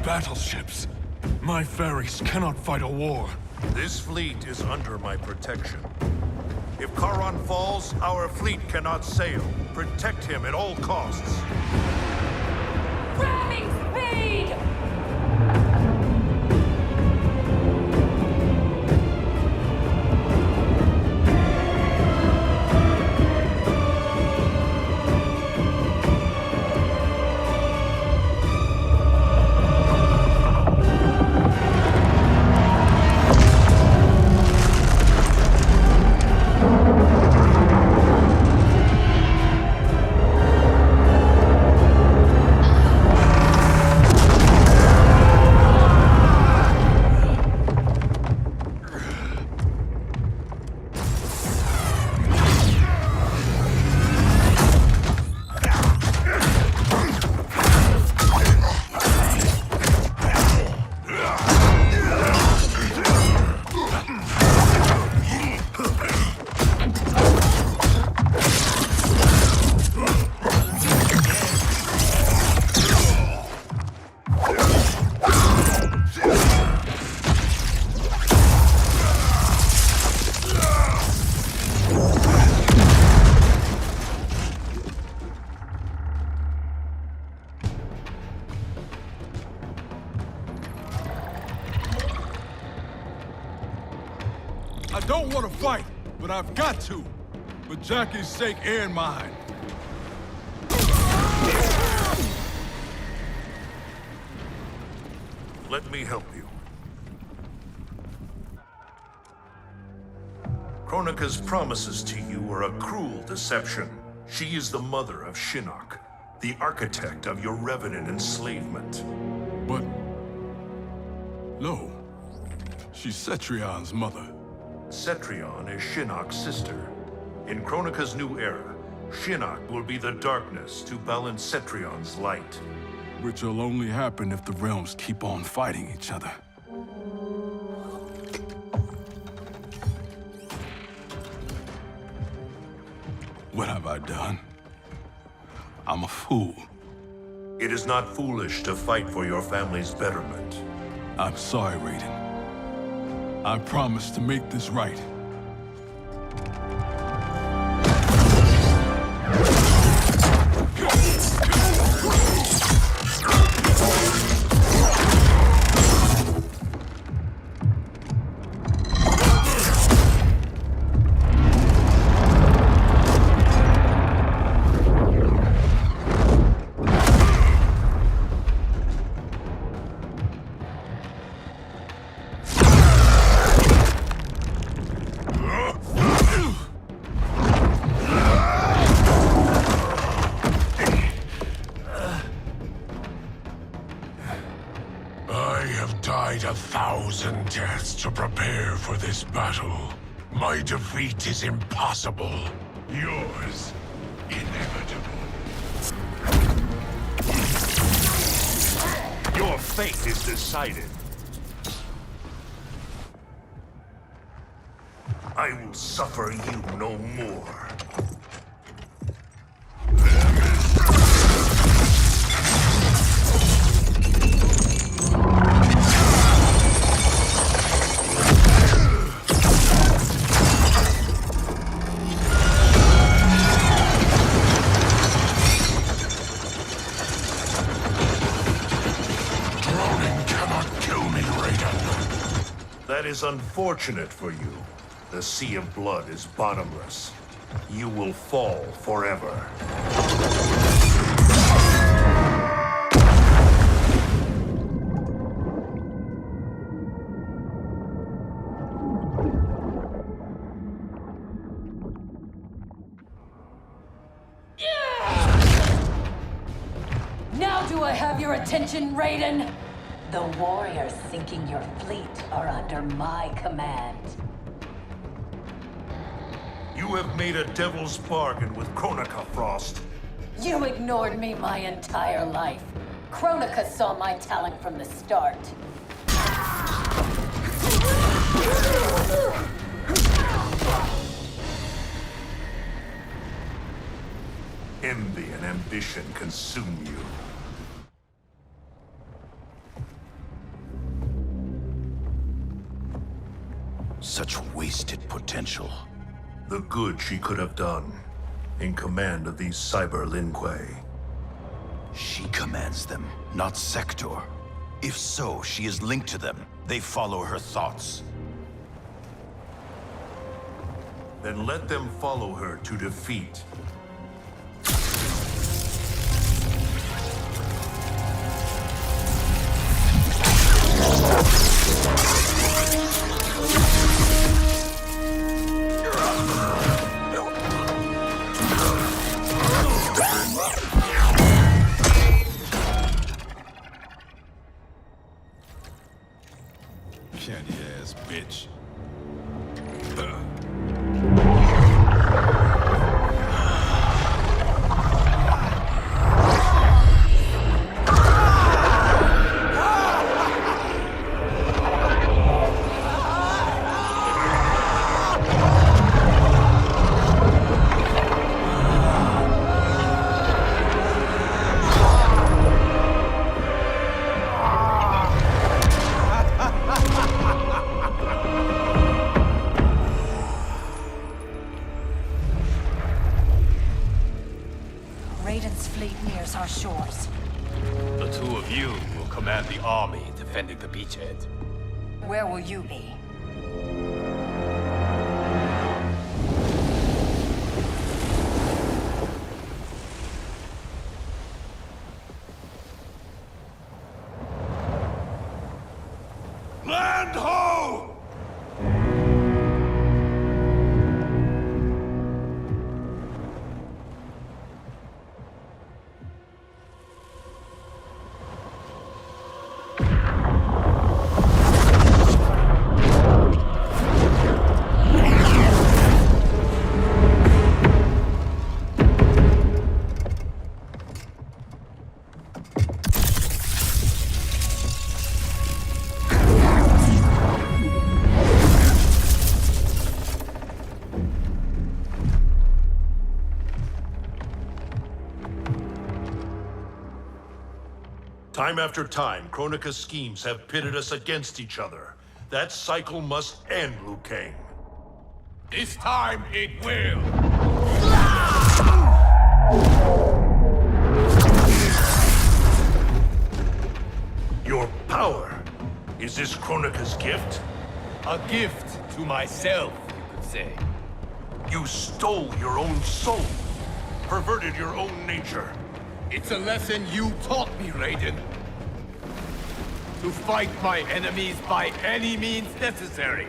Battleships. My ferries cannot fight a war. This fleet is under my protection. If Charon falls, our fleet cannot sail. Protect him at all costs. Ramming speed! I don't want to fight, but I've got to. For Jackie's sake and mine. Let me help you. Kronika's promises to you are a cruel deception. She is the mother of Shinnok, the architect of your revenant enslavement. But... no. She's Cetrion's mother. Cetrion is Shinnok's sister. In Kronika's new era, Shinnok will be the darkness to balance Cetrion's light. Which will only happen if the realms keep on fighting each other. What have I done? I'm a fool. It is not foolish to fight for your family's betterment. I'm sorry, Raiden. I promise to make this right. To prepare for this battle. My defeat is impossible. Yours, inevitable. Your fate is decided. I will suffer you no more. That is unfortunate for you. The sea of blood is bottomless. You will fall forever. Now do I have your attention, Raiden? The warriors sinking your fleet are under my command. You have made a devil's bargain with Kronika, Frost. You ignored me my entire life. Kronika saw my talent from the start. Envy and ambition consume you. Such wasted potential. The good she could have done in command of these Cyber Linque. She commands them, not Sector. If so, she is linked to them. They follow her thoughts. Then let them follow her to defeat. Candy-ass bitch. Raiden's fleet nears our shores. The two of you will command the army defending the beachhead. Where will you be? Land ho! Time after time, Kronika's schemes have pitted us against each other. That cycle must end, Liu Kang. This time it will! Your power. Is this Kronika's gift? A gift to myself, you could say. You stole your own soul. Perverted your own nature. It's a lesson you taught me, Raiden. To fight my enemies by any means necessary.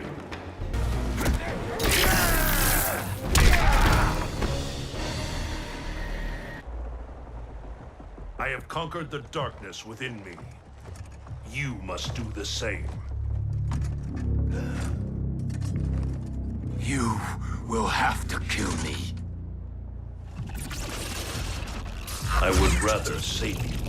I have conquered the darkness within me. You must do the same. You will have to kill me. I would rather save you.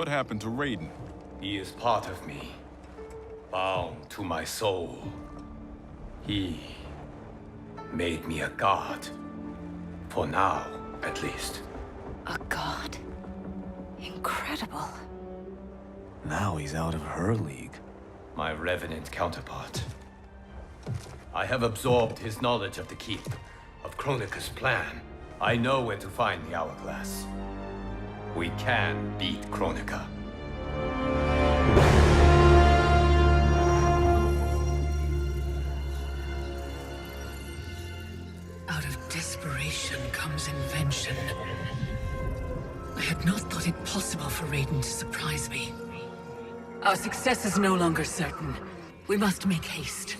What happened to Raiden? He is part of me, bound to my soul. He made me a god. For now, at least. A god? Incredible. Now he's out of her league. My revenant counterpart. I have absorbed his knowledge of the Keep, of Kronika's plan. I know where to find the Hourglass. We can beat Kronika. Out of desperation comes invention. I had not thought it possible for Raiden to surprise me. Our success is no longer certain. We must make haste.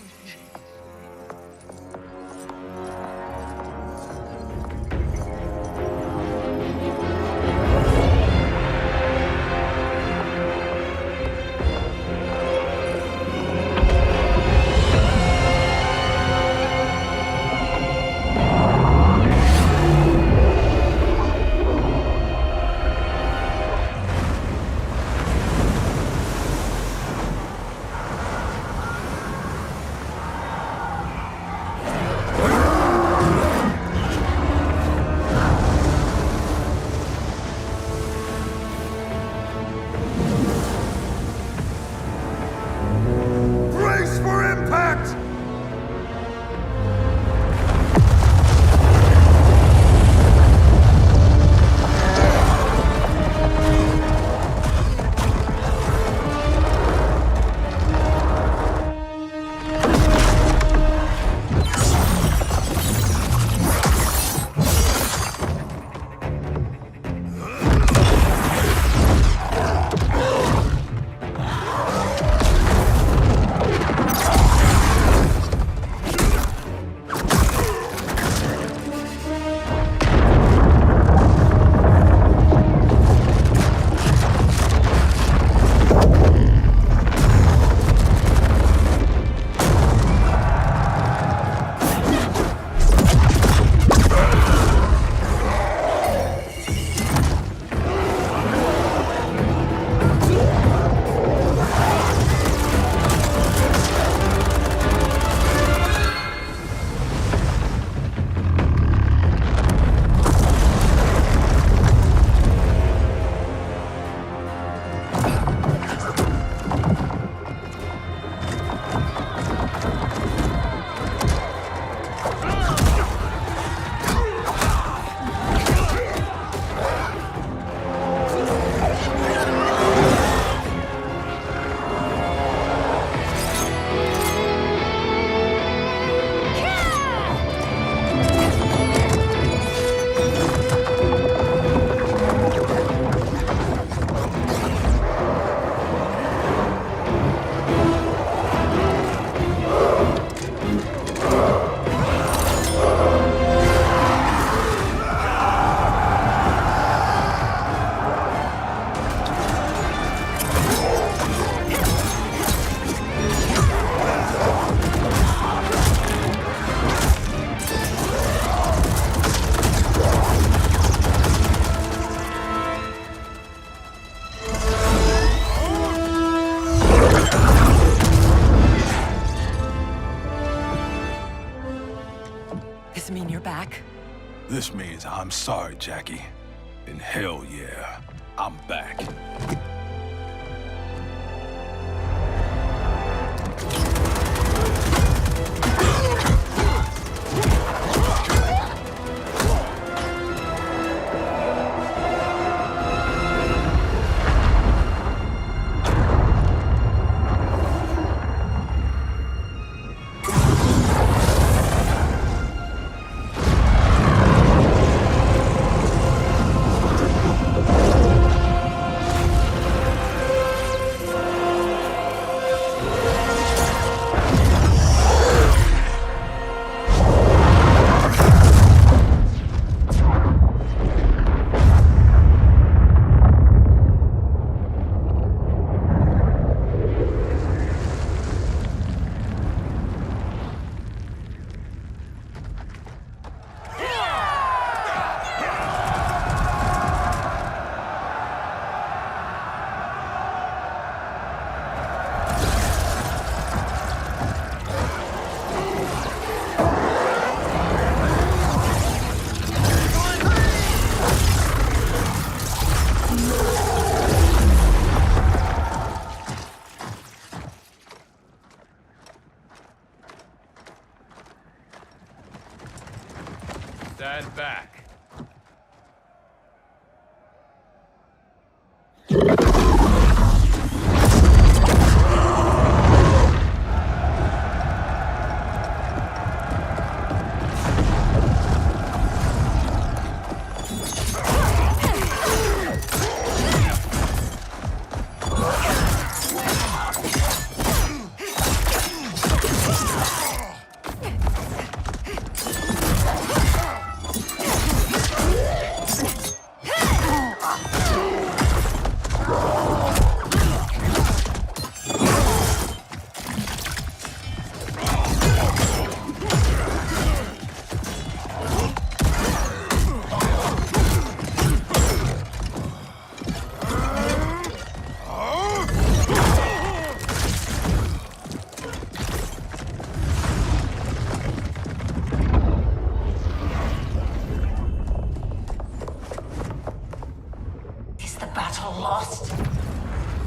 back? This means I'm sorry, Jackie. And hell yeah, I'm back. Stand back.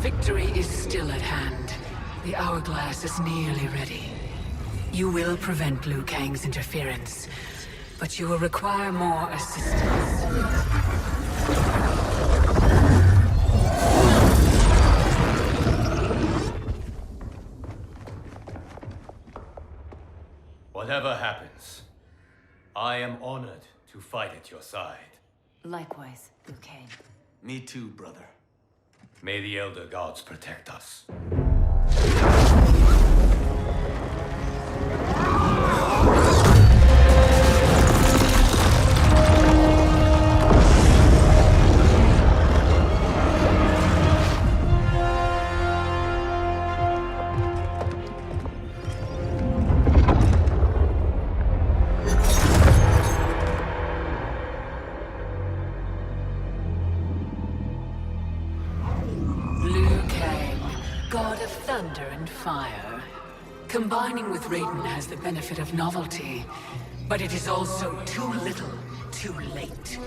Victory is still at hand. The hourglass is nearly ready. You will prevent Liu Kang's interference, but you will require more assistance. Whatever happens, I am honored to fight at your side. Likewise, Liu Kang. Me too, brother. May the Elder Gods protect us. God of thunder and fire. Combining with Raiden has the benefit of novelty, but it is also too little, too late.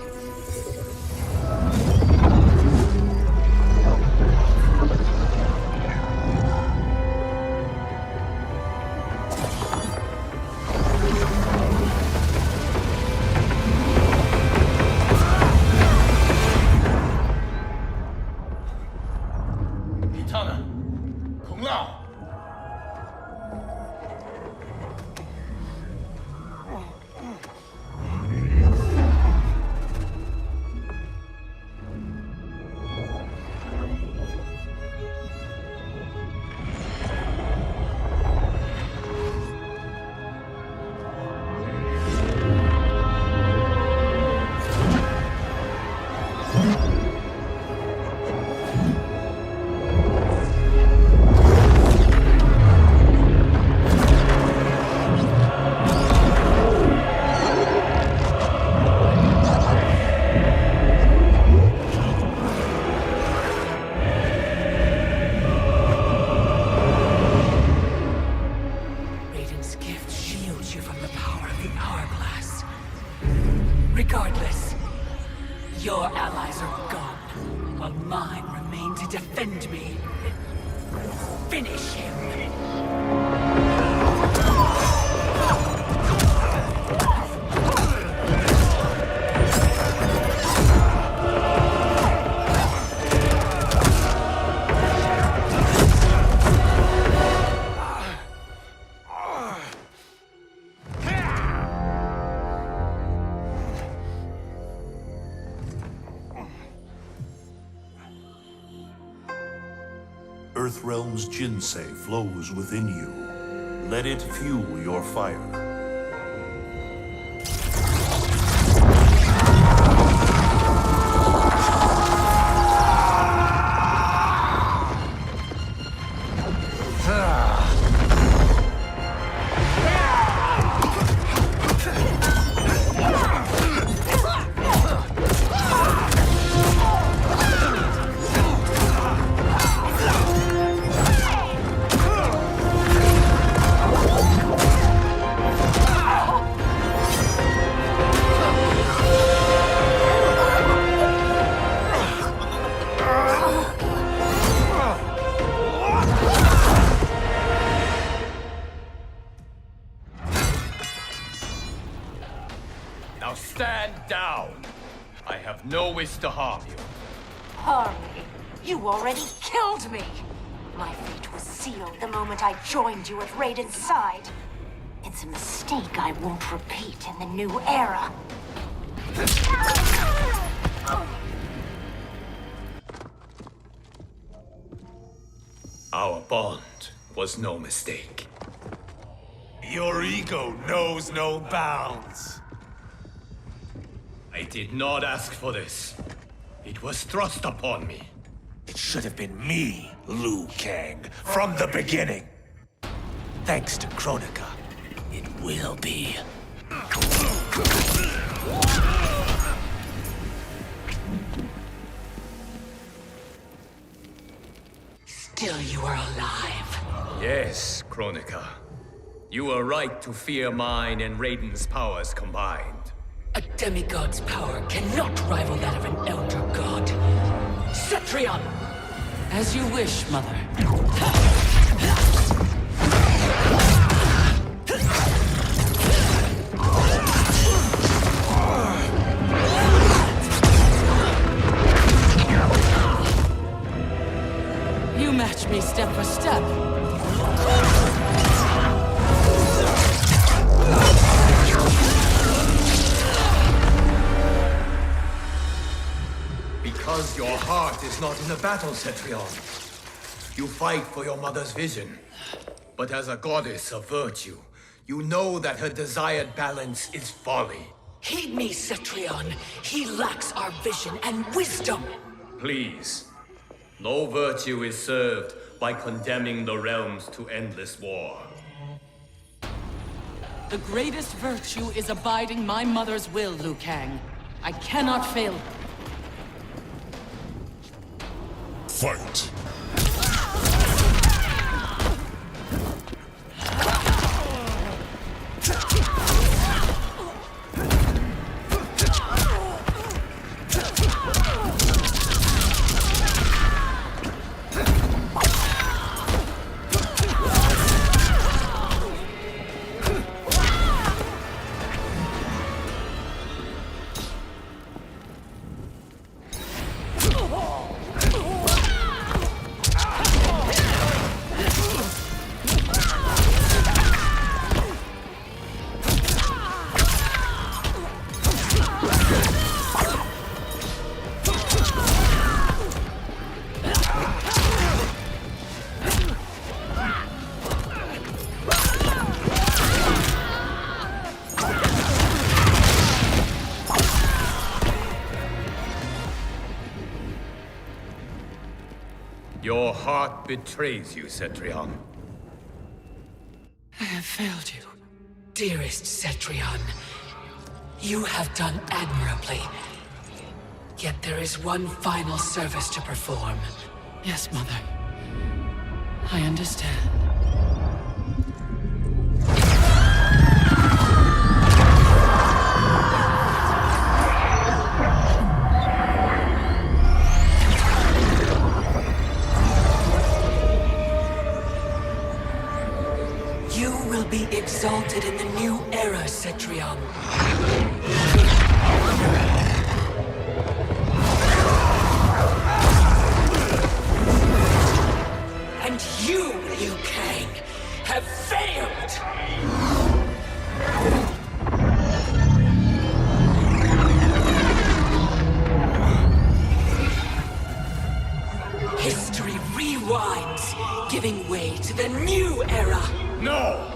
Finish him! Earthrealm's Jinsei flows within you. Let it fuel your fire. Now stand down. I have no wish to harm you. Harm me? You already killed me! My fate was sealed the moment I joined you at Raiden's side. It's a mistake I won't repeat in the new era. Our bond was no mistake. Your ego knows no bounds. I did not ask for this. It was thrust upon me. It should have been me, Liu Kang, from the beginning. Thanks to Kronika, it will be. Still you are alive. Yes, Kronika. You were right to fear mine and Raiden's powers combined. A demigod's power cannot rival that of an elder god. Cetrion! As you wish, Mother. You match me step for step. Because your heart is not in the battle, Cetrion. You fight for your mother's vision. But as a goddess of virtue, you know that her desired balance is folly. Heed me, Cetrion. He lacks our vision and wisdom. Please. No virtue is served by condemning the realms to endless war. The greatest virtue is abiding my mother's will, Liu Kang. I cannot fail her. Fight! Your heart betrays you, Cetrion. I have failed you, dearest Cetrion. You have done admirably. Yet there is one final service to perform. Yes, Mother. I understand. You will be exalted in the new era, Cetrion. And you, Liu Kang, have failed! History rewinds, giving way to the new era! No!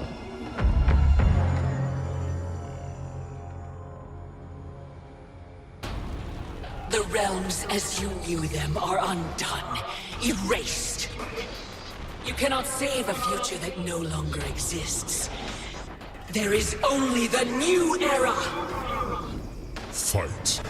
The realms as you knew them are undone, erased. You cannot save a future that no longer exists. There is only the new era! Fight.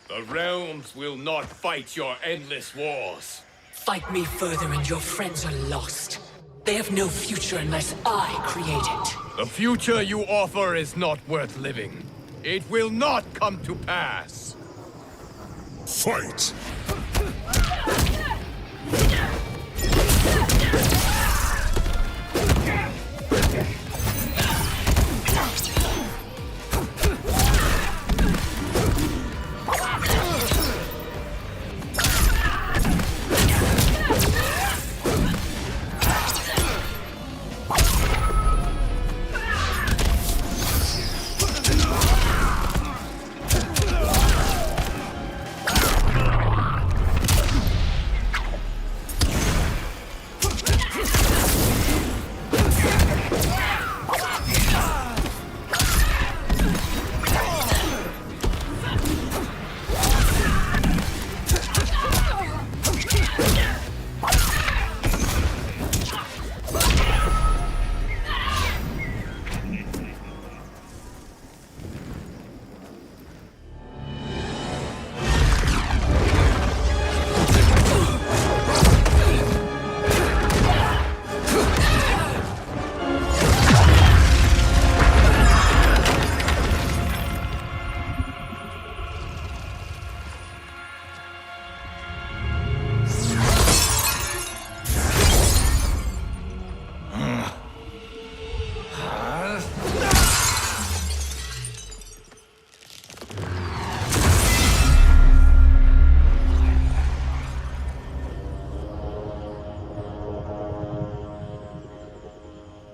The realms will not fight your endless wars. Fight me further and your friends are lost. They have no future unless I create it. The future you offer is not worth living. It will not come to pass. Fight!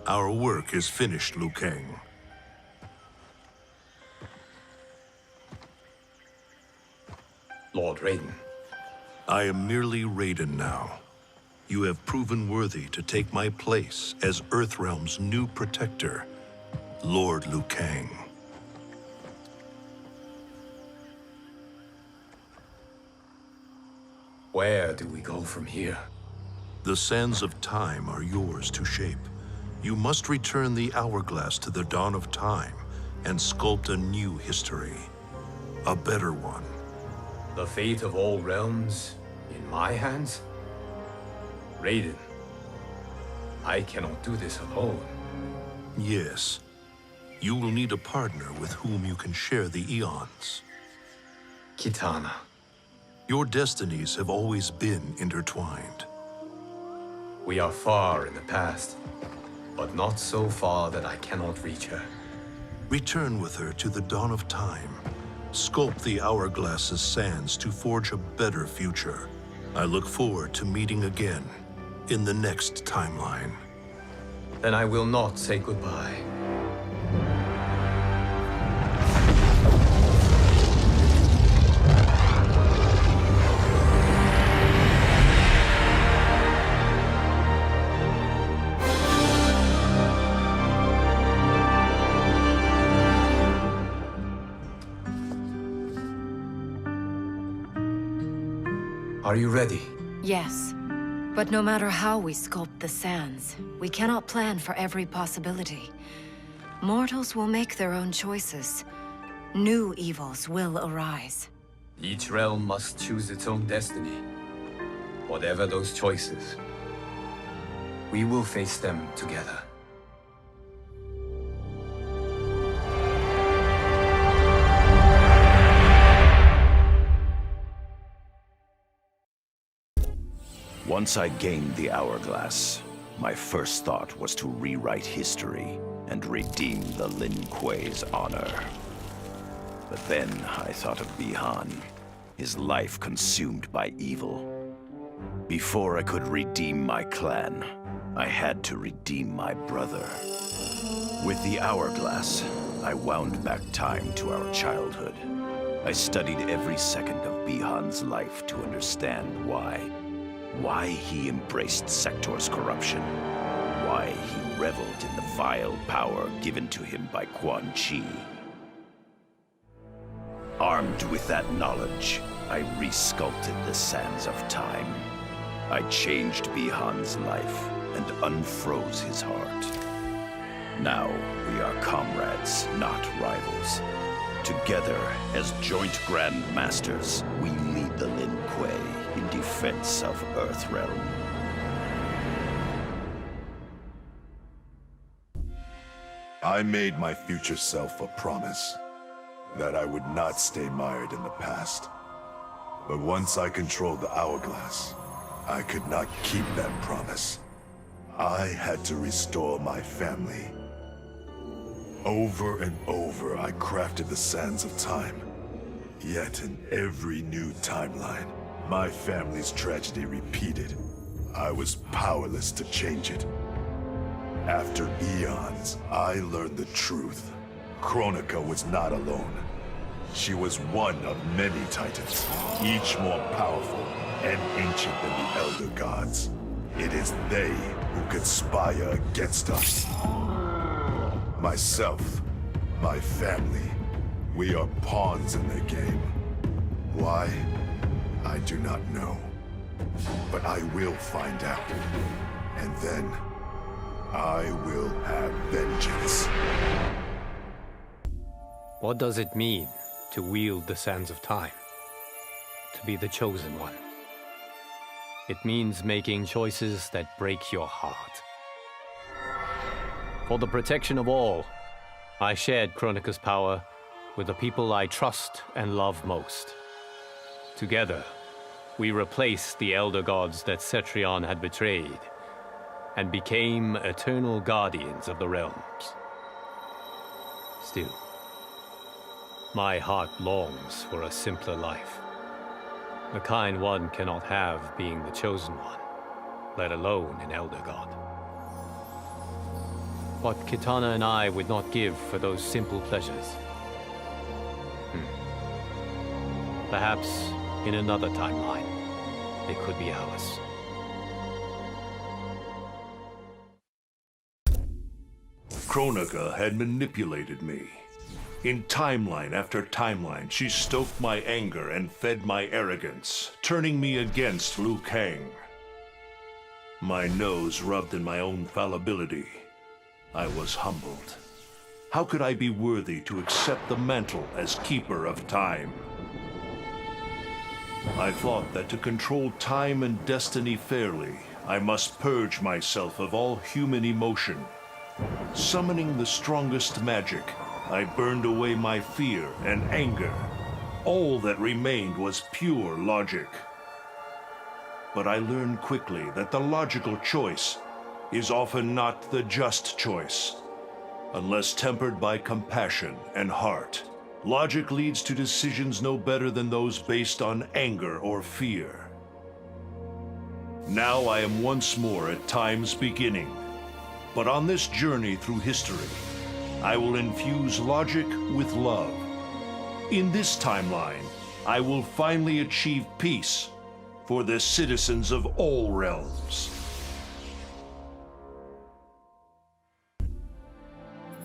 Our work is finished, Liu Kang. Lord Raiden. I am merely Raiden now. You have proven worthy to take my place as Earthrealm's new protector, Lord Liu Kang. Where do we go from here? The sands of time are yours to shape. You must return the hourglass to the dawn of time and sculpt a new history. A better one. The fate of all realms in my hands? Raiden, I cannot do this alone. Yes. You will need a partner with whom you can share the eons. Kitana. Your destinies have always been intertwined. We are far in the past, but not so far that I cannot reach her. Return with her to the dawn of time sculpt the Hourglass's sands to forge a better future. I look forward to meeting again in the next timeline. Then I will not say goodbye. Are you ready? Yes. But no matter how we sculpt the sands, we cannot plan for every possibility. Mortals will make their own choices. New evils will arise. Each realm must choose its own destiny. Whatever those choices, we will face them together. Once I gained the Hourglass, my first thought was to rewrite history and redeem the Lin Kuei's honor. But then I thought of Bi-Han, his life consumed by evil. Before I could redeem my clan, I had to redeem my brother. With the Hourglass, I wound back time to our childhood. I studied every second of Bi-Han's life to understand why he embraced Sector's corruption, why he reveled in the vile power given to him by Quan Chi. Armed with that knowledge, I resculpted the sands of time. I changed Bi-Han's life and unfroze his heart. Now we are comrades, not rivals. Together, as joint Grand Masters, we lead the Lin Kuei in defense of Earthrealm. I made my future self a promise that I would not stay mired in the past. But once I controlled the Hourglass, I could not keep that promise. I had to restore my family. Over and over, I crafted the sands of time. Yet in every new timeline, my family's tragedy repeated. I was powerless to change it. After eons, I learned the truth. Kronika was not alone. She was one of many titans, each more powerful and ancient than the Elder Gods. It is they who conspire against us. Myself, my family, we are pawns in their game. Why? I do not know. But I will find out. And then, I will have vengeance. What does it mean to wield the sands of time? To be the chosen one? It means making choices that break your heart. For the protection of all, I shared Kronika's power with the people I trust and love most. Together, we replaced the Elder Gods that Cetrion had betrayed, and became eternal guardians of the realms. Still, my heart longs for a simpler life. The kind one cannot have being the chosen one, let alone an Elder God. What Kitana and I would not give for those simple pleasures. Perhaps in another timeline, they could be ours. Kronika had manipulated me. In timeline after timeline, she stoked my anger and fed my arrogance, turning me against Liu Kang. My nose rubbed in my own fallibility. I was humbled. How could I be worthy to accept the mantle as Keeper of Time? I thought that to control time and destiny fairly, I must purge myself of all human emotion. Summoning the strongest magic, I burned away my fear and anger. All that remained was pure logic. But I learned quickly that the logical choice is often not the just choice, unless tempered by compassion and heart. Logic leads to decisions no better than those based on anger or fear. Now I am once more at time's beginning. But on this journey through history, I will infuse logic with love. In this timeline, I will finally achieve peace for the citizens of all realms.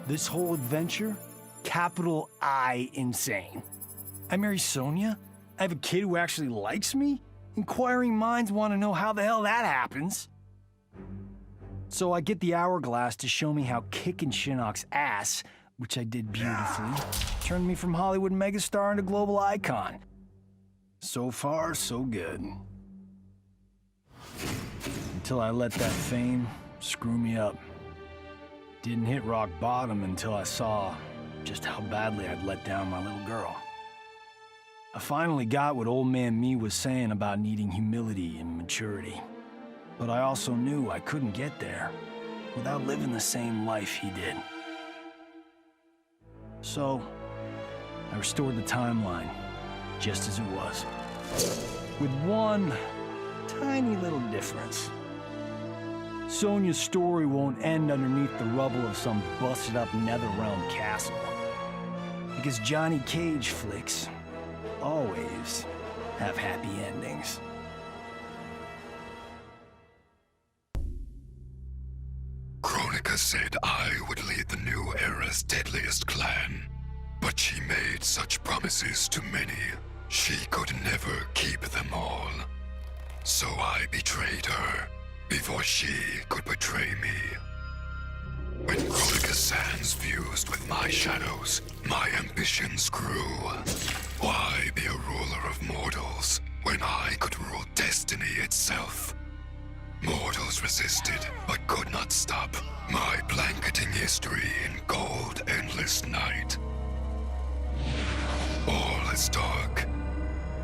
This whole adventure, capital I insane. I marry Sonya? I have a kid who actually likes me? Inquiring minds want to know how the hell that happens. So I get the hourglass to show me how kicking Shinnok's ass, which I did beautifully, turned me from Hollywood megastar into global icon. So far, so good. Until I let that fame screw me up. Didn't hit rock bottom until I saw just how badly I'd let down my little girl. I finally got what old man me was saying about needing humility and maturity. But I also knew I couldn't get there without living the same life he did. So, I restored the timeline, just as it was. With one tiny little difference. Sonya's story won't end underneath the rubble of some busted-up Netherrealm castle. Because Johnny Cage flicks always have happy endings. Kronika said I would lead the new era's deadliest clan. But she made such promises to many, she could never keep them all. So I betrayed her, before she could betray me. When Kronika's hands fused with my shadows, my ambitions grew. Why be a ruler of mortals, when I could rule destiny itself? Mortals resisted, but could not stop my blanketing history in cold, endless night. All is dark.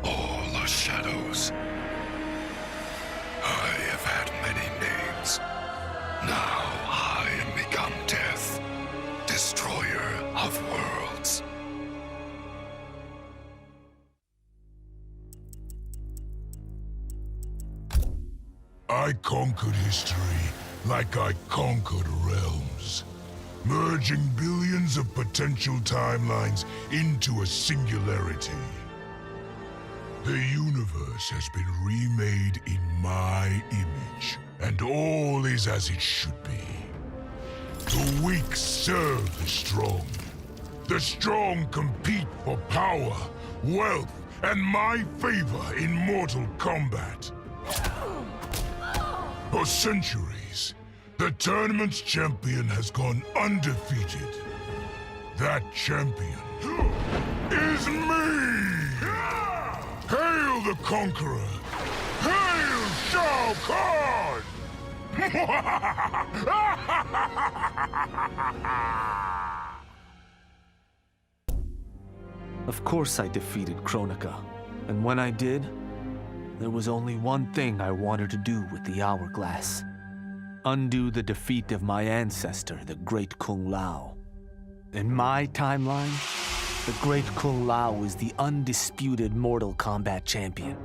All are shadows. I have had many names. Now I am become death, destroyer of worlds. I conquered history like I conquered realms, merging billions of potential timelines into a singularity. The universe has been remade in my image, and all is as it should be. The weak serve the strong. The strong compete for power, wealth, and my favor in mortal combat. For centuries, the tournament's champion has gone undefeated. That champion is me! Hail the Conqueror! Hail Shao Kahn! Of course I defeated Kronika, and when I did, there was only one thing I wanted to do with the hourglass. Undo the defeat of my ancestor, the Great Kung Lao. In my timeline, the Great Kung Lao is the undisputed Mortal Kombat champion.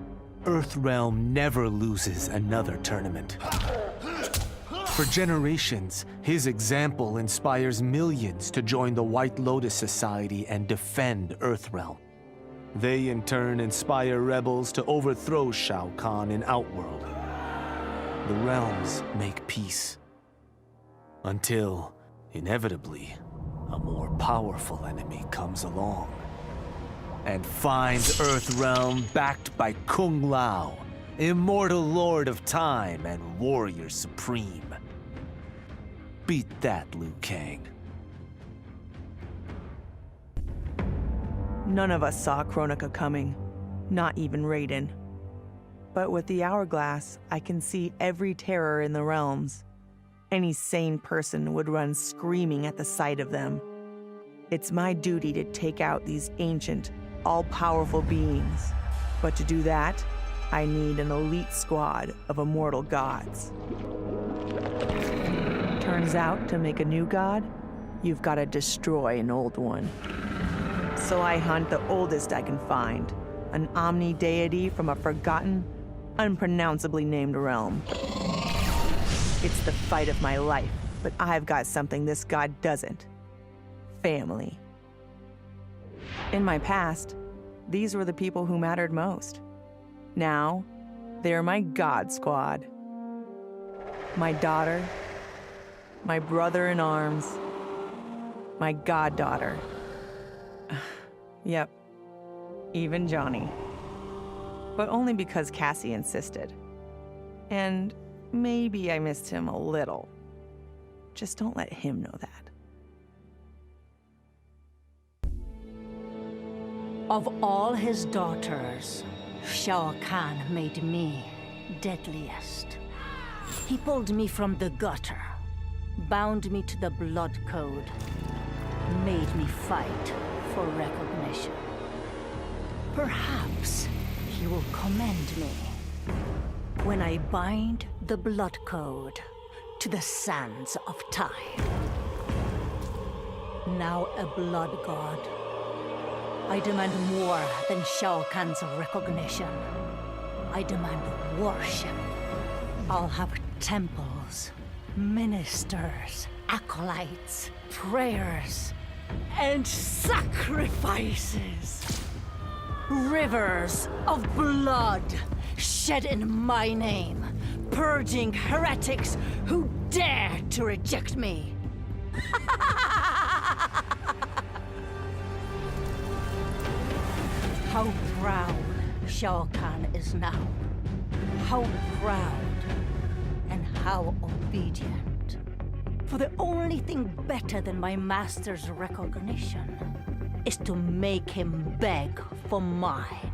Earthrealm never loses another tournament. For generations, his example inspires millions to join the White Lotus Society and defend Earthrealm. They in turn inspire rebels to overthrow Shao Kahn in Outworld. The realms make peace. Until, inevitably, a more powerful enemy comes along and finds Earthrealm backed by Kung Lao, immortal lord of time and warrior supreme. Beat that, Liu Kang. None of us saw Kronika coming, not even Raiden. But with the hourglass, I can see every terror in the realms. Any sane person would run screaming at the sight of them. It's my duty to take out these ancient, all-powerful beings. But to do that, I need an elite squad of immortal gods. Turns out, to make a new god, you've got to destroy an old one. So I hunt the oldest I can find, an omni deity from a forgotten, unpronounceably named realm. It's the fight of my life, but I've got something this god doesn't. Family. In my past, these were the people who mattered most. Now, they're my god squad. My daughter, my brother in arms, my goddaughter. Yep, even Johnny. But only because Cassie insisted. And maybe I missed him a little. Just don't let him know that. Of all his daughters, Shao Kahn made me deadliest. He pulled me from the gutter, bound me to the blood code, made me fight for recognition. Perhaps he will commend me when I bind the blood code to the sands of time. Now a blood god, I demand more than Shao Kahn's recognition. I demand worship. I'll have temples, ministers, acolytes, prayers, and sacrifices. Rivers of blood shed in my name, purging heretics who dare to reject me. How proud Shao Kahn is now. How proud and how obedient. For the only thing better than my master's recognition is to make him beg for mine.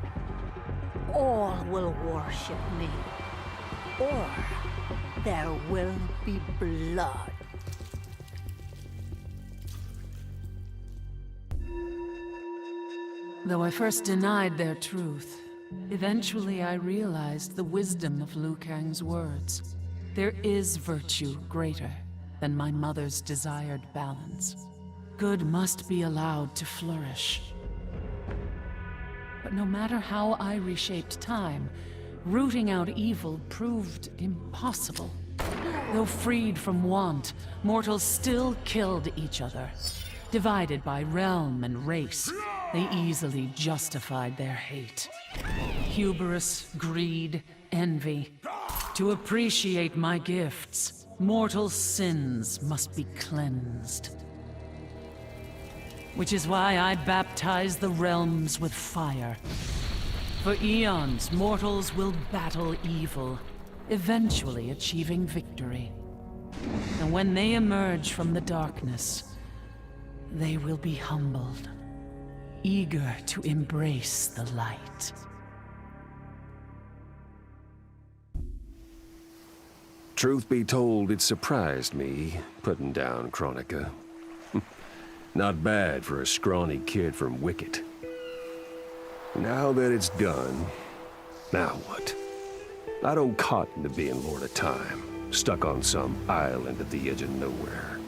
All will worship me, or there will be blood. Though I first denied their truth, eventually I realized the wisdom of Liu Kang's words. There is virtue greater than my mother's desired balance. Good must be allowed to flourish. But no matter how I reshaped time, rooting out evil proved impossible. Though freed from want, mortals still killed each other. Divided by realm and race, they easily justified their hate. Hubris, greed, envy. To appreciate my gifts, mortal sins must be cleansed. Which is why I baptize the realms with fire. For eons, mortals will battle evil, eventually achieving victory. And when they emerge from the darkness, they will be humbled, eager to embrace the light. Truth be told, it surprised me, putting down Kronika. Not bad for a scrawny kid from Wicket. Now that it's done, now what? I don't cotton to being Lord of Time, stuck on some island at the edge of nowhere.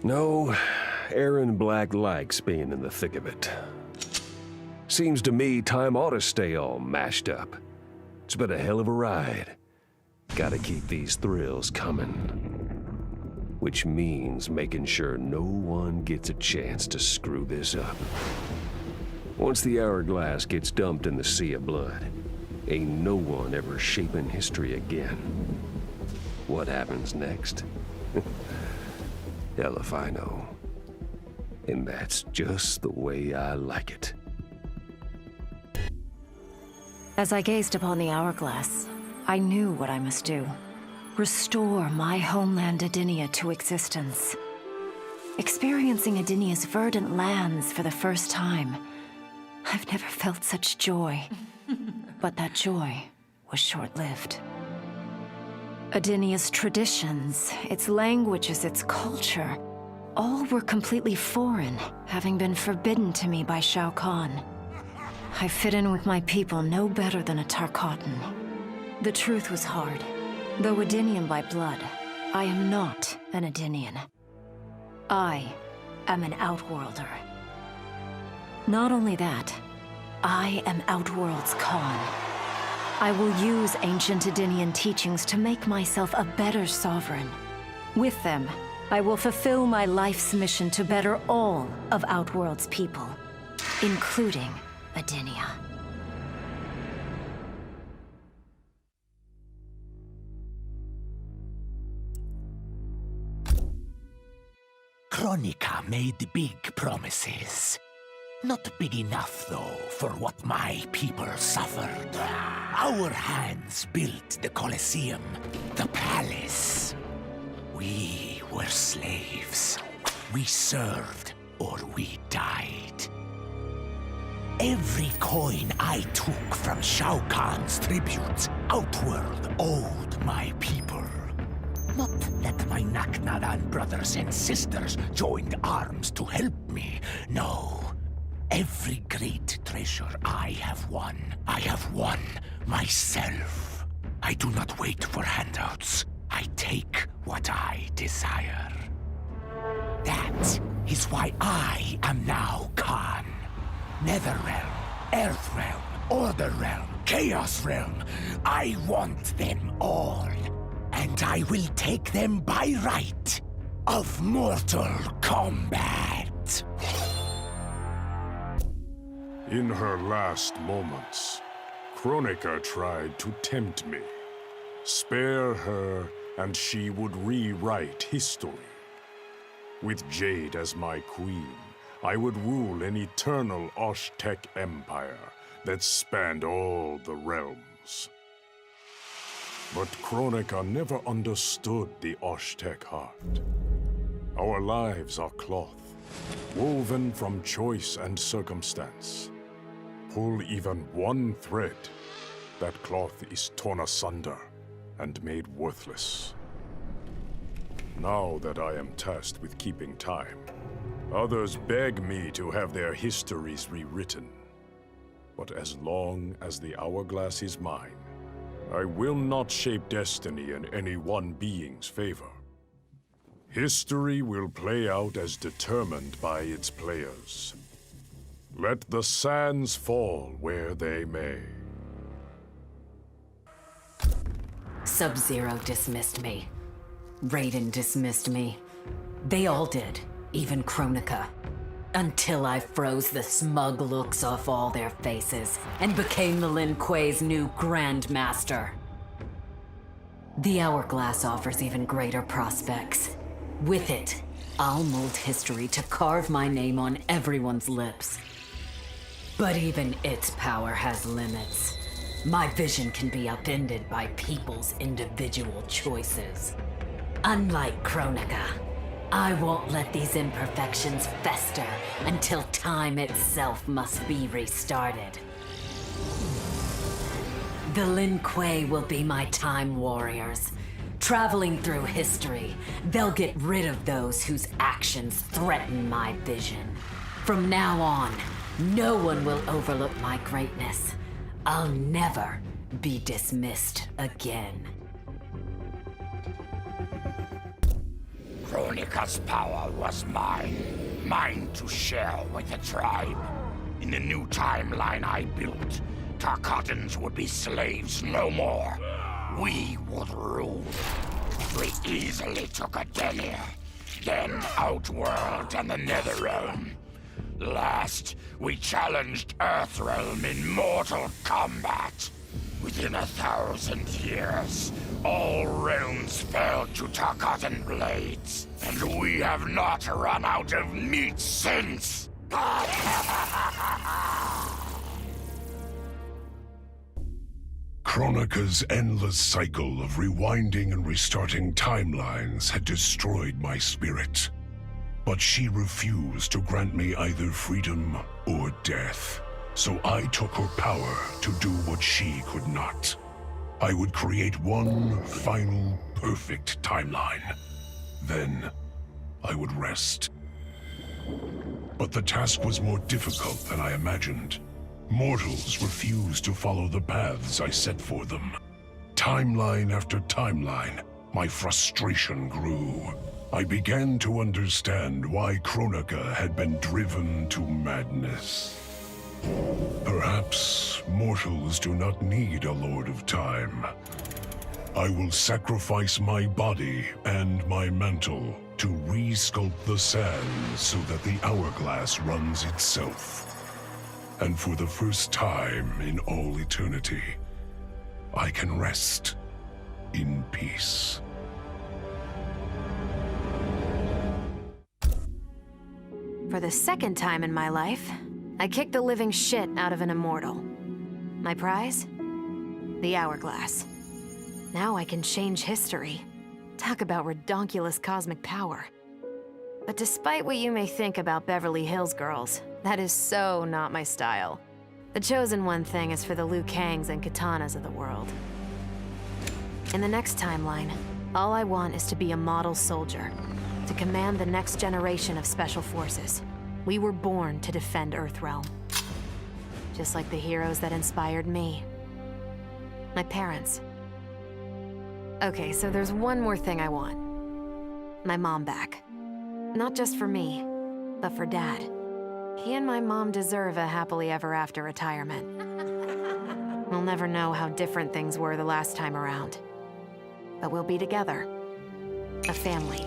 No, Aaron Black likes being in the thick of it. Seems to me time ought to stay all mashed up. It's been a hell of a ride. Gotta keep these thrills coming. Which means making sure no one gets a chance to screw this up. Once the hourglass gets dumped in the sea of blood, ain't no one ever shaping history again. What happens next? Hell if I know. And that's just the way I like it. As I gazed upon the hourglass, I knew what I must do. Restore my homeland Adinia to existence. Experiencing Adinia's verdant lands for the first time, I've never felt such joy. But that joy was short-lived. Adinia's traditions, its languages, its culture, all were completely foreign, having been forbidden to me by Shao Kahn. I fit in with my people no better than a Tarkatan. The truth was hard. Though Adinian by blood, I am not an Adinian. I am an Outworlder. Not only that, I am Outworld's Khan. I will use ancient Edenian teachings to make myself a better sovereign. With them, I will fulfill my life's mission to better all of Outworld's people, including Edenia. Kronika made big promises. Not big enough, though, for what my people suffered. Our hands built the Colosseum, the palace. We were slaves. We served or we died. Every coin I took from Shao Kahn's tributes, Outworld owed my people. Not that my Naknadan brothers and sisters joined arms to help me, no. Every great treasure I have won myself. I do not wait for handouts. I take what I desire. That is why I am now Khan. Netherrealm, Earthrealm, Order Realm, Chaos Realm. I want them all. And I will take them by right of Mortal Kombat. In her last moments, Kronika tried to tempt me. Spare her, and she would rewrite history. With Jade as my queen, I would rule an eternal Osh-Tech empire that spanned all the realms. But Kronika never understood the Osh-Tech heart. Our lives are cloth, woven from choice and circumstance. Pull even one thread, that cloth is torn asunder and made worthless. Now that I am tasked with keeping time, others beg me to have their histories rewritten. But as long as the hourglass is mine, I will not shape destiny in any one being's favor. History will play out as determined by its players. Let the sands fall where they may. Sub-Zero dismissed me. Raiden dismissed me. They all did, even Kronika. Until I froze the smug looks off all their faces and became the Lin Kuei's new Grandmaster. The Hourglass offers even greater prospects. With it, I'll mold history to carve my name on everyone's lips. But even its power has limits. My vision can be upended by people's individual choices. Unlike Kronika, I won't let these imperfections fester until time itself must be restarted. The Lin Kuei will be my time warriors. Traveling through history, they'll get rid of those whose actions threaten my vision. From now on, no one will overlook my greatness. I'll never be dismissed again. Kronika's power was mine. Mine to share with the tribe. In the new timeline I built, Tarkatans would be slaves no more. We would rule. We easily took Edenia, then Outworld and the Netherrealm. Last, we challenged Earthrealm in mortal combat. Within 1,000 years, all realms fell to Tarkatan blades, and we have not run out of meat since! Kronika's endless cycle of rewinding and restarting timelines had destroyed my spirit. But she refused to grant me either freedom or death. So I took her power to do what she could not. I would create one final, perfect timeline. Then, I would rest. But the task was more difficult than I imagined. Mortals refused to follow the paths I set for them. Timeline after timeline, my frustration grew. I began to understand why Kronika had been driven to madness. Perhaps mortals do not need a Lord of Time. I will sacrifice my body and my mantle to re-sculpt the sands so that the hourglass runs itself. And for the first time in all eternity, I can rest in peace. For the second time in my life, I kicked the living shit out of an immortal. My prize? The hourglass. Now I can change history. Talk about redonkulous cosmic power. But despite what you may think about Beverly Hills girls, that is so not my style. The chosen one thing is for the Liu Kangs and Katanas of the world. In the next timeline, all I want is to be a model soldier, to command the next generation of special forces. We were born to defend Earthrealm. Just like the heroes that inspired me. My parents. Okay, so there's one more thing I want. My mom back. Not just for me, but for Dad. He and my mom deserve a happily ever after retirement. We'll never know how different things were the last time around. But we'll be together. A family.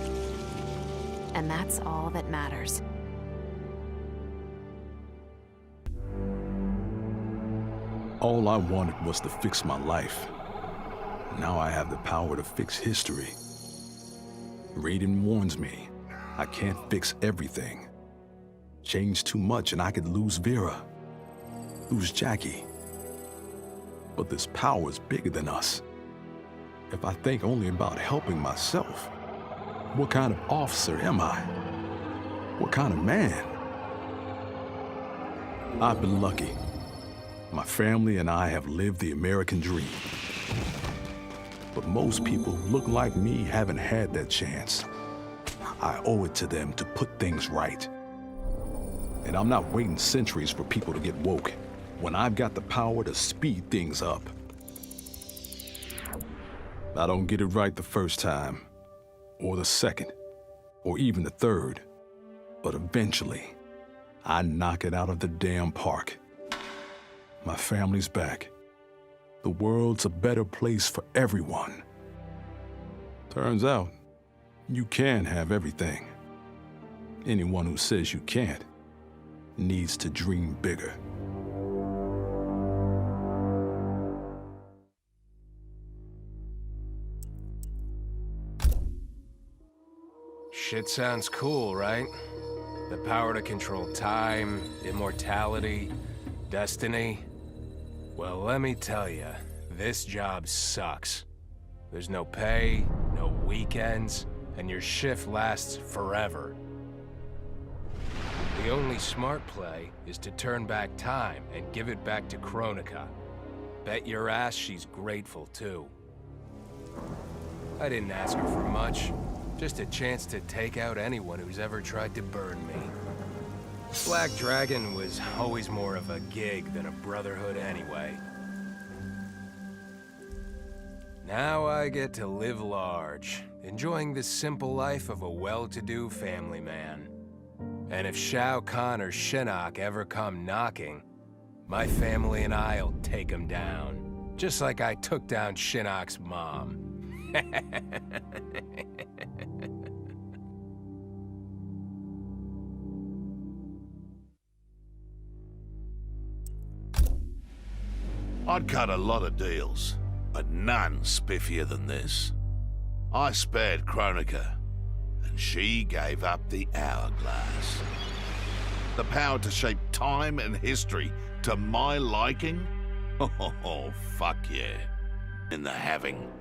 And that's all that matters. All I wanted was to fix my life. Now I have the power to fix history. Raiden warns me, I can't fix everything. Change too much and I could lose Vera, lose Jackie. But this power is bigger than us. If I think only about helping myself, what kind of officer am I? What kind of man? I've been lucky. My family and I have lived the American dream. But most people who look like me haven't had that chance. I owe it to them to put things right. And I'm not waiting centuries for people to get woke when I've got the power to speed things up. I don't get it right the first time, or the second, or even the third. But eventually, I knock it out of the damn park. My family's back. The world's a better place for everyone. Turns out, you can have everything. Anyone who says you can't needs to dream bigger. Shit sounds cool, right? The power to control time, immortality, destiny. Well, let me tell you, this job sucks. There's no pay, no weekends, and your shift lasts forever. The only smart play is to turn back time and give it back to Kronika. Bet your ass she's grateful, too. I didn't ask her for much. Just a chance to take out anyone who's ever tried to burn me. Black Dragon was always more of a gig than a brotherhood anyway. Now I get to live large, enjoying the simple life of a well-to-do family man. And if Shao Kahn or Shinnok ever come knocking, my family and I'll take them down. Just like I took down Shinnok's mom. I'd cut a lot of deals, but none spiffier than this. I spared Kronika, and she gave up the hourglass. The power to shape time and history to my liking? Oh, fuck yeah. In the having,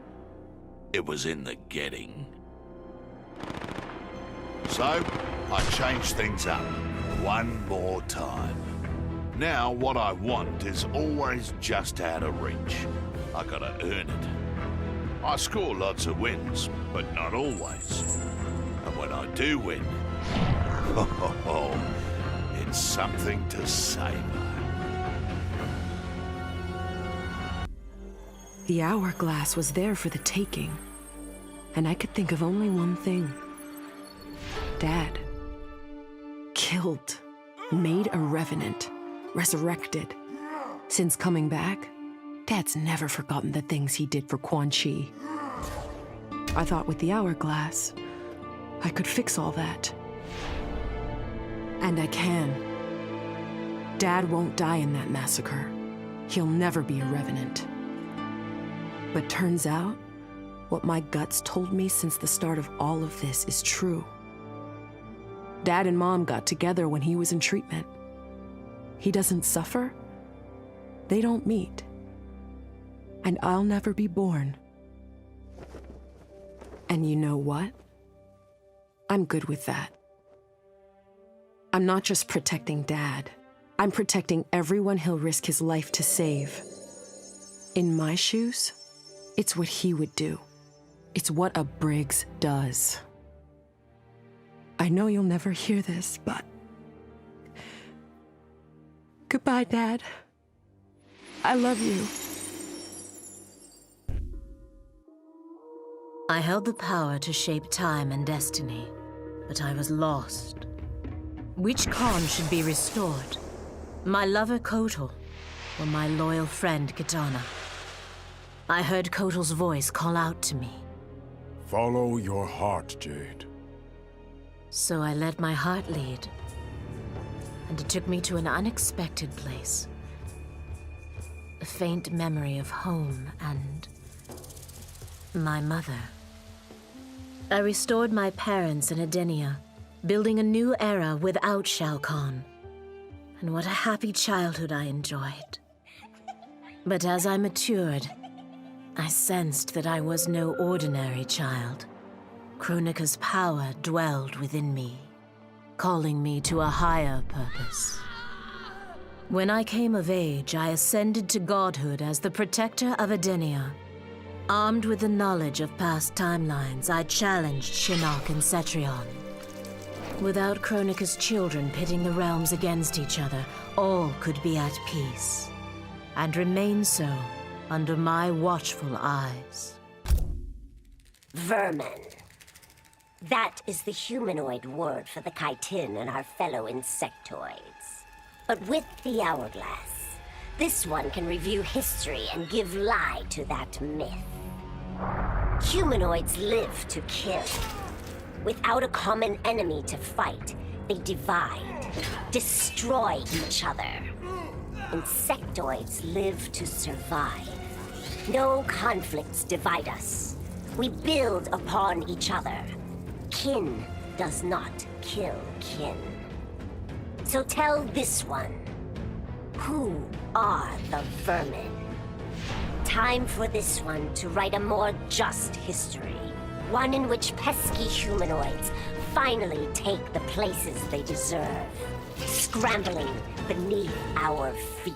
it was in the getting. So, I changed things up one more time. Now, what I want is always just out of reach. I gotta earn it. I score lots of wins, but not always. And when I do win, it's something to savor. The hourglass was there for the taking, and I could think of only one thing. Dad. Killed. Made a revenant. Resurrected. Since coming back, Dad's never forgotten the things he did for Quan Chi. I thought with the hourglass, I could fix all that. And I can. Dad won't die in that massacre. He'll never be a revenant. But turns out, what my guts told me since the start of all of this is true. Dad and Mom got together when he was in treatment. He doesn't suffer. They don't meet. And I'll never be born. And you know what? I'm good with that. I'm not just protecting Dad. I'm protecting everyone he'll risk his life to save. In my shoes, it's what he would do. It's what a Briggs does. I know you'll never hear this, but... Goodbye, Dad. I love you. I held the power to shape time and destiny, but I was lost. Which Khan should be restored? My lover Kotal, or my loyal friend Kitana? I heard Kotal's voice call out to me. Follow your heart, Jade. So I let my heart lead, and it took me to an unexpected place. A faint memory of home and my mother. I restored my parents in Edenia, building a new era without Shao Kahn. And what a happy childhood I enjoyed. But as I matured, I sensed that I was no ordinary child. Kronika's power dwelled within me, calling me to a higher purpose. When I came of age, I ascended to godhood as the protector of Edenia. Armed with the knowledge of past timelines, I challenged Shinnok and Cetrion. Without Kronika's children pitting the realms against each other, all could be at peace, and remain so under my watchful eyes. Vermin. That is the humanoid word for the chitin and our fellow insectoids. But with the hourglass, this one can review history and give lie to that myth. Humanoids live to kill. Without a common enemy to fight, they divide, destroy each other. Insectoids live to survive. No conflicts divide us. We build upon each other. Kin does not kill kin. So tell this one, who are the vermin? Time for this one to write a more just history. One in which pesky humanoids finally take the places they deserve, scrambling beneath our feet.